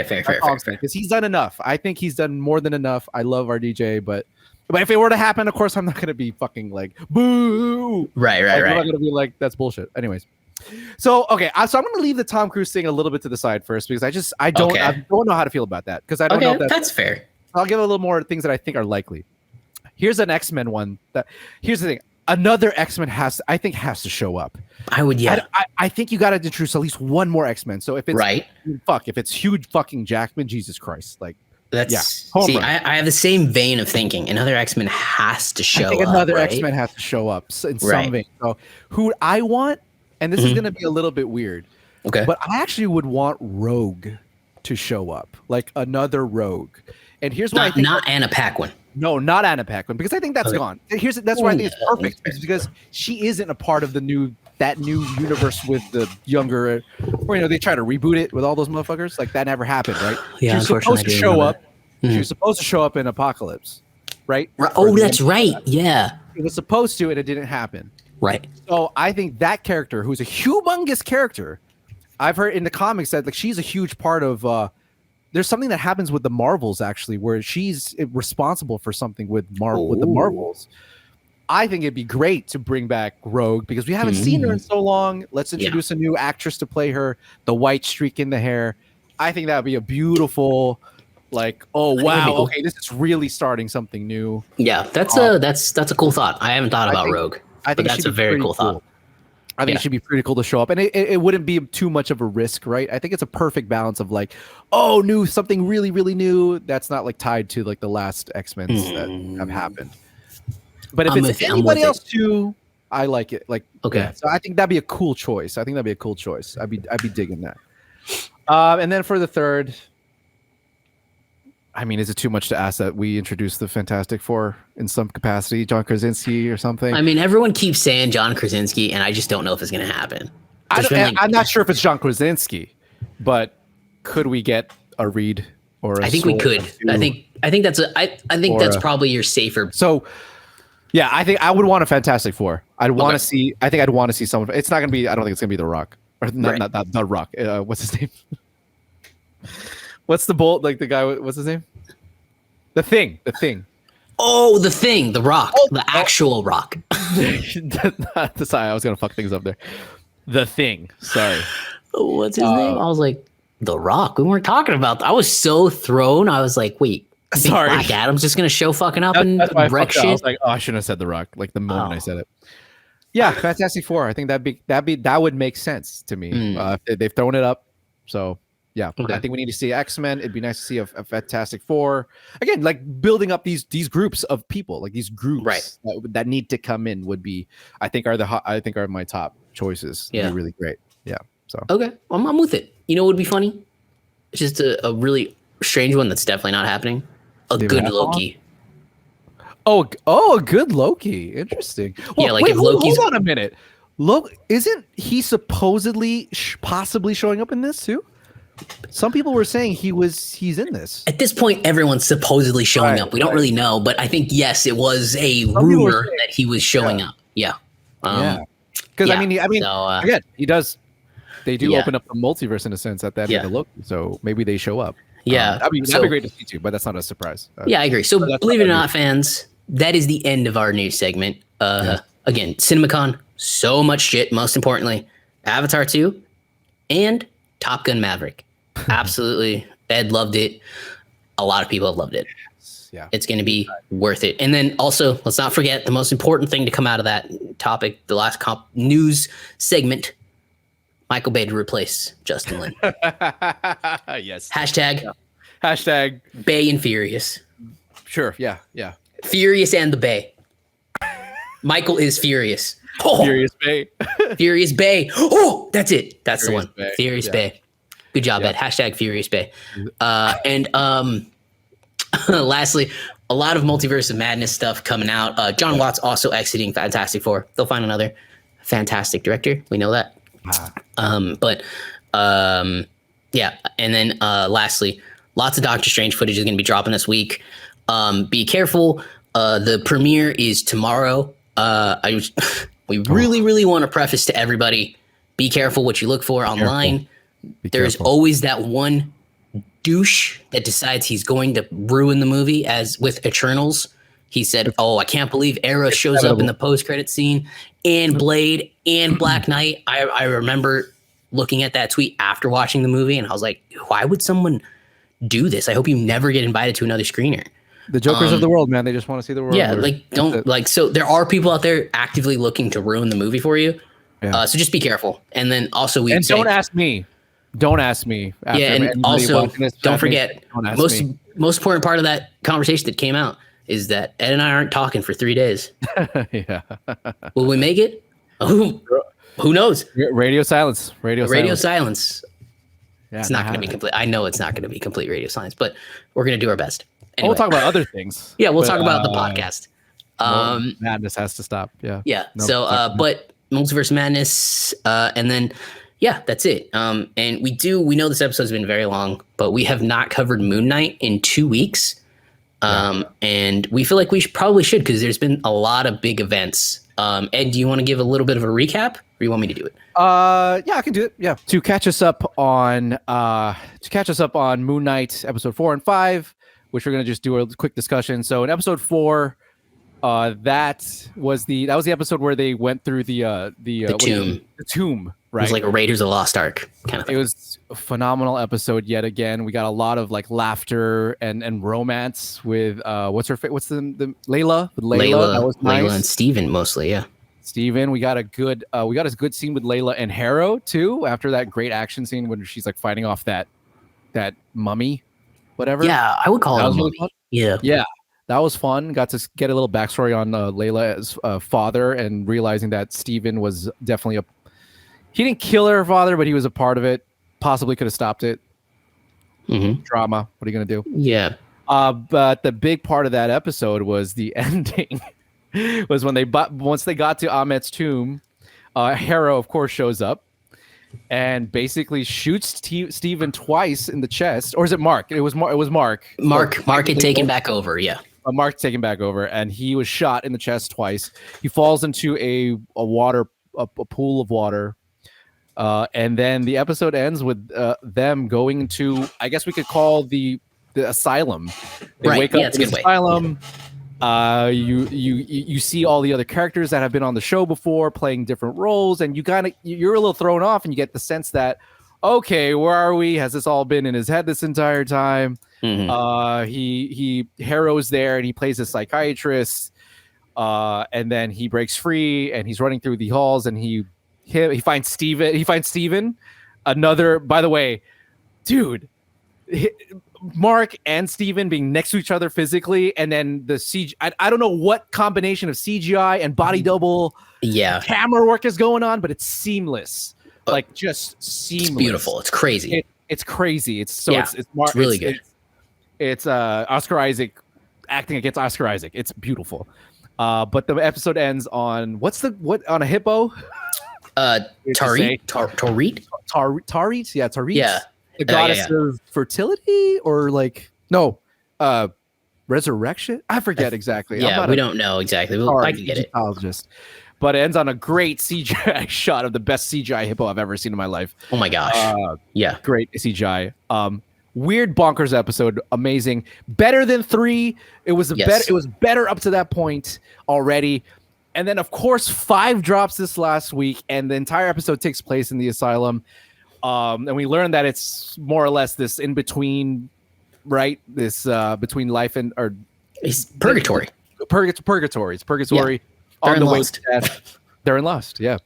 Fair. Because he's done enough. I think he's done more than enough. I love RDJ, but if it were to happen, of course, I'm not gonna be fucking like boo. Right. I'm not gonna be like that's bullshit. Anyways, so I'm gonna leave the Tom Cruise thing a little bit to the side first because I don't know how to feel about that because I don't know if that's fair. I'll give a little more things that I think are likely. Here's an X-Men one. Here's the thing. Another X-Men has to show up. I would, yeah. I think you got to introduce at least one more X-Men. So if it's if it's huge fucking Jackman, Jesus Christ, like That's home see, run. I have the same vein of thinking. Another X-Men has to show I think up. another right? X-Men has to show up in some Right. vein. So who I want, and this is going to be a little bit weird, Okay. but I actually would want Rogue to show up, like another Rogue. And here's why I think not Anna Paquin. no, not Anna Paquin, because I think that's gone. That's why I think it's perfect, is because she isn't a part of that new universe with the younger, or they try to reboot it with all those motherfuckers. Like that never happened, right? Yeah, She's supposed to show up. Mm-hmm. She was supposed to show up in Apocalypse, right? Oh, that's right. Yeah, it was supposed to, and it didn't happen. Right. So I think that character, who's a humongous character, I've heard in the comics that like she's a huge part of. There's something that happens with the Marvels actually, where she's responsible for something with the Marvels. I think it'd be great to bring back Rogue because we haven't seen her in so long. Let's introduce a new actress to play her, the white streak in the hair. I think that would be a beautiful, like, oh wow, cool. okay, this is really starting something new. Yeah, that's a cool thought. I haven't thought about Rogue. I think that's a very cool thought. I think it should be pretty cool to show up, and it wouldn't be too much of a risk, right? I think it's a perfect balance of like, oh, something really, really new that's not like tied to like the last X-Men's that have happened. But if it's anybody else too, I like it. Like, okay, yeah, so I think that'd be a cool choice. I'd be digging that. And then for the third, I mean, is it too much to ask that we introduce the Fantastic Four in some capacity, John Krasinski or something? I mean, everyone keeps saying John Krasinski, and I just don't know if it's going to happen. I'm not sure if it's John Krasinski, but could we get a Reed or a I think we could. I think that's probably your safer. So, yeah, I think I would want a Fantastic Four. I'd want to see. I think I'd want to see someone. It's not going to be. I don't think it's going to be The Rock or not The Rock. What's his name? What's the bolt? Like the guy? What's his name? The Thing. Oh, the Thing. The Rock. The actual Rock. Sorry, I was gonna fuck things up there. The Thing. Sorry. What's his name? I was like, The Rock. We weren't talking about. I was so thrown. I was like, wait. Sorry. Black Adam's just gonna show fucking up and wreck shit. I was like, oh, I shouldn't have said The Rock. Like the moment I said it. Yeah, Fantastic Four. I think that would make sense to me. They've thrown it up, so. Yeah, I think we need to see X-Men. It'd be nice to see a Fantastic Four again, like building up these groups of people, like these groups that need to come in would be, I think are my top choices. Yeah, be really great. Yeah. So okay, I'm with it. You know what would be funny? It's just a really strange one that's definitely not happening. Good Loki. Oh, a good Loki. Interesting. Well, yeah, like if Loki's. Hold on a minute. Isn't he supposedly possibly showing up in this too? Some people were saying he's in this. At this point, everyone's supposedly showing up. We don't really know, but I think yes, it was a rumor that he was showing up. Yeah. Because I mean, so, again, he does. They do open up the multiverse in a sense at that end of Loki, so maybe they show up. Yeah, that'd be great to see too, but that's not a surprise. Yeah, I agree. So believe it or not, fans, that is the end of our news segment. Again, CinemaCon, so much shit. Most importantly, Avatar 2 and Top Gun Maverick. Absolutely. Ed loved it. A lot of people have loved it. Yeah. It's going to be worth it. And then also, let's not forget the most important thing to come out of that topic, the last news segment, Michael Bay to replace Justin Lin. Yes. Hashtag Bay and Furious. Sure. Yeah. Furious and the Bay. Michael is furious. Furious Bay. Furious Bay. Oh, that's it. That's Furious the one. Bay. Furious Bay. Good job, Ed. Hashtag Furious Bay. And lastly, a lot of Multiverse of Madness stuff coming out. John Watts also exiting Fantastic Four. They'll find another fantastic director. We know that. Yeah. And then lastly, lots of Doctor Strange footage is going to be dropping this week. Be careful. The premiere is tomorrow. We really want to preface to everybody, be careful what you look for online. There's always that one douche that decides he's going to ruin the movie, as with Eternals. He said, oh, I can't believe Arrow shows up in the post-credit scene, and Blade and Black Knight. I remember looking at that tweet after watching the movie, and I was like, why would someone do this? I hope you never get invited to another screener. The jokers of the world, man. They just want to see the world. Yeah, so there are people out there actively looking to ruin the movie for you. Yeah. So just be careful. And then also don't ask me. Don't ask me. Yeah, and also don't forget, most important part of that conversation that came out is that Ed and I aren't talking for 3 days. Yeah. Will we make it? Who knows? Radio silence. Radio silence. Yeah, it's not going to be complete. I know it's not going to be complete radio silence, but we're going to do our best. Anyway. We'll talk about other things. Yeah, we'll talk about the podcast. Madness has to stop. Yeah. Yeah. So, but Multiverse Madness, and then, yeah, that's it. And we know this episode's been very long, but we have not covered Moon Knight in 2 weeks. And we feel like we probably should, because there's been a lot of big events. Ed, do you want to give a little bit of a recap, or you want me to do it? Yeah, I can do it. Yeah. To catch us up on Moon Knight episode 4 and 5, which we're going to just do a quick discussion. So in episode 4, that was the episode where they went through the tomb. The tomb, right? It was like a Raiders of the Lost Ark kind of thing. It was a phenomenal episode yet again. We got a lot of like laughter and romance with what's the Layla? With Layla. That was nice. Layla and Steven mostly, yeah. Steven, we got a good scene with Layla and Harrow too, after that great action scene when she's like fighting off that mummy, whatever. Yeah, I would call it a mummy. Yeah. Yeah. That was fun. Got to get a little backstory on Layla's father, and realizing that Steven was definitely he didn't kill her father, but he was a part of it. Possibly could have stopped it. Mm-hmm. Drama. What are you going to do? Yeah. But the big part of that episode was the ending. Was when once they got to Ahmet's tomb, Harrow, of course, shows up and basically shoots Steven twice in the chest. Or is it Mark? It was Mark. Mark had taken back over, yeah. Mark taken back over, and he was shot in the chest twice. He falls into a pool of water. And then the episode ends with them going to, I guess we could call the asylum. They wake up in the asylum. You see all the other characters that have been on the show before playing different roles, and you're a little thrown off, and you get the sense that, okay, where are we? Has this all been in his head this entire time? Mm-hmm. Harrow's there, and he plays a psychiatrist, and then he breaks free, and he's running through the halls, and he finds Steven. Another, by the way, dude. Mark and Steven being next to each other physically, and then the CG. I don't know what combination of CGI and body double camera work is going on, but it's seamless. Like just seamless. It's beautiful. It's crazy. It's crazy. It's really good. It's Oscar Isaac acting against Oscar Isaac. It's beautiful. But the episode ends on on a hippo? Tarit? Tarit? Yeah, Tarit. Yeah. The goddess of fertility, or resurrection? I forget exactly. Yeah, we don't know exactly. I can get it. But it ends on a great CGI shot of the best CGI hippo I've ever seen in my life. Oh my gosh. Yeah. Great CGI. Weird bonkers episode. Amazing. Better than 3. It was better. It was better up to that point already. And then of course 5 drops this last week, and the entire episode takes place in the asylum. And we learned that it's more or less this in between, right? This between life and it's purgatory. Purgatory. It's purgatory on the way to death. They're in Lost, yeah.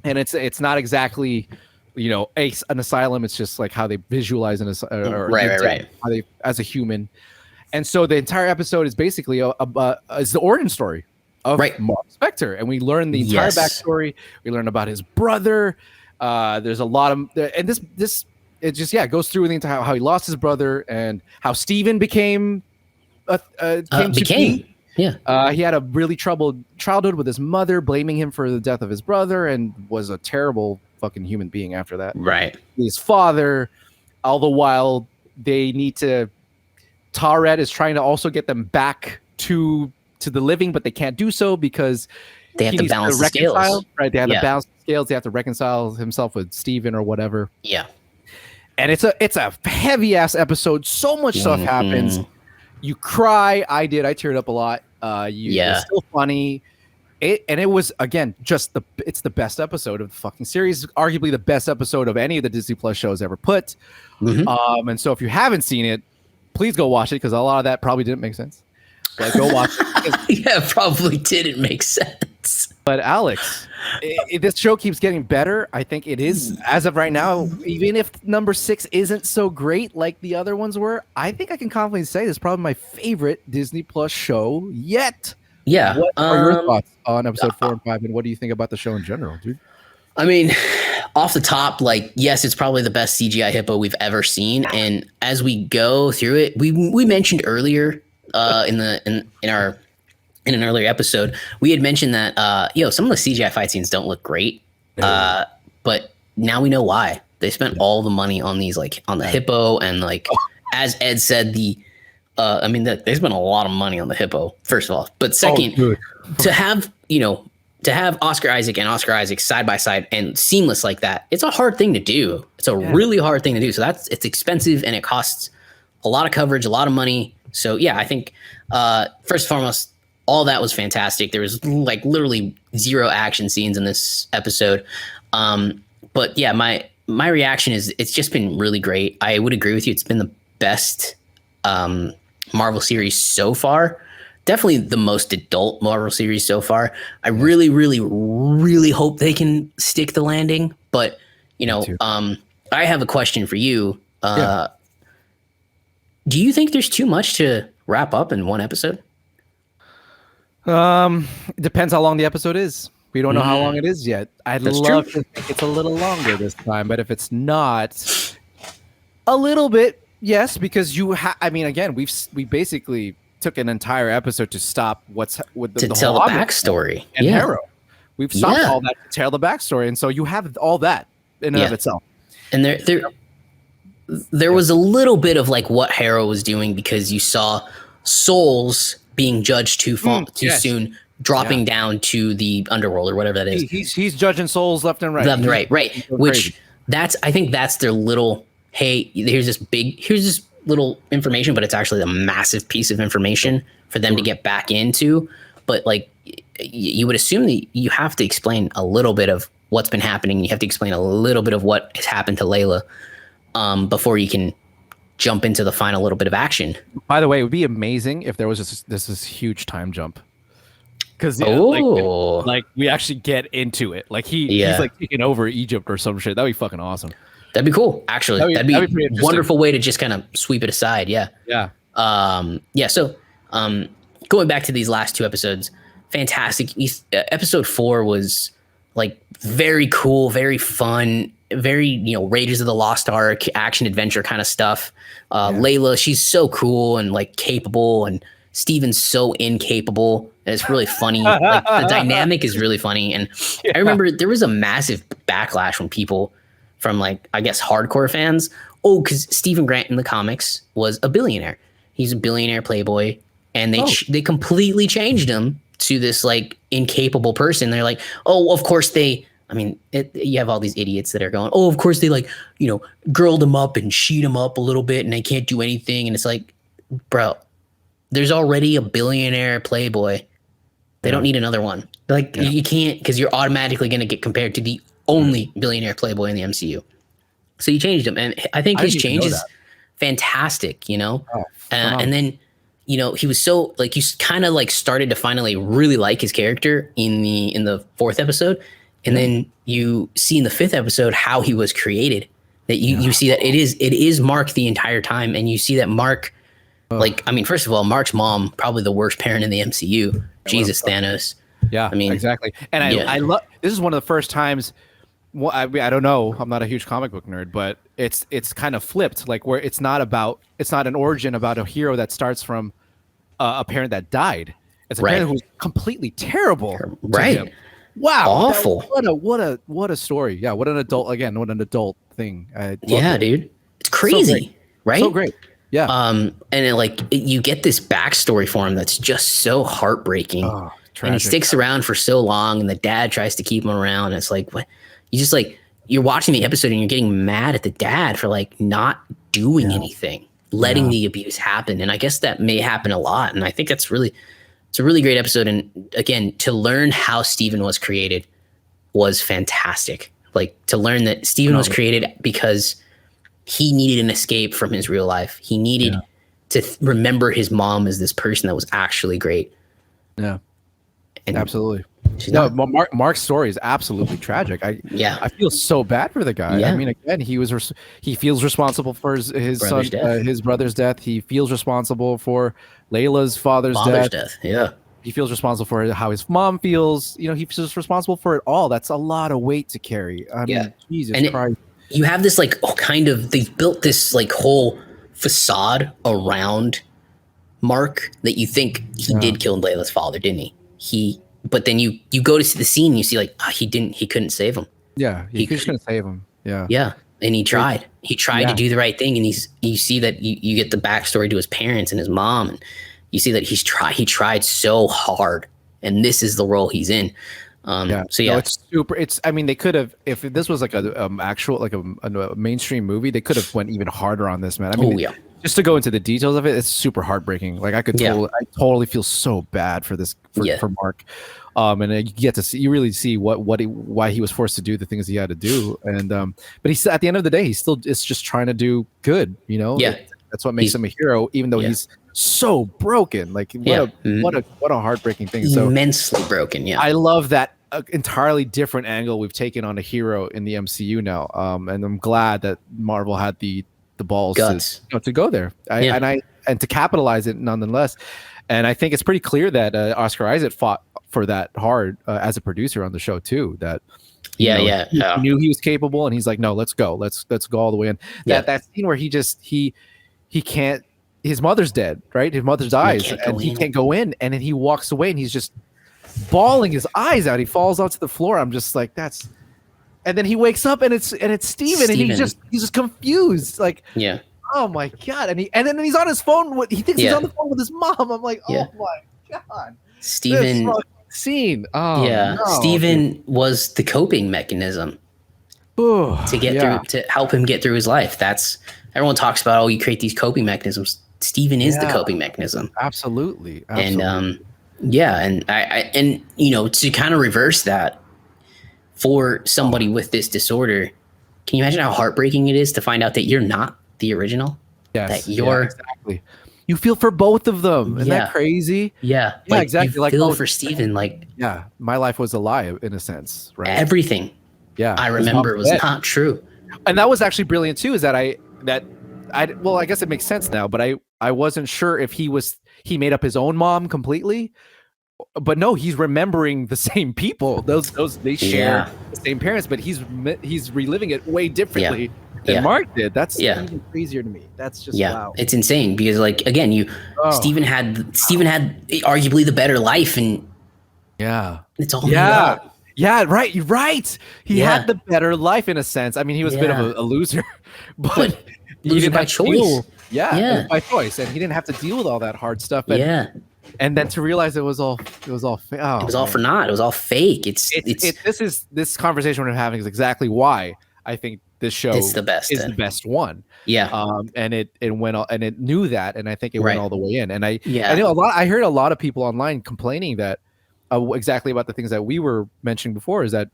And it's not exactly, an asylum. It's just like how they visualize right. How they as a human. And so the entire episode is basically is the origin story of Mark Spector, and we learn the entire backstory. We learn about his brother. There's a lot of, and this it just goes through the entire how he lost his brother and how Steven became. He had a really troubled childhood with his mother, blaming him for the death of his brother, and was a terrible fucking human being after that. Right. His father, all the while they need to. Taret is trying to also get them back to the living, but they can't do so because they have to balance the scales. Right, they have to balance the scales. They have to reconcile himself with Steven or whatever. Yeah, and it's a heavy ass episode. So much stuff happens. You cry. I did. I teared up a lot. It's still funny. It was again it's the best episode of the fucking series. Arguably the best episode of any of the Disney Plus shows ever put. Mm-hmm. And so if you haven't seen it, please go watch it, because a lot of that probably didn't make sense. But go watch it. Yeah, probably didn't make sense. But Alex, This show keeps getting better. I think it is as of right now. Even if number 6 isn't so great like the other ones were, I think I can confidently say this is probably my favorite Disney Plus show yet. Yeah. What are your thoughts on episode 4 and 5, and what do you think about the show in general, dude? I mean, off the top, like, yes, it's probably the best CGI hippo we've ever seen. And as we go through it, we mentioned earlier in an earlier episode, we had mentioned that some of the CGI fight scenes don't look great. But now we know why. They spent all the money on these, like on the hippo, and like as Ed said, they spent a lot of money on the hippo, first of all. But second, to have Oscar Isaac and Oscar Isaac side by side and seamless like that, it's a hard thing to do. It's a really hard thing to do. So it's expensive, and it costs a lot of coverage, a lot of money. So yeah, I think first and foremost, all that was fantastic. There was like literally 0 action scenes in this episode. But yeah, my reaction is it's just been really great. I would agree with you. It's been the best Marvel series so far. Definitely the most adult Marvel series so far. I really, really, really hope they can stick the landing. But, I have a question for you. Do you think there's too much to wrap up in one episode? It depends how long the episode is. We don't know how long it is yet. That's love to think it's a little longer this time, but if it's not, a little bit, yes, because again, we basically took an entire episode to stop to tell the backstory and Harrow. We've stopped all that to tell the backstory, and so you have all that in and of itself. And there was a little bit of like what Harrow was doing, because you saw souls being judged too soon, dropping down to the underworld or whatever that is. He's judging souls left and right. Right. Which I think that's their little, hey, here's this little information, but it's actually a massive piece of information for them to get back into. But like, you would assume that you have to explain a little bit of what's been happening. You have to explain a little bit of what has happened to Layla before you can jump into the final little bit of action. By the way, it would be amazing if there was this huge time jump, because like we actually get into it. Like he's like taking over Egypt or some shit. That'd be fucking awesome. That'd be cool. Actually, that'd be a wonderful way to just kind of sweep it aside. Yeah. So going back to these last 2 episodes, fantastic. Episode 4 was like very cool, very fun, very, Raiders of the Lost Ark, action adventure kind of stuff. Layla, she's so cool and like capable, and Steven's so incapable. And it's really funny. Like the dynamic is really funny. And I remember there was a massive backlash from people, from like, I guess, hardcore fans. Because Stephen Grant in the comics was a billionaire. He's a billionaire playboy. And they completely changed him to this like incapable person. They're like, of course you have all these idiots that are going, of course they like, girled him up and sheet him up a little bit and they can't do anything. And it's like, bro, there's already a billionaire playboy. They don't need another one. Like you can't, because you're automatically going to get compared to the only billionaire playboy in the MCU. So you changed him. And I think his change is fantastic, and then, he was so like, you kind of like started to finally really like his character in the 4th episode. And then you see in the 5th episode how he was created, that you see that it is Mark the entire time. And you see that Mark, first of all, Mark's mom, probably the worst parent in the MCU. Jesus, Thanos. Yeah, exactly. And I love, this is one of the first times, I don't know, I'm not a huge comic book nerd, but it's kind of flipped, like where it's not an origin about a hero that starts from a parent that died. It's a parent who's completely terrible. Right. Wow. Awful. What a story. Yeah. What an adult thing. Dude. It's crazy. So right. So great. Yeah. And you get this backstory for him that's just so heartbreaking. And he sticks around for so long, and the dad tries to keep him around. And it's like, what? You just like, you're watching the episode and you're getting mad at the dad for like not doing anything, letting the abuse happen. And I guess that may happen a lot. And I think it's a really great episode. And again, to learn how Steven was created was fantastic. Like to learn that Steven was created because he needed an escape from his real life. He needed to remember his mom as this person that was actually great. Yeah. And absolutely. She's No, not. Mark's story is absolutely tragic. I feel so bad for the guy. Yeah. I mean, again, he feels responsible for his Brother's son, death. his brother's death. He feels responsible for Layla's father's death. Yeah. He feels responsible for how his mom feels. You know, he feels responsible for it all. That's a lot of weight to carry. I mean, Jesus Christ. You have this like they've built this like whole facade around Mark that you think he did kill Layla's father, didn't he? But then you go to see the scene and you see like he couldn't save him. Yeah, he couldn't save him. Yeah. Yeah. And he tried. He tried to do the right thing, and you see that you get the backstory to his parents and his mom, and you see that he tried so hard, and this is the role he's in. So no, it's super. I mean, they could have, if this was like a actual like a mainstream movie, they could have went even harder on this, man. I mean, just to go into the details of it, it's super heartbreaking. Like I totally feel so bad for this for Mark. And you get to see, you really see why he was forced to do the things he had to do. And but he's, at the end of the day, he still is just trying to do good. You know, that's what makes him a hero, even though he's so broken. Like what a heartbreaking thing. So immensely broken. Yeah, I love that entirely different angle we've taken on a hero in the MCU now. And I'm glad that Marvel had the balls to go there. And to capitalize it nonetheless. And I think it's pretty clear that Oscar Isaac fought for that hard as a producer on the show too. That he knew he was capable, and he's like, no, let's go, let's go all the way in. That scene where he can't. His mother's dead, right? His mother dies, and he can't go in, and then he walks away, and he's just bawling his eyes out. He falls onto the floor. I'm just like, that's. And then he wakes up, and it's Steven. And he's just confused, like, oh my god! And then he's on his phone. He thinks he's on the phone with his mom. I'm like, oh my god, Steven. Scene. Oh yeah, no. Steven was the coping mechanism to get through, to help him get through his life. That's, everyone talks about, you create these coping mechanisms. Steven is the coping mechanism. Absolutely. And and I you know, to kind of reverse that for somebody with this disorder, can you imagine how heartbreaking it is to find out that you're not the original? Yes. That you're exactly. You feel for both of them. Isn't that crazy? Yeah. Yeah, like, exactly. You like feel for Steven, like, yeah, my life was a lie in a sense, right? Everything. Yeah. I remember was not true. And that was actually brilliant too, is that I guess it makes sense now, but I wasn't sure if he made up his own mom completely. But no, he's remembering the same people. Those they share the same parents, but he's reliving it way differently than Mark did. That's even crazier to me. That's just wow. It's insane because, like, again, Steven had arguably the better life, and it's all right. You're right. He had the better life in a sense. I mean, he was a bit of a loser, but loser by choice. By choice, and he didn't have to deal with all that hard stuff. And then to realize it was all fake. It was all for naught. It was all fake. This conversation we're having is exactly why I think this show is the best one. Yeah. And it went all, and it knew that, and I think it went all the way in. And I know I heard a lot of people online complaining that exactly about the things that we were mentioning before, is that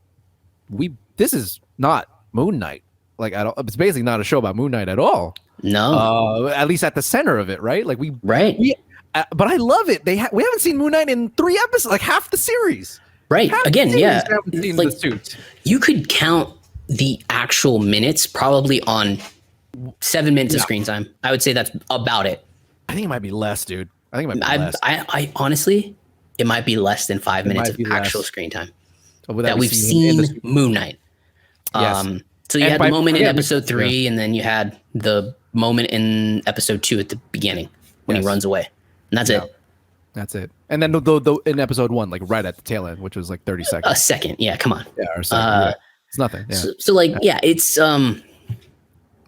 this is not Moon Knight. Like, it's basically not a show about Moon Knight at all. No. At least at the center of it, right? Like but I love it. We haven't seen Moon Knight in 3 episodes, like half the series. Right. Again, like, you could count the actual minutes probably on 7 minutes of screen time. I would say that's about it. I think it might be less, dude. I think it might be less. I honestly, it might be less than 5 minutes of actual screen time that we've seen Moon Knight. So you had the moment in episode 3, and then you had the moment in episode 2 at the beginning when he runs away. And that's it. That's it. And then the in episode 1, like right at the tail end, which was like 30 seconds. A second. Yeah, come on. Yeah, or a second. It's nothing. Yeah. So like, it's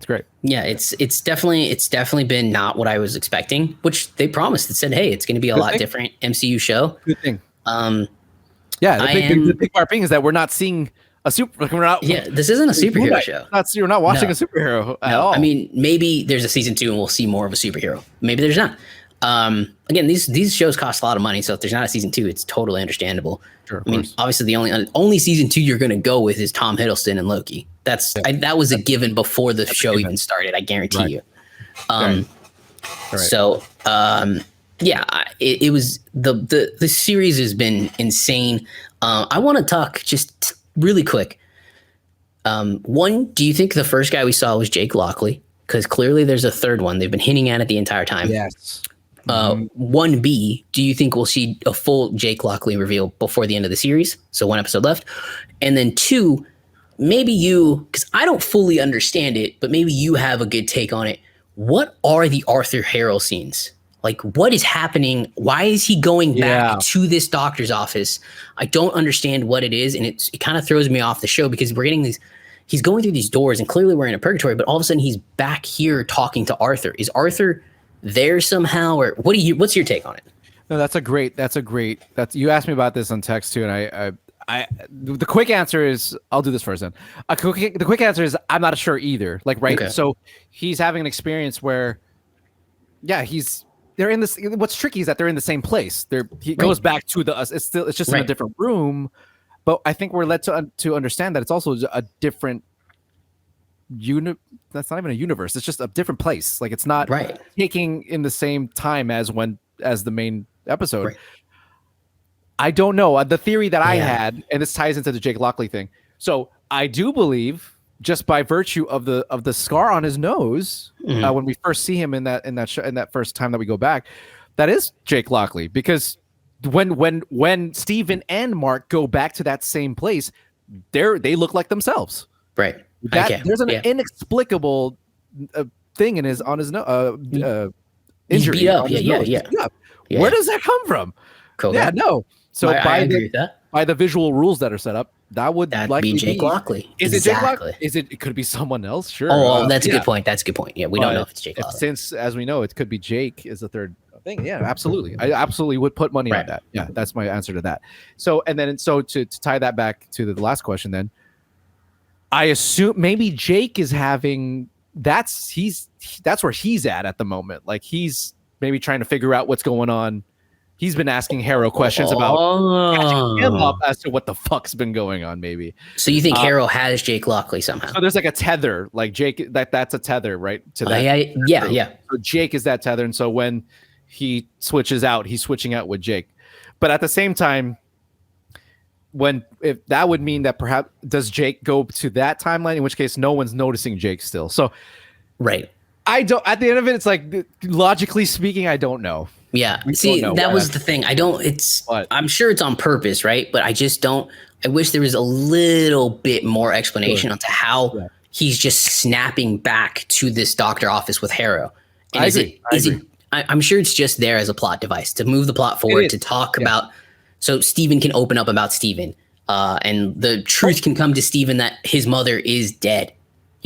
great. Yeah, it's definitely been not what I was expecting, which they promised. It said, hey, it's going to be a lot different MCU show. Good thing. The big part being is that we're not seeing a super. Like, we're not. Yeah, this isn't a superhero show. You're not watching a superhero at all. I mean, maybe there's a season 2 and we'll see more of a superhero. Maybe there's not. Again, these shows cost a lot of money, so if there's not a season 2, it's totally understandable. Sure, I mean, obviously the only season 2 you're going to go with is Tom Hiddleston and Loki. That was a given before the show even started. I guarantee you. So Yeah, it was the series has been insane. I want to talk just really quick. One, do you think the first guy we saw was Jake Lockley? Because clearly there's a third one they've been hinting at it the entire time. Yes. 1B, do you think we'll see a full Jake Lockley reveal before the end of the series? So 1 episode left. And then 2, maybe you, because I don't fully understand it, but maybe you have a good take on it. What are the Arthur Harrow scenes? Like, what is happening? Why is he going back to this doctor's office? I don't understand what it is, and it kind of throws me off the show because we're getting these. He's going through these doors, and clearly we're in a purgatory. But all of a sudden, he's back here talking to Arthur. Is Arthur there somehow, or what's your take on it? No, that's you asked me about this on text too, and the quick answer is I'll do this first then. The quick answer is I'm not sure either. Like, right, okay. So he's having an experience where, they're in this. What's tricky is that they're in the same place. He goes back to it's just in a different room, but I think we're led to understand that it's also a different that's not even a universe. It's just a different place. Like, it's not taking in the same time as the main episode. Right. I don't know. The theory that I had, and this ties into the Jake Lockley thing. So I do believe, just by virtue of the scar on his nose, when we first see him in that first time that we go back, that is Jake Lockley. Because when Steven and Mark go back to that same place, they look like themselves. Right. There's an inexplicable thing on his injury. He's beat up. Yeah. Where does that come from? Cool. Yeah, no. So I agree with that. By the visual rules that are set up, that'd likely be Jake Lockley. Is it Jake Lockley? It could be someone else. Sure. Oh, that's a good point. That's a good point. Yeah, we don't know if it's Jake Lockley. Since, as we know, it could be Jake is the third thing. Yeah, absolutely. I absolutely would put money on that. Yeah, that's my answer to that. So to tie that back to the last question, then I assume maybe Jake is having that's where he's at the moment. Like, he's maybe trying to figure out what's going on. He's been asking Harrow questions about catching him up as to what the fuck's been going on, maybe. So you think Harrow has Jake Lockley somehow? So there's like a tether, like Jake, that's a tether, right? To that. Yeah. So Jake is that tether, and so when he switches out, he's switching out with Jake. But at the same time, if that would mean that perhaps does Jake go to that timeline, in which case no one's noticing Jake still. So I don't. At the end of it, it's like, logically speaking, I don't know. Yeah. See, that was the thing. I'm sure it's on purpose, right? But I just don't. I wish there was a little bit more explanation onto how he's just snapping back to this doctor office with Harrow. And I'm sure it's just there as a plot device to move the plot forward, to talk about, so Steven can open up about Steven, and the truth can come to Steven that his mother is dead.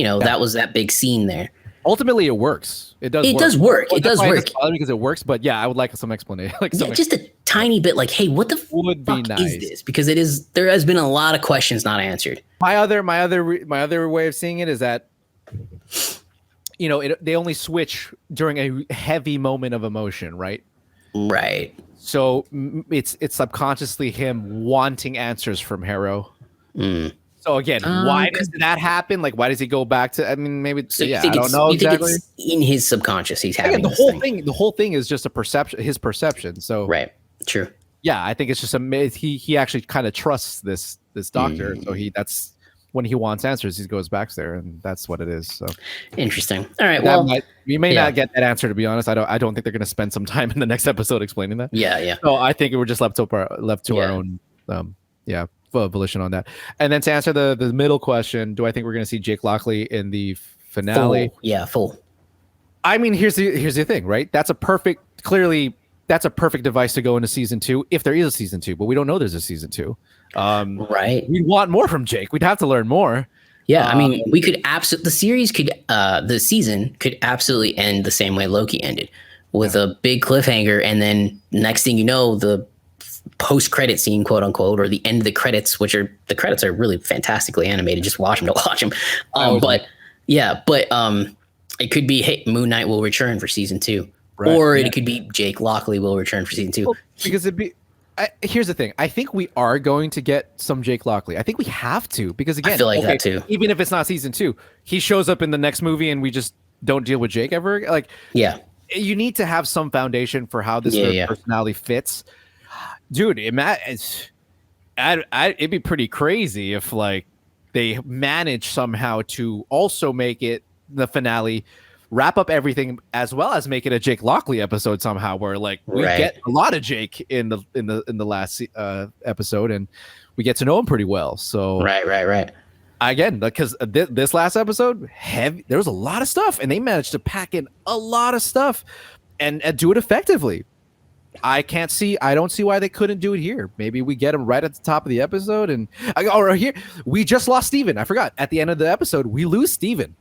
That was that big scene there. Ultimately, it works. It does work. It does work because it works. But yeah, I would like some explanation. Just a tiny bit. Like, hey, what the fuck is this? Because there has been a lot of questions not answered. My other way of seeing it is that, they only switch during a heavy moment of emotion, right? Right. So it's subconsciously him wanting answers from Harrow. So again, why does that happen? Like, why does he go back to? I mean, maybe. I don't know exactly. Think it's in his subconscious, he's having the whole thing is just a perception, his perception. So true. Yeah, I think it's just he actually kind of trusts this doctor. So that's when he wants answers, he goes back there, and that's what it is. So interesting. All right. We may not get that answer, to be honest. I don't think they're going to spend some time in the next episode explaining that. Yeah. So I think we're just left to our own. Volition on that. And then to answer the middle question, do I think we're going to see Jake Lockley in the finale? Full. I mean, here's the thing, right? That's a perfect device to go into season 2 if there is a season 2, but we don't know there's a season 2. Right. We'd want more from Jake. We'd have to learn more. Yeah, I mean, we could the season could absolutely end the same way Loki ended, with a big cliffhanger, and then next thing you know, the post-credit scene, quote unquote, or the end of the credits, the credits are really fantastically animated. Just watch them to watch them. It could be, hey, Moon Knight will return for season 2, or it could be Jake Lockley will return for season 2. Well, because here's the thing. I think we are going to get some Jake Lockley. I think we have to, because again, I feel like that too. Even if it's not season 2, he shows up in the next movie, and we just don't deal with Jake ever. Like, you need to have some foundation for how this third personality fits, dude. It'd be pretty crazy if like they manage somehow to also make it the finale, wrap up everything, as well as make it a Jake Lockley episode somehow, where like we get a lot of Jake in the last episode, and we get to know him pretty well. So right. Again, because this last episode, there was a lot of stuff, and they managed to pack in a lot of stuff and do it effectively. I don't see why they couldn't do it here. Maybe we get him right at the top of the episode, and here we just lost Steven. I forgot at the end of the episode we lose Steven,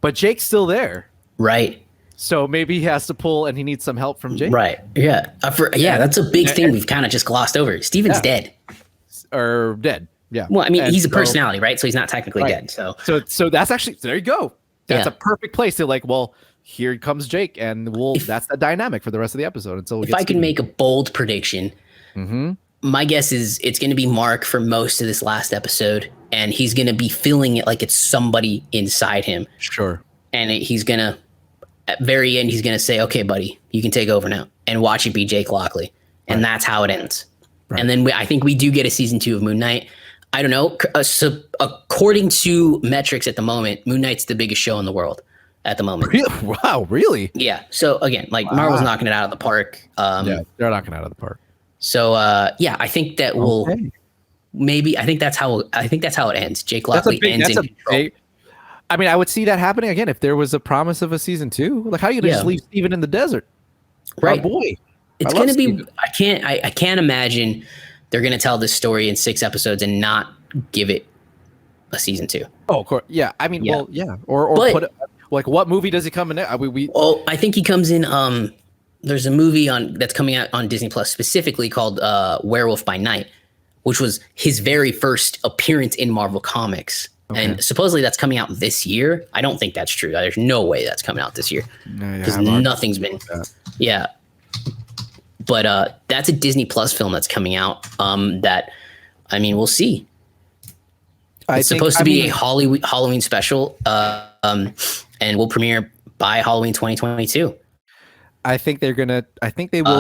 but Jake's still there, right? So maybe he has to pull, and he needs some help from Jake, right? Yeah, that's a big thing we've kind of just glossed over. Steven's dead, or dead. Yeah. Well, I mean, he's a personality, right? So he's not technically dead. So that's actually, there you go. That's a perfect place to like, well, here comes Jake, and that's the dynamic for the rest of the episode until we. If I can make a bold prediction, my guess is it's going to be Mark for most of this last episode, and he's going to be feeling it like it's somebody inside him. Sure. And he's going to, at very end, he's going to say, "Okay, buddy, you can take over now," and watch it be Jake Lockley, and that's how it ends. Right. And then I think we do get a season 2 of Moon Knight. I don't know. So according to metrics at the moment, Moon Knight's the biggest show in the world at the moment. Really? Wow, really? Yeah. So again, like Marvel's knocking it out of the park. They're knocking it out of the park. So I think that will maybe. I think that's how it ends. Jake Lockley ends in control. I mean, I would see that happening again if there was a promise of a season 2. Like, how are you gonna just leave Steven in the desert? Right, oh, boy. It's gonna be. I can't imagine they're gonna tell this story in 6 episodes and not give it a season 2. Oh, of course. Yeah. I mean, well, yeah. Or put it, like, what movie does he come in? I think he comes in. There's a movie that's coming out on Disney Plus specifically called Werewolf by Night, which was his very first appearance in Marvel Comics. Okay. And supposedly that's coming out this year. I don't think that's true. There's no way that's coming out this year because nothing's been. Yeah. But that's a Disney Plus film that's coming out. That, I mean, we'll see. It's supposed to be a Halloween special, and will premiere by Halloween 2022. I think they will.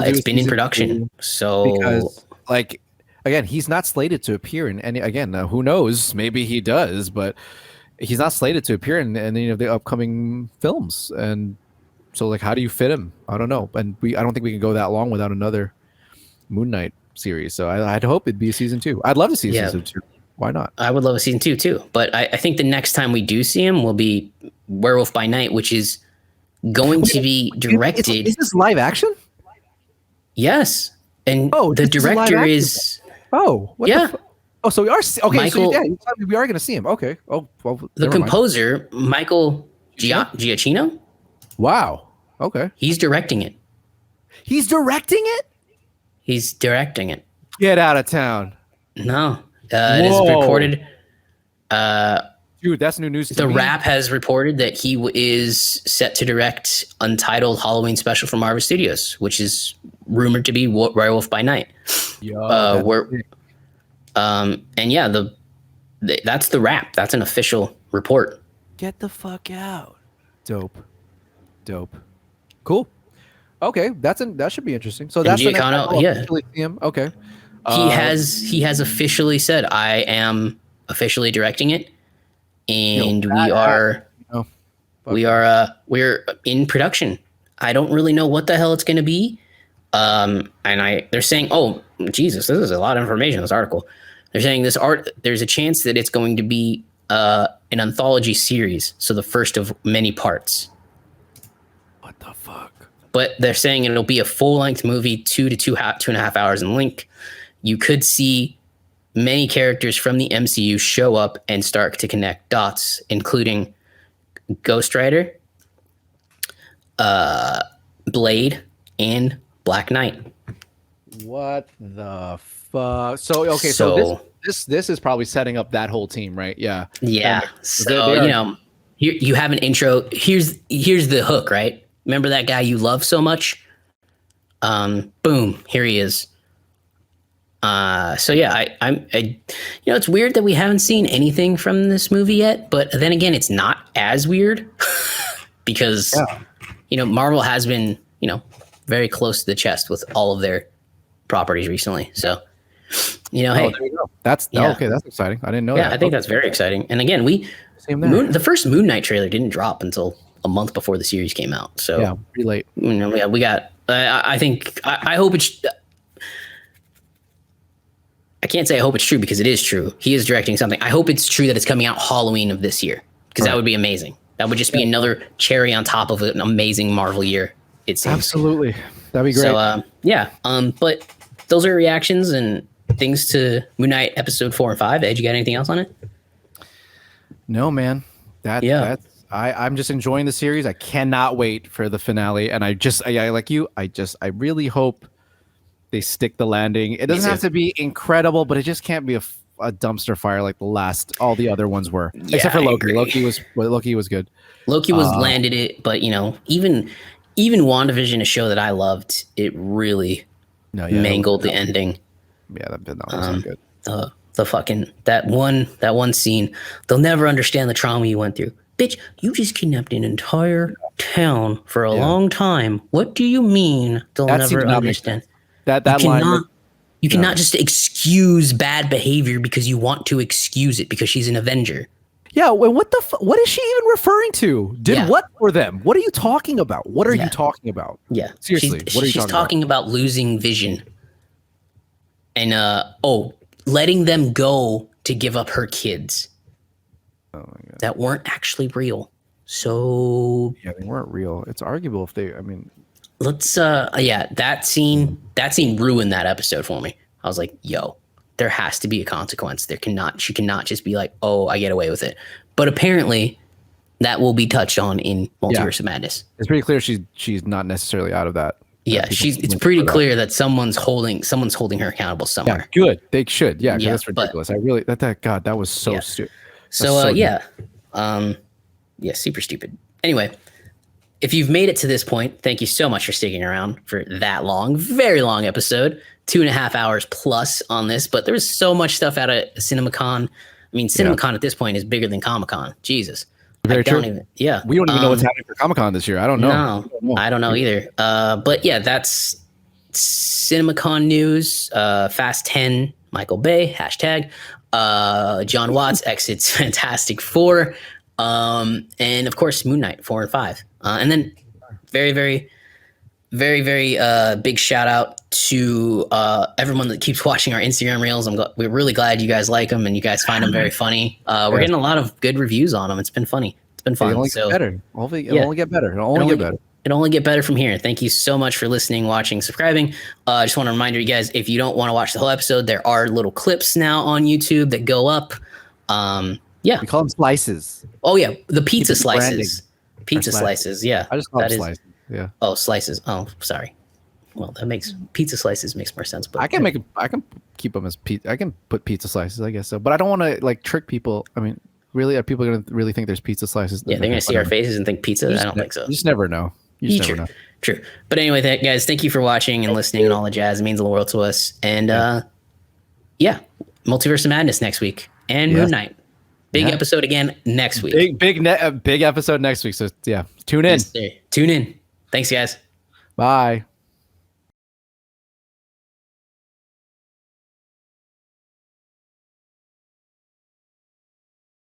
It's been in production, so because, like, again, he's not slated to appear in any. Again, who knows? Maybe he does, but he's not slated to appear in any of the upcoming films. And so, like, how do you fit him? I don't know. And I don't think we can go that long without another Moon Knight series. So I'd hope it'd be a season 2. I'd love to see a season 2. Why not? I would love a season 2 too. But I think the next time we do see him will be Werewolf by Night, which is going to be directed. Is this live action? Yes. And the director is. Oh, so we are okay. Michael, we are going to see him. Okay. Oh, well. The composer, Michael Giacchino. Wow. Okay. He's directing it. He's directing it? He's directing it. Get out of town. No. It is reported. Dude, that's new news to me. The Wrap has reported that he is set to direct Untitled Halloween special for Marvel Studios, which is rumored to be Werewolf by Night. That's the Wrap. That's an official report. Get the fuck out. Dope. Cool. Okay, that should be interesting. So that's Giacchino, him. Okay. He has officially said, I am officially directing it, and we're in production. I don't really know what the hell it's going to be. They're saying, oh Jesus, this is a lot of information in this article. They're saying there's a chance that it's going to be an anthology series, so the first of many parts. What the fuck? But they're saying it'll be a full-length movie, 2 to 2.5 hours in length. You could see many characters from the MCU show up and start to connect dots, including Ghost Rider, Blade, and Black Knight. What the fuck? So this is probably setting up that whole team, right? Yeah. Yeah. So you have an intro. Here's the hook, right? Remember that guy you love so much? Boom, here he is. It's weird that we haven't seen anything from this movie yet, but then again, it's not as weird because, Marvel has been, very close to the chest with all of their properties recently. So, hey, there you go. That's okay. That's exciting. I didn't know that. I think that's very exciting. And again, the first Moon Knight trailer didn't drop until a month before the series came out. So yeah, pretty late. We got. I think. I hope it's. I can't say I hope it's true because it is true. He is directing something. I hope it's true that it's coming out Halloween of this year because that would be amazing. That would just be another cherry on top of an amazing Marvel year. It seems. Absolutely, that'd be great. So but those are reactions and things to Moon Knight episode 4 and 5. Ed, you got anything else on it? No, man. That's I'm just enjoying the series. I cannot wait for the finale, and I like you. I really hope they stick the landing. It doesn't have to be incredible, but it just can't be a dumpster fire like all the other ones were, except for Loki. Loki was good. Loki landed it, but even WandaVision, a show that I loved, it really mangled the ending. Yeah, that was not good. The fucking that one scene. They'll never understand the trauma you went through. Bitch, you just kidnapped an entire town for a long time. What do you mean they'll never understand? That line. You cannot just excuse bad behavior because you want to excuse it because she's an Avenger. Yeah, well, what is she even referring to? What for them? What are you talking about? What are you talking about? Yeah. Seriously, what are you talking about? She's talking about losing vision. And letting them go to give up her kids. Oh my God. That weren't actually real. So yeah, they weren't real. It's arguable if they let's that scene ruined that episode for me. I was like, yo, there has to be a consequence. She cannot just be like, oh, I get away with it. But apparently that will be touched on in Multiverse of Madness. It's pretty clear she's not necessarily out of that. Yeah, it's pretty clear that someone's holding her accountable somewhere. Yeah, good. They should. Yeah, that's ridiculous. I really that was so stupid. So super stupid. Anyway, if you've made it to this point, thank you so much for sticking around for that long, very long episode, 2.5 hours plus on this. But there was so much stuff out of CinemaCon. I mean, CinemaCon at this point is bigger than Comic-Con. Jesus. Very true. We don't even know what's happening for Comic-Con this year. I don't know. No, I don't know either. But yeah, that's CinemaCon news. Fast 10, Michael Bay, hashtag. John Watts exits Fantastic Four. And of course, Moon Knight 4 and 5. And then very, very, very, very big shout out to everyone that keeps watching our Instagram reels. We're really glad you guys like them and you guys find them very funny. We're getting a lot of good reviews on them. It's been funny. It's been fun. It'll only get better. It'll only get better. It'll only get better from here. Thank you so much for listening, watching, subscribing. I just want to remind you guys, if you don't want to watch the whole episode, there are little clips now on YouTube that go up. We call them slices. Oh yeah, the pizza slices. Pizza slices. Yeah, I just call them slices. Yeah. Oh, slices. Oh, sorry. Well, that makes pizza slices makes more sense. But I can keep them as pizza. I can put pizza slices, I guess so. But I don't want to like trick people. I mean, really, are people going to really think there's pizza slices? Yeah, they're going to see our faces and think pizza. I don't think so. You just never know. True. But anyway, guys, thank you for watching and listening and all the jazz. It means the world to us. And Multiverse of Madness next week and Moon Knight. Big episode again next week. Big episode next week. So yeah, tune in. Tune in. Thanks, guys. Bye.